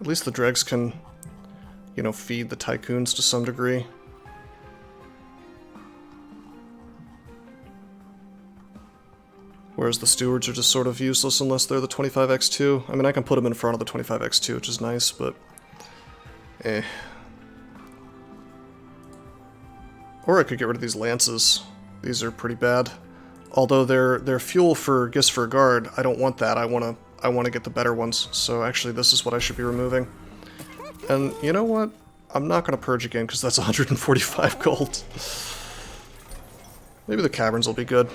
At least the dregs can, you know, feed the tycoons to some degree. Whereas the stewards are just sort of useless unless they're the 25x2. I mean, I can put them in front of the 25x2, which is nice, but... eh. Or I could get rid of these lances. These are pretty bad. Although they're fuel for Gifts for a Guard, I don't want that. I want to get the better ones. So actually, this is what I should be removing. And you know what? I'm not going to purge again because that's 145 gold. Maybe the caverns will be good.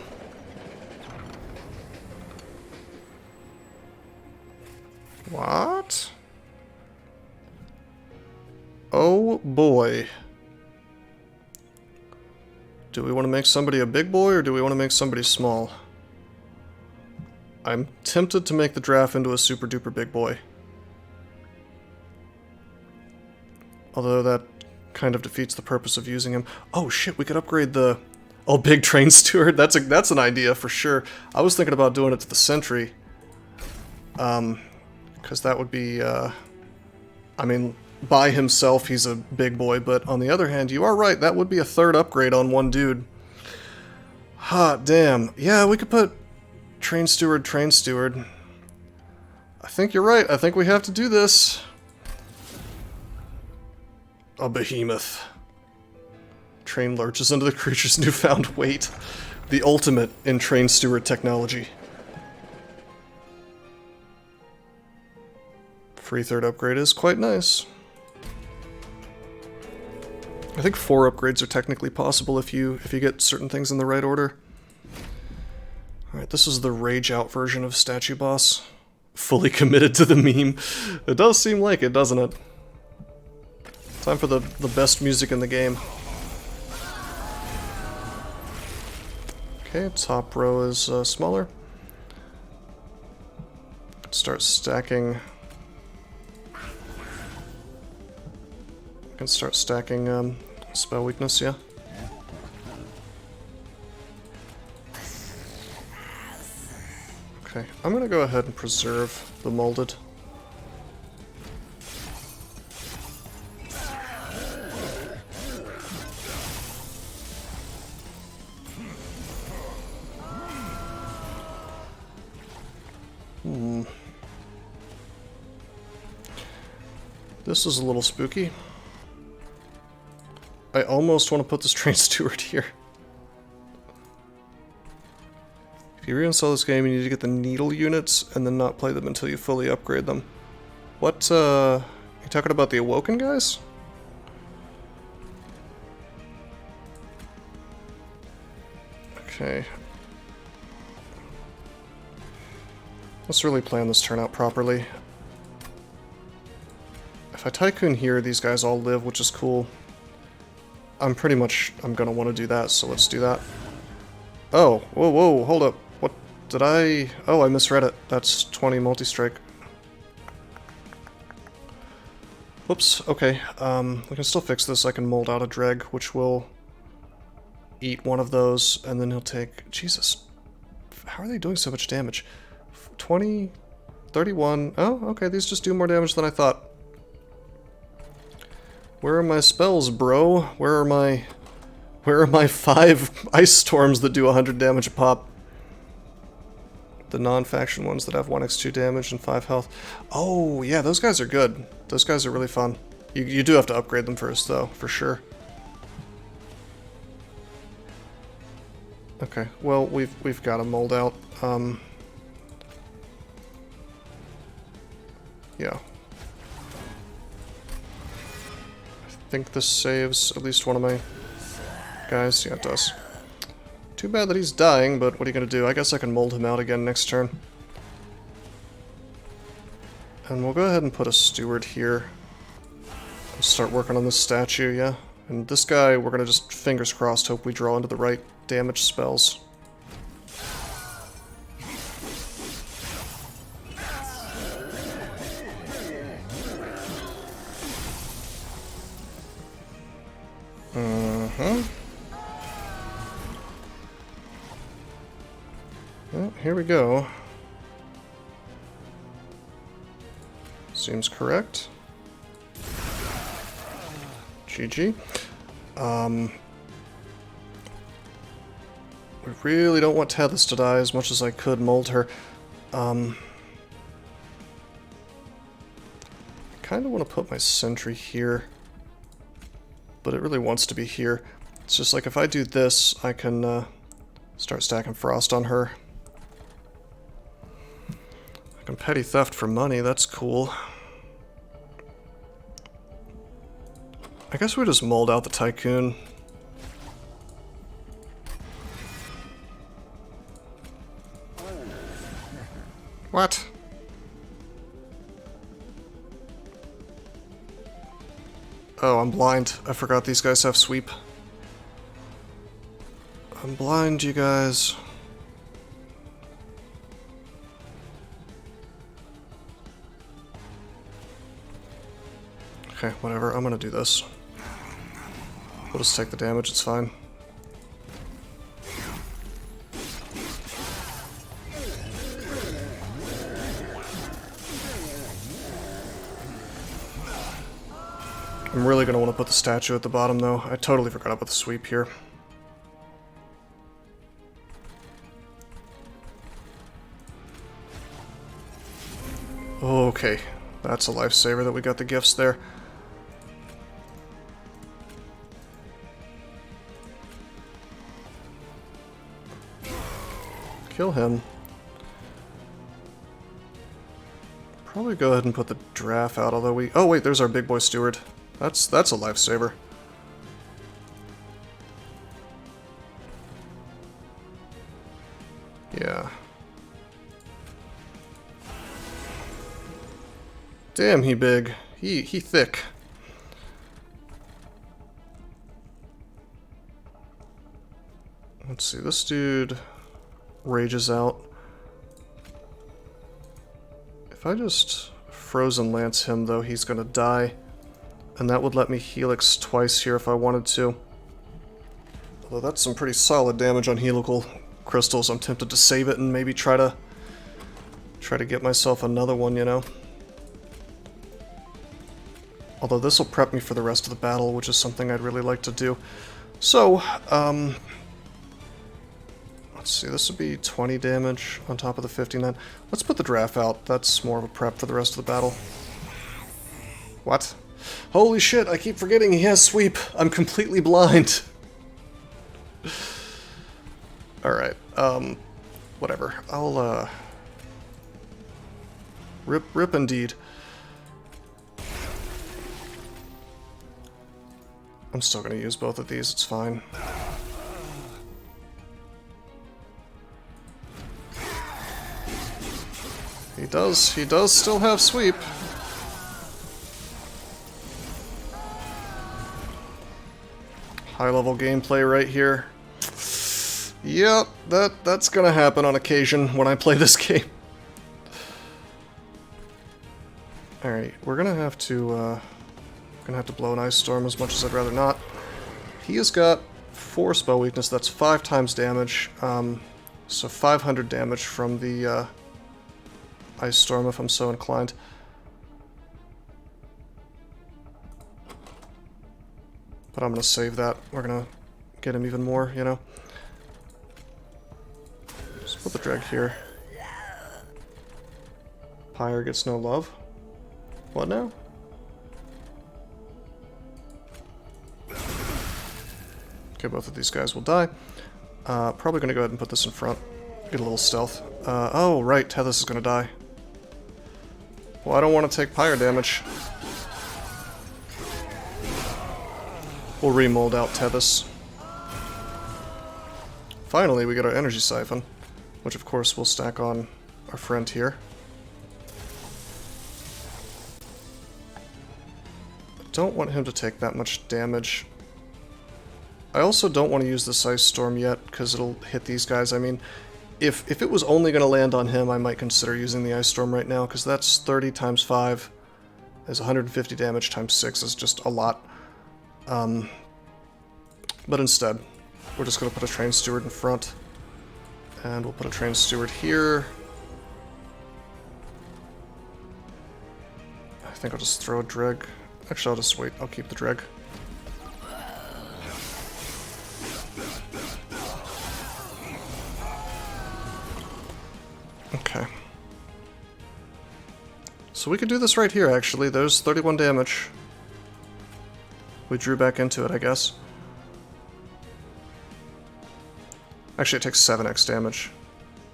What? Oh boy. Do we want to make somebody a big boy or do we want to make somebody small? I'm tempted to make the draft into a super duper big boy. Although that kind of defeats the purpose of using him. Oh shit, we could upgrade the... oh, big train steward. That's an idea for sure. I was thinking about doing it to the sentry. Because that would be, I mean, by himself he's a big boy, but on the other hand, you are right, that would be a third upgrade on one dude. Hot damn. Yeah, we could put train steward. I think you're right, I think we have to do this. A behemoth. Train lurches under the creature's newfound weight. The ultimate in train steward technology. Free third upgrade is quite nice. I think 4 upgrades are technically possible if you get certain things in the right order. Alright, this is the Rage Out version of Statue Boss. Fully committed to the meme. It does seem like it, doesn't it? Time for the best music in the game. Okay, top row is smaller. Start stacking... can start stacking spell weakness, yeah. Okay, I'm gonna go ahead and preserve the molded. This is a little spooky. I almost want to put this train steward here. If you reinstall this game, you need to get the needle units and then not play them until you fully upgrade them. What, you talking about the Awoken guys? Okay. Let's really plan this turn out properly. If I Tycoon here, these guys all live, which is cool. I'm gonna want to do that, so let's do that. Oh, whoa, hold up. What did I... oh, I misread it. That's 20 multi-strike. Whoops, okay. We can still fix this. I can mold out a Dreg, which will eat one of those, and then he'll take... Jesus. How are they doing so much damage? 20, 31... oh, okay, these just do more damage than I thought. Where are my spells, bro? Where are my 5 ice storms that do 100 damage a pop? The non-faction ones that have 1x2 damage and 5 health. Oh, yeah, those guys are good. Those guys are really fun. You do have to upgrade them first, though, for sure. Okay, well, we've got to mold out. Yeah. I think this saves at least one of my guys. Yeah, it does. Too bad that he's dying, but what are you gonna do? I guess I can mold him out again next turn. And we'll go ahead and put a steward here. Start working on this statue, yeah. And this guy, we're gonna just, fingers crossed, hope we draw into the right damage spells. Well, here we go. Seems correct. GG. We really don't want Tethys to die as much as I could mold her. I kind of want to put my sentry here, but it really wants to be here. It's just like if I do this, I can start stacking frost on her. I can petty theft for money, that's cool. I guess we just mold out the Tycoon. What? Oh, I'm blind. I forgot these guys have sweep. I'm blind, you guys. Okay, whatever. I'm gonna do this. We'll just take the damage, it's fine. I'm really gonna want to put the statue at the bottom, though. I totally forgot about the sweep here. Okay, that's a lifesaver that we got the gifts there. Kill him. Probably go ahead and put the draft out, although we... Oh wait, there's our big boy steward. That's a lifesaver. Yeah. Damn, he big. He thick. Let's see, this dude rages out. If I just frozen lance him, though, he's gonna die. And that would let me helix twice here if I wanted to. Although that's some pretty solid damage on helical crystals. I'm tempted to save it and maybe try to get myself another one, you know. Although this will prep me for the rest of the battle, which is something I'd really like to do. So, let's see, this would be 20 damage on top of the 59. Let's put the draft out. That's more of a prep for the rest of the battle. What? Holy shit, I keep forgetting he has sweep. I'm completely blind. Alright, whatever. I'll, Rip indeed. I'm still gonna use both of these, it's fine. He does still have sweep. High level gameplay right here. Yep, that's gonna happen on occasion when I play this game. Alright, we're gonna have to blow an ice storm as much as I'd rather not. He has got 4 spell weakness, that's 5 times damage. So 500 damage from the ice storm if I'm so inclined. But I'm gonna save that. We're gonna get him even more, you know. Just put the dreg here. Pyre gets no love. What now? Okay, both of these guys will die. Probably gonna go ahead and put this in front. Get a little stealth. Oh, right, Tethys is gonna die. Well, I don't want to take pyre damage. We'll remold out Tethys. Finally, we get our energy siphon, which of course we'll stack on our friend here. don't want him to take that much damage. I also don't want to use this Ice Storm yet, because it'll hit these guys. I mean, if it was only going to land on him, I might consider using the Ice Storm right now, because that's 30 times 5 is 150 damage times 6 is just a lot. But instead, we're just going to put a Train Steward in front. And we'll put a Train Steward here. I think I'll just throw a Dreg. Actually, I'll just wait. I'll keep the Dreg. Okay. So we could do this right here, actually. There's 31 damage. We drew back into it, I guess. Actually, it takes 7x damage.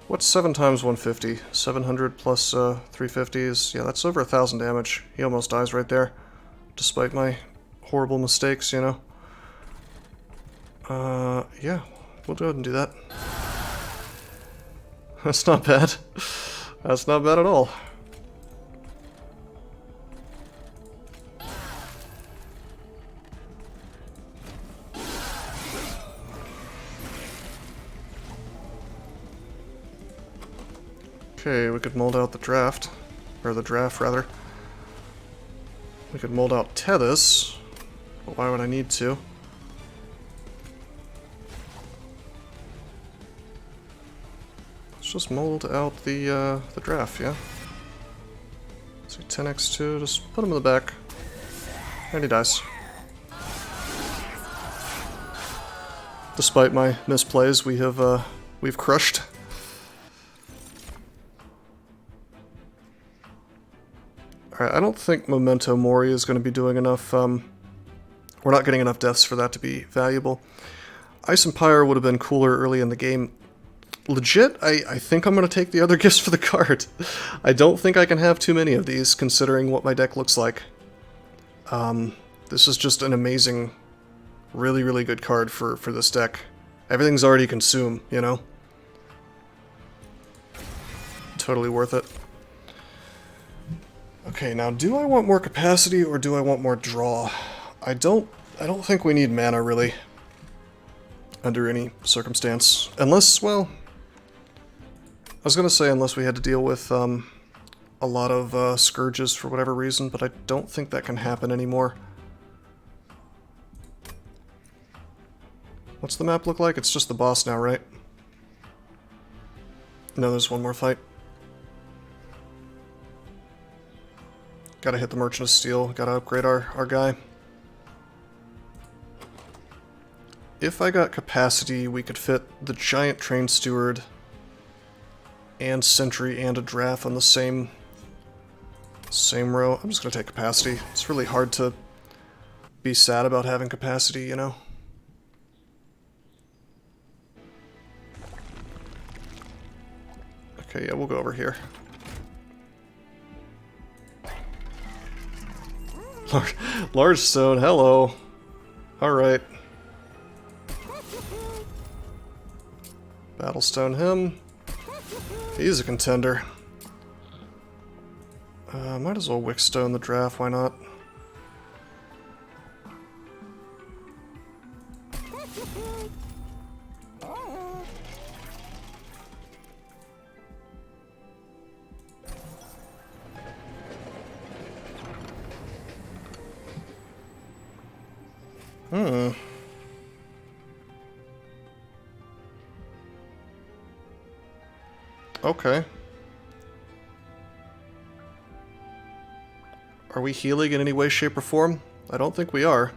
What's 7 times 150? 700 plus 350 is... yeah, that's over 1,000 damage. He almost dies right there. Despite my horrible mistakes, you know. Yeah. We'll go ahead and do that. That's not bad. That's not bad at all. Okay, we could mold out the draft. Or the draft, rather. We could mold out Tethys. But why would I need to? Let's just mold out the draft, yeah? So 10x2, just put him in the back. And he dies. Despite my misplays, we've crushed. Alright, I don't think Memento Mori is going to be doing enough, we're not getting enough deaths for that to be valuable. Ice Empire would have been cooler early in the game. Legit, I think I'm going to take the other gifts for the card. I don't think I can have too many of these, considering what my deck looks like. This is just an amazing, really, really good card for this deck. Everything's already consumed, you know? Totally worth it. Okay, now do I want more capacity or do I want more draw? I don't think we need mana, really. Under any circumstance. Unless, well... I was gonna say unless we had to deal with a lot of scourges for whatever reason, but I don't think that can happen anymore. What's the map look like? It's just the boss now, right? No, there's one more fight. Gotta hit the Merchant of Steel, gotta upgrade our guy. If I got capacity, we could fit the Giant Train Steward and Sentry and a Draft on the same row. I'm just gonna take capacity. It's really hard to be sad about having capacity, you know? Okay, yeah, we'll go over here. Large stone, hello. Alright. Battlestone him. He's a contender. Might as well Wickstone the draft, why not? Okay. Are we healing in any way, shape, or form? I don't think we are.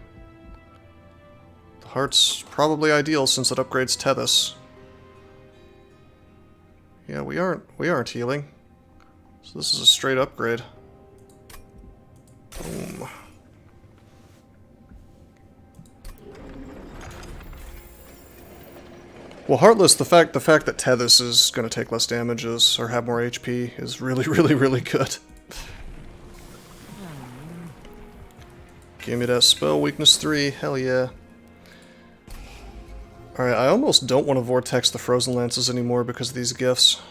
The heart's probably ideal since it upgrades Tethys. Yeah, we aren't healing. So this is a straight upgrade. Boom. Well, Heartless, the fact that Tethys is going to take less damage or have more HP is really, really, really good. Give me that spell, weakness 3, hell yeah. Alright, I almost don't want to Vortex the Frozen Lances anymore because of these gifts.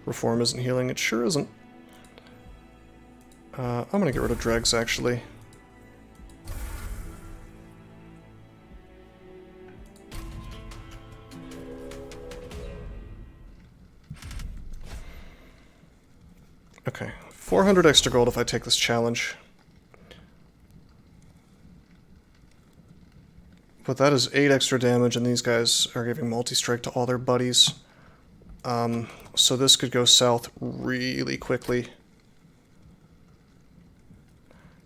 Reform isn't healing, it sure isn't. I'm gonna get rid of dregs, actually. Okay, 400 extra gold if I take this challenge. But that is 8 extra damage, and these guys are giving multi-strike to all their buddies. So this could go south really quickly.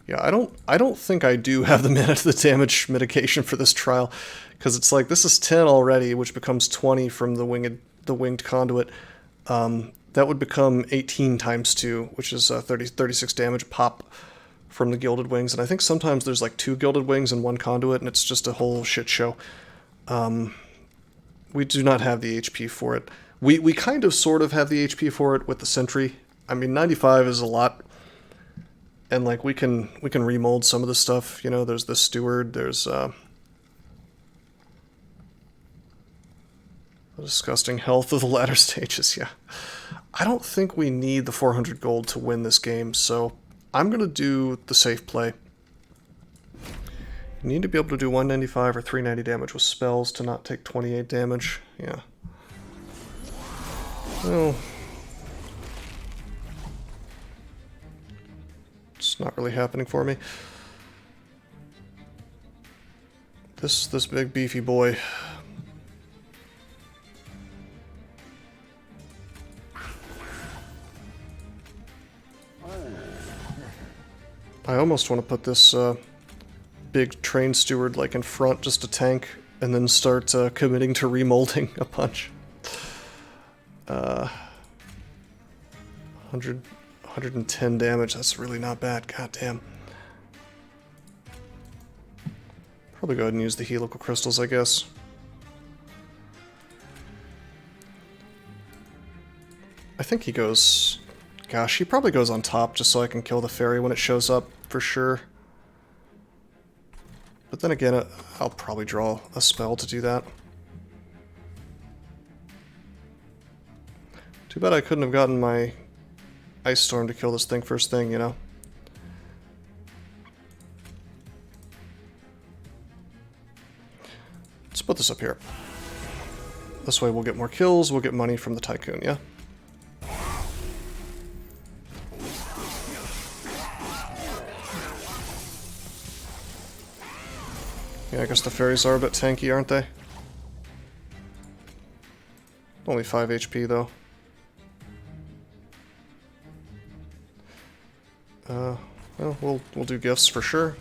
Yeah, I don't think I do have the mana to the damage mitigation for this trial, because it's like this is 10 already, which becomes 20 from the winged conduit. That would become 18 times 2, which is 36 damage pop from the gilded wings, and I think sometimes there's like 2 gilded wings and 1 conduit, and it's just a whole shit show. We do not have the HP for it. We kind of sort of have the HP for it with the sentry. I mean, 95 is a lot. And like we can remold some of the stuff, you know, there's the steward, there's the disgusting health of the latter stages, yeah. I don't think we need the 400 gold to win this game, so I'm gonna do the safe play. You need to be able to do 195 or 390 damage with spells to not take 28 damage, yeah. Well, it's not really happening for me. This big beefy boy. I almost want to put this big train steward like in front just to tank, and then start committing to remolding a bunch. 110 damage, that's really not bad, goddamn. Probably go ahead and use the helical crystals, I guess. I think he goes... Gosh, he probably goes on top just so I can kill the fairy when it shows up, for sure. But then again, I'll probably draw a spell to do that. Too bad I couldn't have gotten my Ice Storm to kill this thing first thing, you know? Let's put this up here. This way we'll get more kills, we'll get money from the Tycoon, yeah? Yeah, I guess the fairies are a bit tanky, aren't they? Only 5 HP, though. Well, we'll do gifts for sure.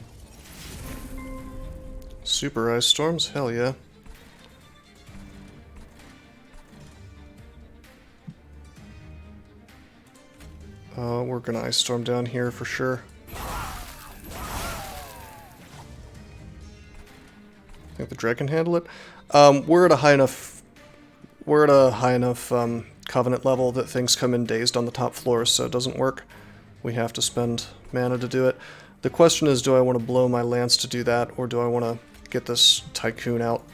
Super Ice Storms, hell yeah. We're gonna Ice Storm down here for sure. Think the Dread can handle it? We're at a high enough Covenant level that things come in dazed on the top floors, so it doesn't work. We have to spend mana to do it. The question is, do I want to blow my lance to do that, or do I want to get this Tycoon out?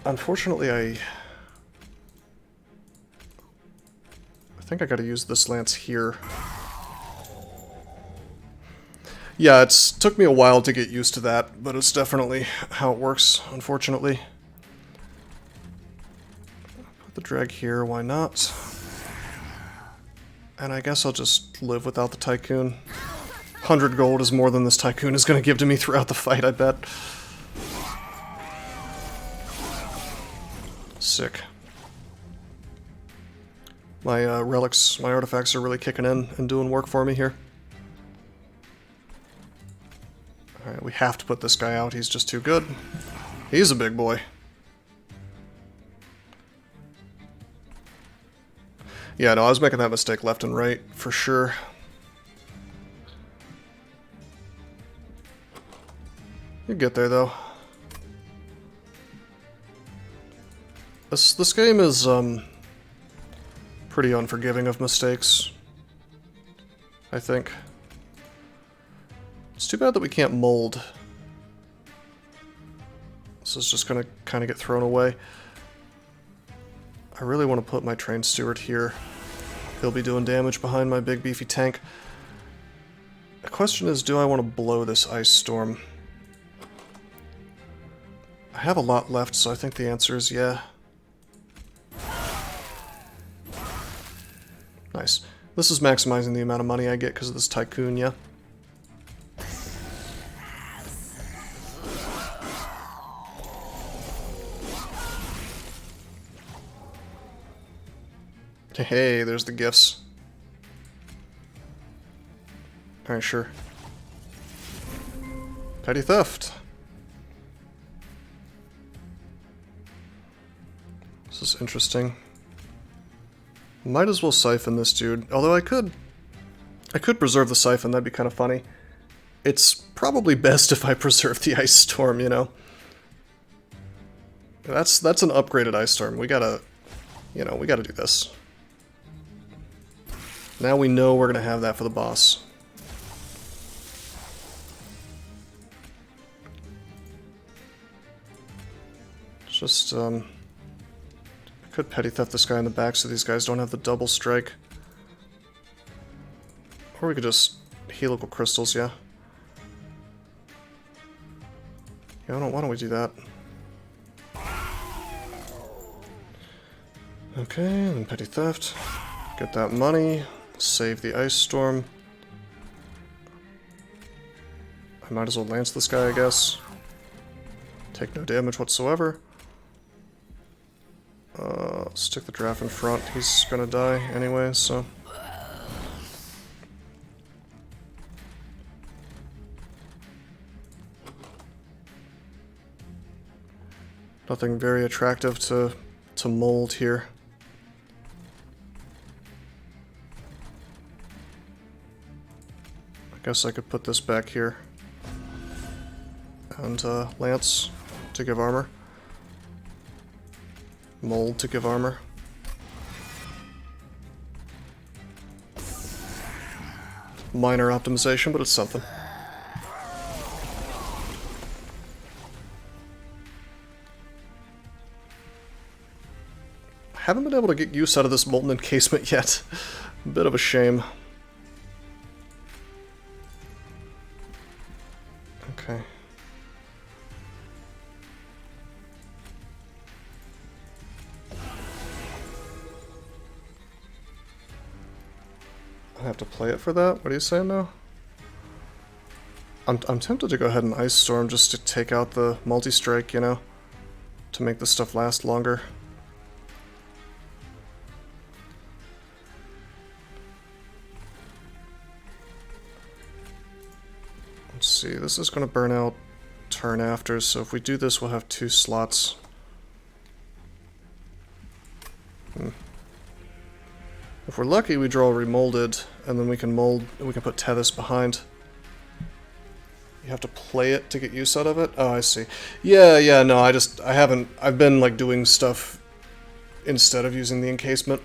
Unfortunately, I think I gotta use this lance here. Yeah, it's took me a while to get used to that, but it's definitely how it works, unfortunately. Put the drag here, why not? And I guess I'll just live without the Tycoon. 100 gold is more than this Tycoon is going to give to me throughout the fight, I bet. Sick. My relics, my artifacts are really kicking in and doing work for me here. Alright, we have to put this guy out, he's just too good. He's a big boy. Yeah, no, I was making that mistake left and right, for sure. You get there, though. This game is, pretty unforgiving of mistakes, I think. It's too bad that we can't mold. This is just gonna kind of get thrown away. I really want to put my train steward here. He'll be doing damage behind my big beefy tank. The question is, do I want to blow this ice storm? I have a lot left, so I think the answer is yeah. Nice. This is maximizing the amount of money I get because of this tycoon, yeah? Hey, there's the gifts. Alright, sure. Petty theft. This is interesting. Might as well siphon this dude. Although I could preserve the siphon, that'd be kind of funny. It's probably best if I preserve the ice storm, you know? That's an upgraded ice storm. We gotta, you know, we gotta do this. Now we know we're gonna have that for the boss. Just, I could petty theft this guy in the back so these guys don't have the double strike. Or we could just helical crystals, yeah. Yeah, why don't we do that? Okay, and petty theft. Get that money. Save the ice storm. I might as well lance this guy, I guess. Take no damage whatsoever. Stick the draft in front. He's gonna die anyway, so... Nothing very attractive to mold here. I guess I could put this back here. And lance to give armor. Mold to give armor. Minor optimization, but it's something. Haven't been able to get use out of this molten encasement yet. A bit of a shame. Okay. I have to play it for that? What are you saying now? I'm tempted to go ahead and Ice Storm just to take out the multi-strike, you know? To make this stuff last longer. Let's see, this is going to burn out turn after, so if we do this we'll have 2 slots. If we're lucky we draw Remolded, and then we can put Tethys behind. You have to play it to get use out of it? Oh, I see. Yeah, no, I've been like doing stuff instead of using the encasement.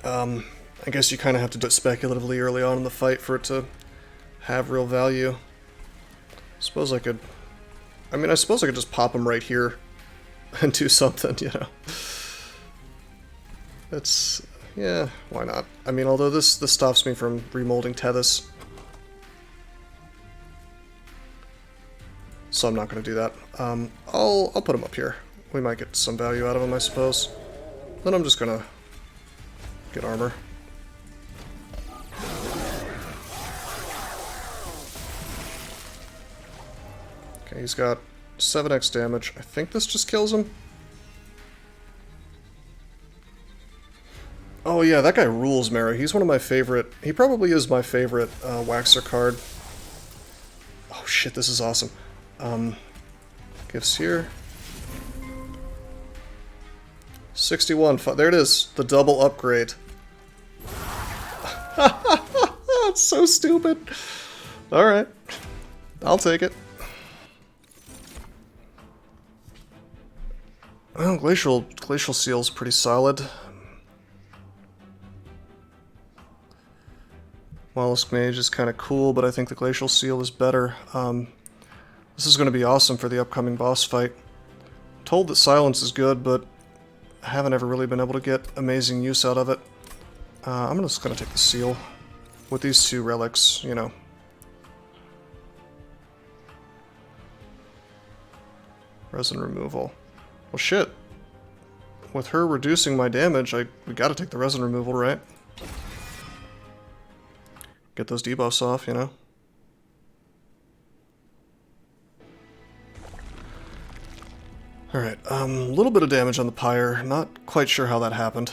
I guess you kind of have to do it speculatively early on in the fight for it to have real value. I suppose I could just pop him right here and do something, you know. It's, yeah, why not? I mean, although this stops me from remolding Tethys. So I'm not going to do that. I'll put him up here. We might get some value out of him, I suppose. Then I'm just going to get armor. Okay, he's got 7x damage. I think this just kills him. Oh yeah, that guy rules, Mara. He's one of my favorite... He probably is my favorite Waxer card. Oh shit, this is awesome. Gifts here. 61. There it is. The double upgrade. It's so stupid. Alright. I'll take it. Well, Glacial Seal's pretty solid. Mollusk Mage is kind of cool, but I think the Glacial Seal is better. This is going to be awesome for the upcoming boss fight. I'm told that Silence is good, but I haven't ever really been able to get amazing use out of it. I'm just going to take the seal. With these two relics, you know. Resin removal. Well, shit. With her reducing my damage, we gotta take the resin removal, right? Get those debuffs off, you know? Alright, a little bit of damage on the pyre. Not quite sure how that happened.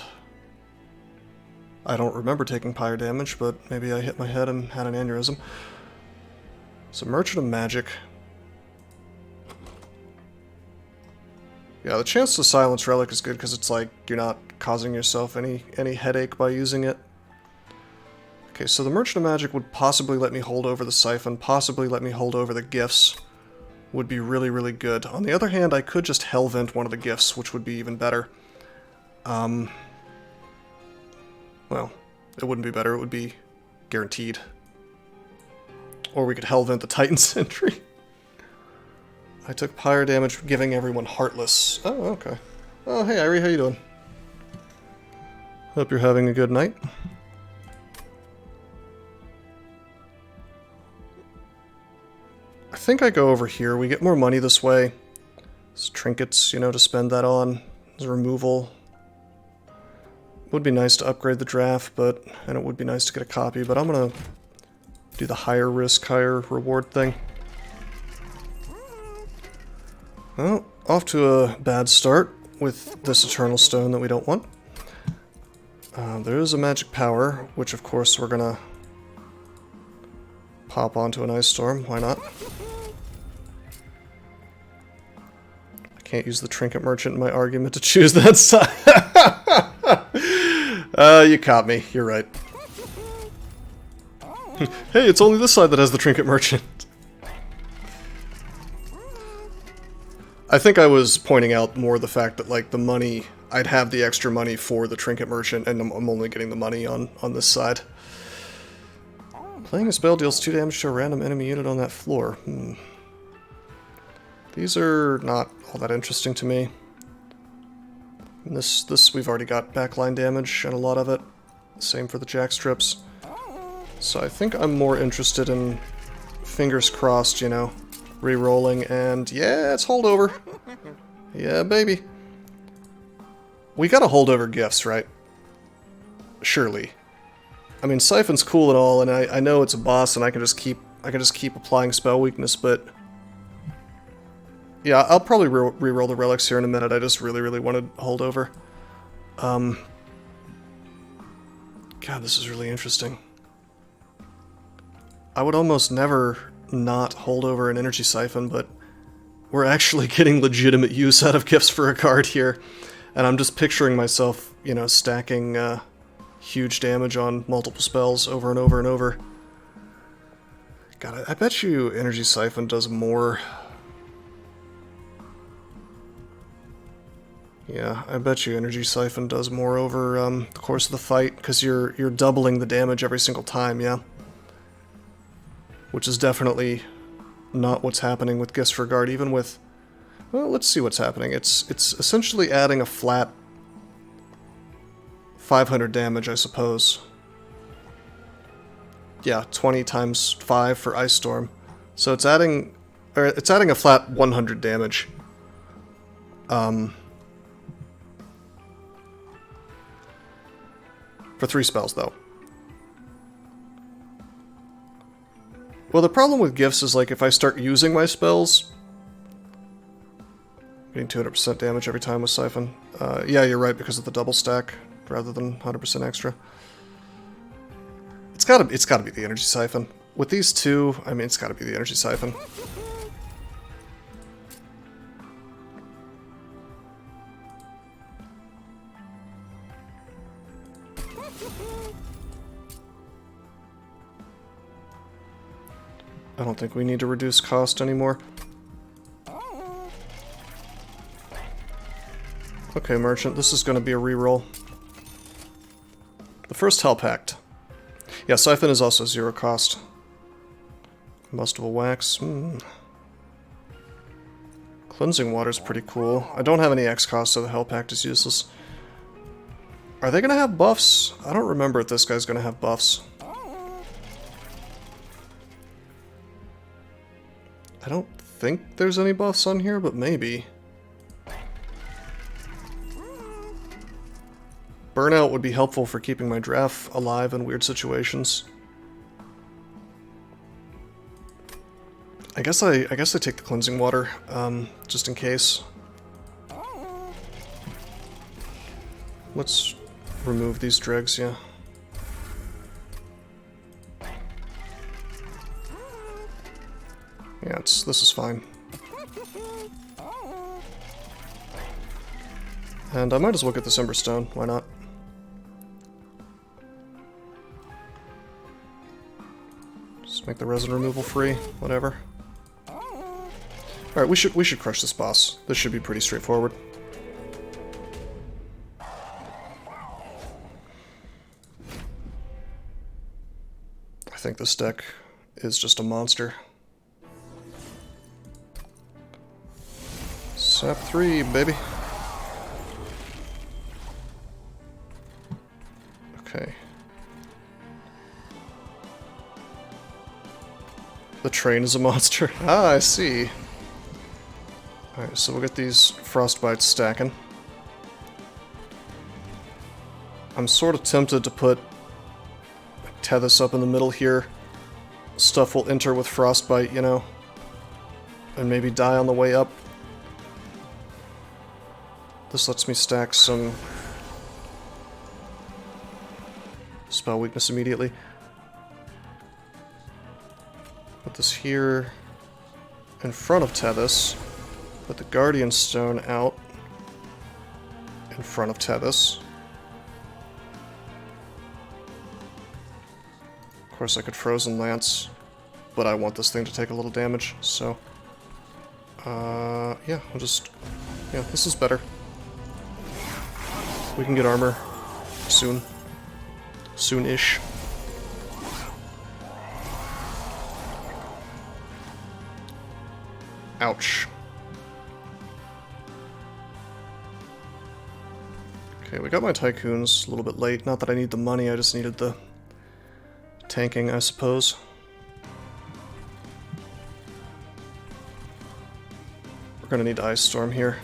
I don't remember taking pyre damage, but maybe I hit my head and had an aneurysm. So, Merchant of Magic. Yeah, the chance to silence relic is good because it's like you're not causing yourself any headache by using it. Okay, so the Merchant of Magic would possibly let me hold over the Siphon, possibly let me hold over the gifts. Would be really, really good. On the other hand, I could just Hellvent one of the gifts, which would be even better. Well, it wouldn't be better, it would be guaranteed. Or we could Hellvent the Titan Sentry. I took pyre damage, giving everyone Heartless. Oh, okay. Oh, hey, Irie, how you doing? Hope you're having a good night. I think I go over here. We get more money this way. There's trinkets, you know, to spend that on. There's removal. Would be nice to upgrade the draft, and it would be nice to get a copy, but I'm gonna do the higher risk, higher reward thing. Well, off to a bad start with this Eternal Stone that we don't want. There is a magic power, which of course we're gonna pop onto an Ice Storm. Why not? I can't use the Trinket Merchant in my argument to choose that side. You caught me. You're right. Hey, it's only this side that has the Trinket Merchant. I think I was pointing out more the fact that, like, the money, I'd have the extra money for the Trinket Merchant, and I'm only getting the money on this side. Playing a spell deals 2 damage to a random enemy unit on that floor. These are not all that interesting to me. And this we've already got backline damage and a lot of it. Same for the jack strips. So I think I'm more interested in, fingers crossed, you know, re-rolling, and yeah, it's holdover. Yeah, baby. We gotta hold over gifts, right? Surely. I mean, Siphon's cool and all, and I know it's a boss, and I can just keep applying spell weakness, but yeah, I'll probably re-roll the relics here in a minute. I just really want to hold over. God, this is really interesting. I would almost never not hold over an energy siphon, but we're actually getting legitimate use out of gifts for a card here. And I'm just picturing myself, you know, stacking huge damage on multiple spells over and over and over. God, I bet you energy siphon does more. Yeah, I bet you energy siphon does more over the course of the fight, because you're doubling the damage every single time, yeah. Which is definitely not what's happening with Gifts for Guard, even with... Well, let's see what's happening. It's essentially adding a flat 500 damage, I suppose. Yeah, 20 times 5 for Ice Storm. So it's adding a flat 100 damage. For 3 spells, though. Well, the problem with gifts is, like, if I start using my spells... Getting 200% damage every time with Siphon. Yeah, you're right, because of the double stack, rather than 100% extra. It's gotta be the Energy Siphon. With these two, I mean, it's gotta be the Energy Siphon. I don't think we need to reduce cost anymore. Okay, Merchant, this is going to be a reroll. The first Hell Pact. Yeah, Siphon is also 0 cost. Combustible Wax. Cleansing Water's pretty cool. I don't have any X cost, so the Hell Pact is useless. Are they gonna have buffs? I don't remember if this guy's gonna have buffs. I don't think there's any buffs on here, but maybe. Burnout would be helpful for keeping my draft alive in weird situations. I guess I take the cleansing water, just in case. Let's remove these dregs, yeah. Yeah, this is fine. And I might as well get this Emberstone, why not? Just make the resin removal free, whatever. Alright, we should crush this boss. This should be pretty straightforward. I think this deck is just a monster. Sap 3, baby. Okay. The train is a monster. Ah, I see. Alright, so we'll get these frostbites stacking. I'm sort of tempted to put Tethys up in the middle here. Stuff will enter with frostbite, you know, and maybe die on the way up. This lets me stack some spell weakness immediately. Put this here in front of Tethys. Put the Guardian Stone out in front of Tethys. Of course I could Frozen Lance, but I want this thing to take a little damage, so... yeah, I'll just... yeah, this is better. We can get armor soon. Soon-ish. Ouch. Okay, we got my Tycoons a little bit late. Not that I need the money, I just needed the tanking, I suppose. We're gonna need Ice Storm here.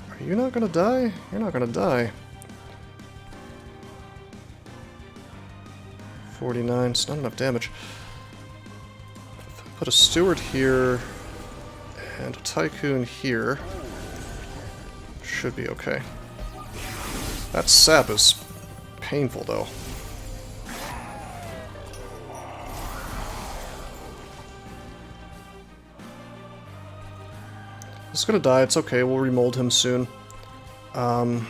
Are you not gonna die? You're not gonna die. 49, it's not enough damage. If I put a Steward here and a Tycoon here, should be okay. That sap is painful, though. He's gonna die, it's okay, we'll remold him soon. Oh,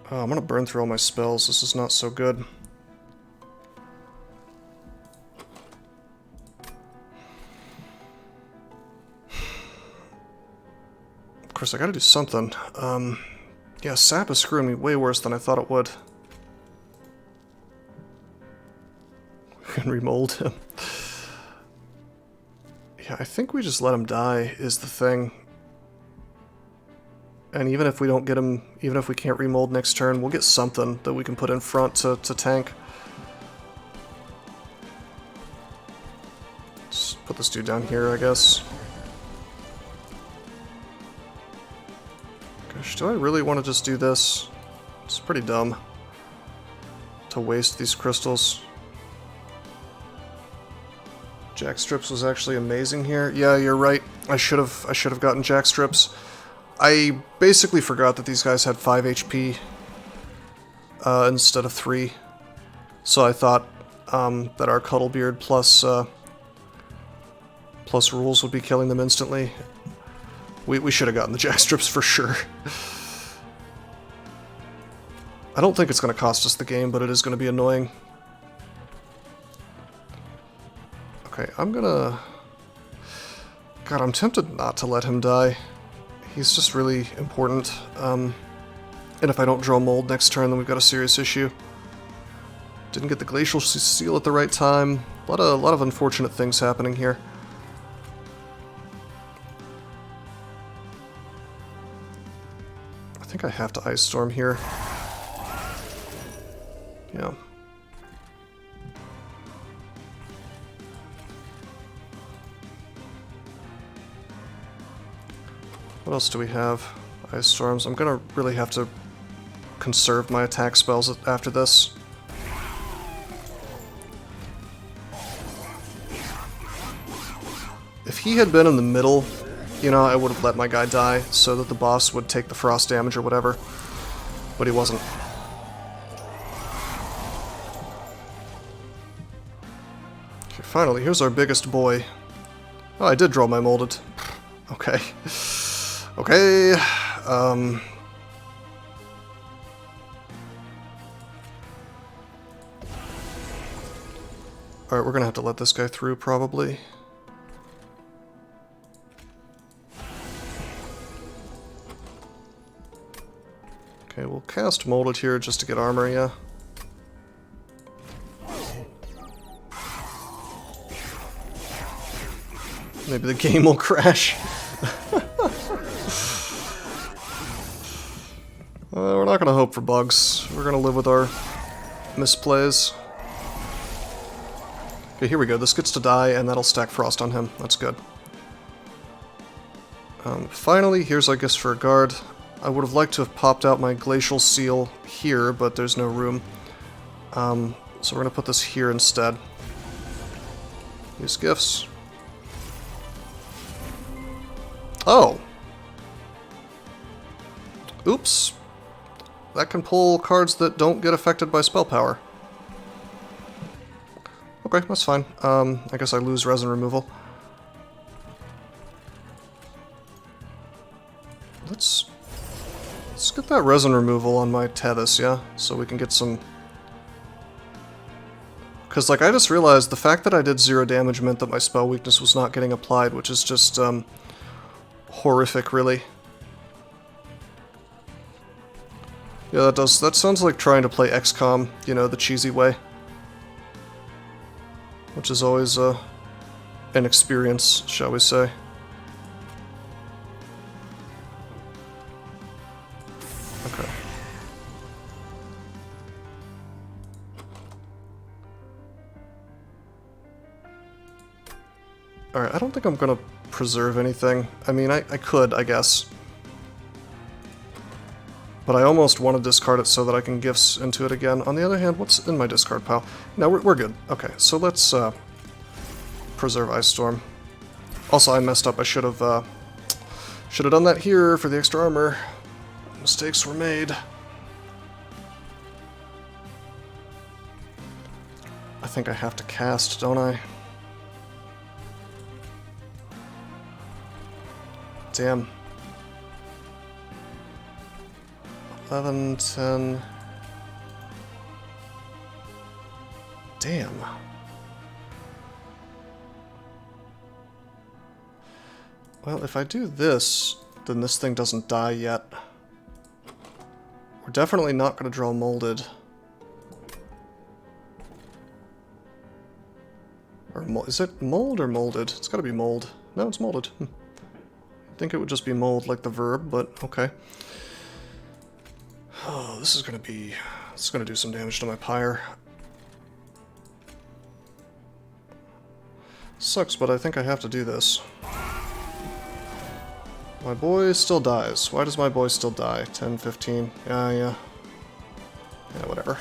I'm gonna burn through all my spells, this is not so good. Of course, I gotta do something. Yeah, sap is screwing me way worse than I thought it would. We can remold him. Yeah, I think we just let him die, is the thing. And even if we don't get him, even if we can't remold next turn, we'll get something that we can put in front to tank. Just put this dude down here, I guess. Gosh, do I really want to just do this? It's pretty dumb to waste these crystals. Jackstrips was actually amazing here. Yeah, you're right. I should have gotten Jackstrips. I basically forgot that these guys had 5 HP instead of 3. So I thought that our Cuddlebeard plus rules would be killing them instantly. We should have gotten the Jackstrips for sure. I don't think it's going to cost us the game, but it is going to be annoying. Okay, I'm gonna... God, I'm tempted not to let him die. He's just really important. And if I don't draw mold next turn, then we've got a serious issue. Didn't get the Glacial Seal at the right time. A lot of unfortunate things happening here. think I have to Ice Storm here. Yeah. What else do we have? Ice Storms. I'm gonna really have to conserve my attack spells after this. If he had been in the middle, you know, I would have let my guy die so that the boss would take the frost damage or whatever. But he wasn't. Okay, finally, here's our biggest boy. Oh, I did draw my molded. Okay. Okay. Alright, we're gonna have to let this guy through, probably. Okay, we'll cast Molded here just to get armor, yeah. Maybe the game will crash. We're not gonna hope for bugs. We're gonna live with our misplays. Okay, here we go. This gets to die, and that'll stack Frost on him. That's good. Finally, here's our gift for a guard. I would have liked to have popped out my Glacial Seal here, but there's no room. So we're going to put this here instead. Use gifts. Oh! Oops. That can pull cards that don't get affected by spell power. Okay, that's fine. I guess I lose resin removal. Let's get that resin removal on my Tethys, yeah? So we can get some... Because, like, I just realized the fact that I did 0 damage meant that my spell weakness was not getting applied, which is just, horrific, really. Yeah, that sounds like trying to play XCOM, you know, the cheesy way. Which is always, an experience, shall we say. Okay. Alright, I don't think I'm gonna preserve anything. I mean, I could, I guess. But I almost want to discard it so that I can gifts into it again. On the other hand, what's in my discard pile? No, we're good. Okay, so let's preserve Ice Storm. Also, I messed up. I should have done that here for the extra armor. Mistakes were made. I think I have to cast, don't I? Damn. 11, 10... Damn. Well, if I do this, then this thing doesn't die yet. We're definitely not going to draw Molded. Or is it Mold or Molded? It's got to be Mold. No, it's Molded. I think it would just be Mold like the verb, but okay. Oh, this is going to do some damage to my pyre. Sucks, but I think I have to do this. My boy still dies. Why does my boy still die? 10, 15. Yeah. Yeah, whatever.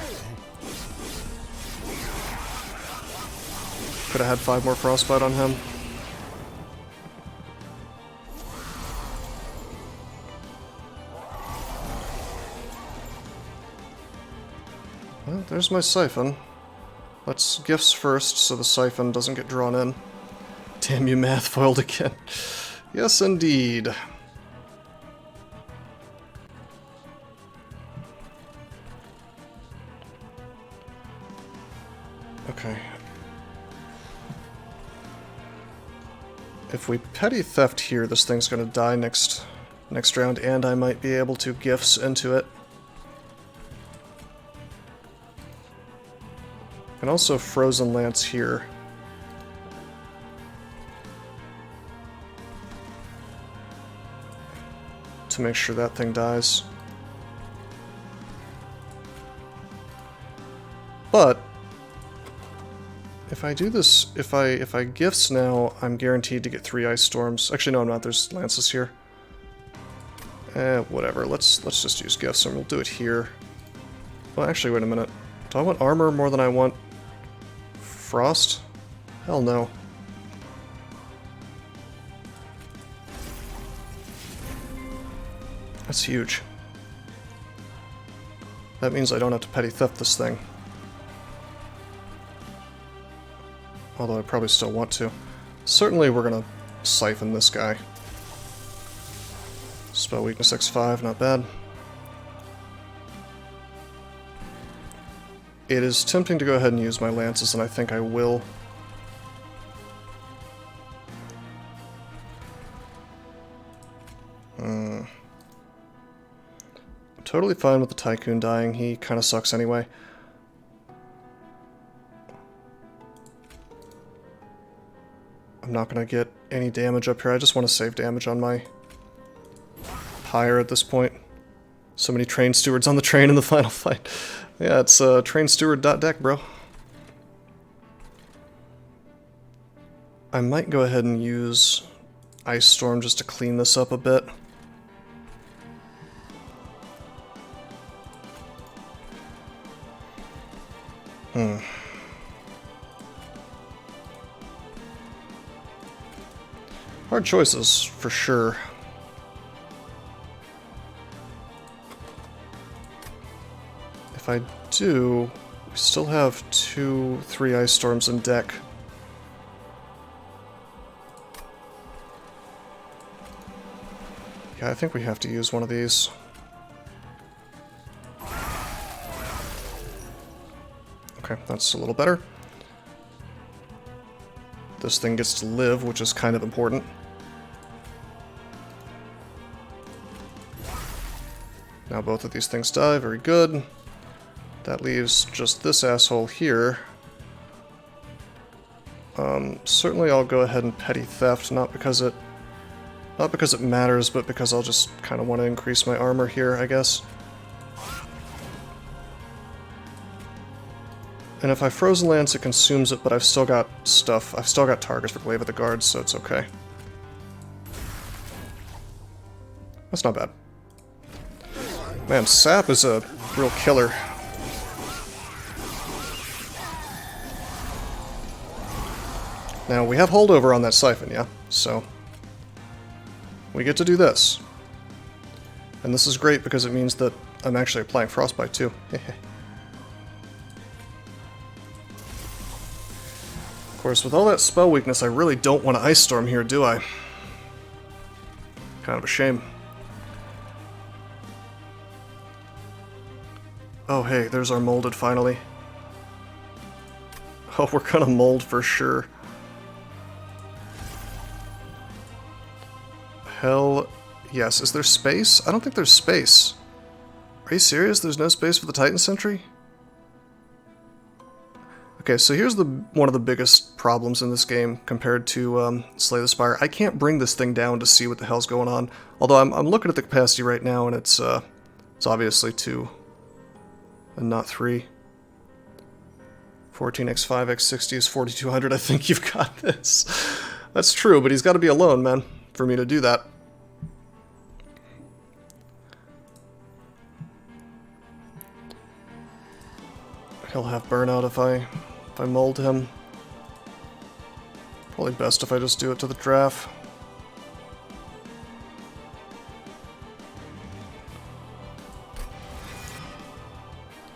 Could have had 5 more Frostbite on him. Well, there's my Siphon. Let's gifts first so the Siphon doesn't get drawn in. Damn you, math foiled again. Yes, indeed. Okay. If we Petty Theft here, this thing's gonna die next round, and I might be able to gifts into it. And also Frozen Lance here. To make sure that thing dies. But if I do this, if I gifts now, I'm guaranteed to get 3 ice storms. Actually, no, I'm not. There's lances here. Whatever. Let's just use gifts, and we'll do it here. Well, actually, wait a minute. Do I want armor more than I want frost? Hell no. That's huge. That means I don't have to petty theft this thing. Although I probably still want to. Certainly we're gonna siphon this guy. Spell weakness X5, not bad. It is tempting to go ahead and use my lances, and I think I will. I'm totally fine with the Tycoon dying. He kind of sucks anyway. I'm not going to get any damage up here. I just want to save damage on my Pyre at this point. So many train stewards on the train in the final fight. Yeah, it's trainsteward.deck, bro. I might go ahead and use Ice Storm just to clean this up a bit. Hard choices, for sure. If I do, we still have 3 Ice Storms in deck. Yeah, I think we have to use one of these. Okay, that's a little better. This thing gets to live, which is kind of important. Now both of these things die, very good. That leaves just this asshole here. Certainly I'll go ahead and petty theft, not because it matters, but because I'll just kind of want to increase my armor here, I guess. And if I Frozen Lance, it consumes it, but I've still got stuff. I've still got targets for Glaive of the Guards, so it's okay. That's not bad. Man, Sap is a real killer. Now, we have holdover on that Siphon, yeah? So, we get to do this. And this is great because it means that I'm actually applying Frostbite, too. Of course, with all that spell weakness, I really don't want to Ice Storm here, do I? Kind of a shame. Oh, hey, there's our molded, finally. Oh, we're gonna mold for sure. Hell yes. Is there space? I don't think there's space. Are you serious? There's no space for the Titan Sentry? Okay, so here's one of the biggest problems in this game compared to Slay the Spire. I can't bring this thing down to see what the hell's going on. Although I'm looking at the capacity right now, and it's obviously 2 and not 3. 14x5 x60 is 4200. I think you've got this. That's true, but he's got to be alone, man, for me to do that. He'll have burnout if I mold him. Probably best if I just do it to the draft.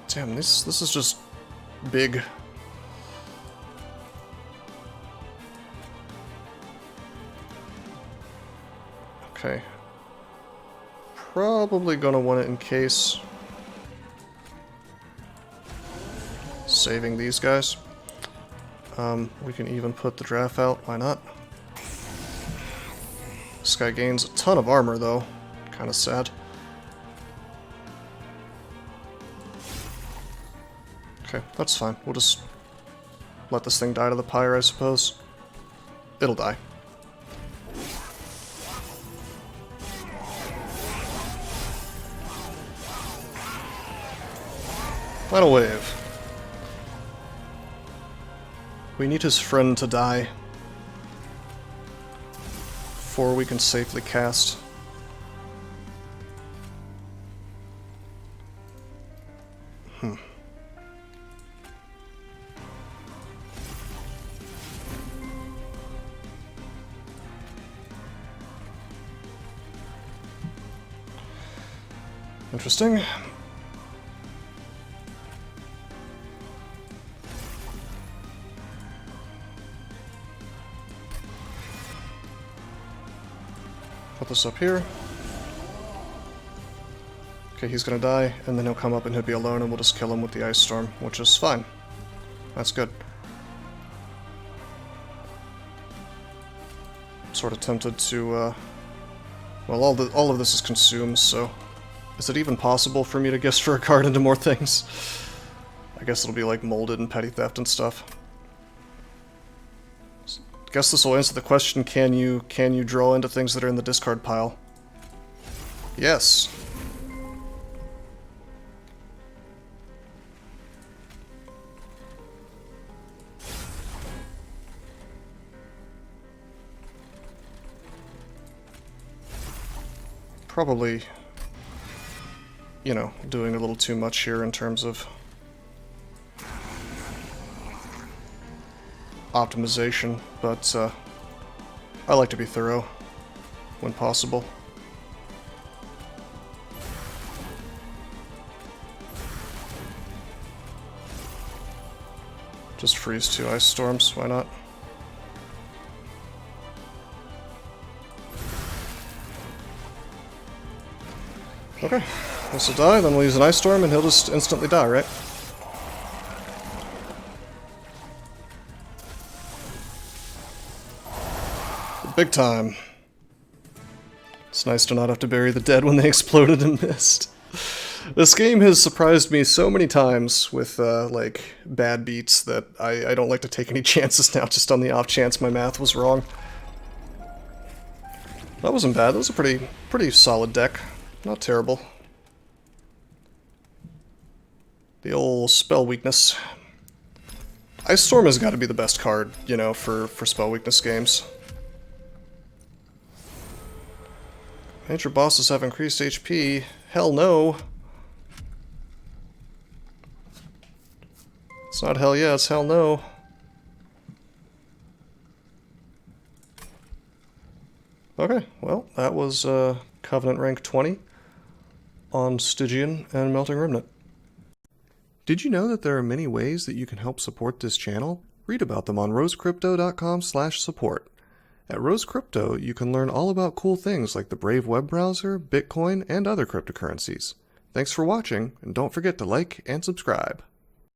Damn, this is just big. Okay. Probably gonna want it in case. Saving these guys. We can even put the draft out, why not? This guy gains a ton of armor though. Kinda sad. Okay, that's fine. We'll just let this thing die to the pyre, I suppose. It'll die. Final wave. We need his friend to die before we can safely cast. Interesting. Put this up here. Okay, he's gonna die, and then he'll come up and he'll be alone, and we'll just kill him with the Ice Storm, which is fine. That's good. Sort of tempted to, well, all of this is consumed, so is it even possible for me to gesture a card into more things? I guess it'll be like molded and petty theft and stuff. Guess this will answer the question, can you draw into things that are in the discard pile? Yes. Probably, you know, doing a little too much here in terms of optimization, but I like to be thorough when possible. Just freeze 2 Ice Storms, why not? Okay, this will die, then we'll use an Ice Storm and he'll just instantly die, right? Big time. It's nice to not have to bury the dead when they exploded and missed. This game has surprised me so many times with, like, bad beats that I don't like to take any chances now, just on the off chance my math was wrong. That wasn't bad. That was a pretty solid deck. Not terrible. The old spell weakness. Ice Storm has got to be the best card, you know, for spell weakness games. Major bosses have increased HP. Hell no. It's not hell yeah, it's hell no. Okay, well, that was Covenant rank 20 on Stygian and Melting Remnant. Did you know that there are many ways that you can help support this channel? Read about them on rosecrypto.com/support. At Rose Crypto, you can learn all about cool things like the Brave web browser, Bitcoin, and other cryptocurrencies. Thanks for watching, and don't forget to like and subscribe.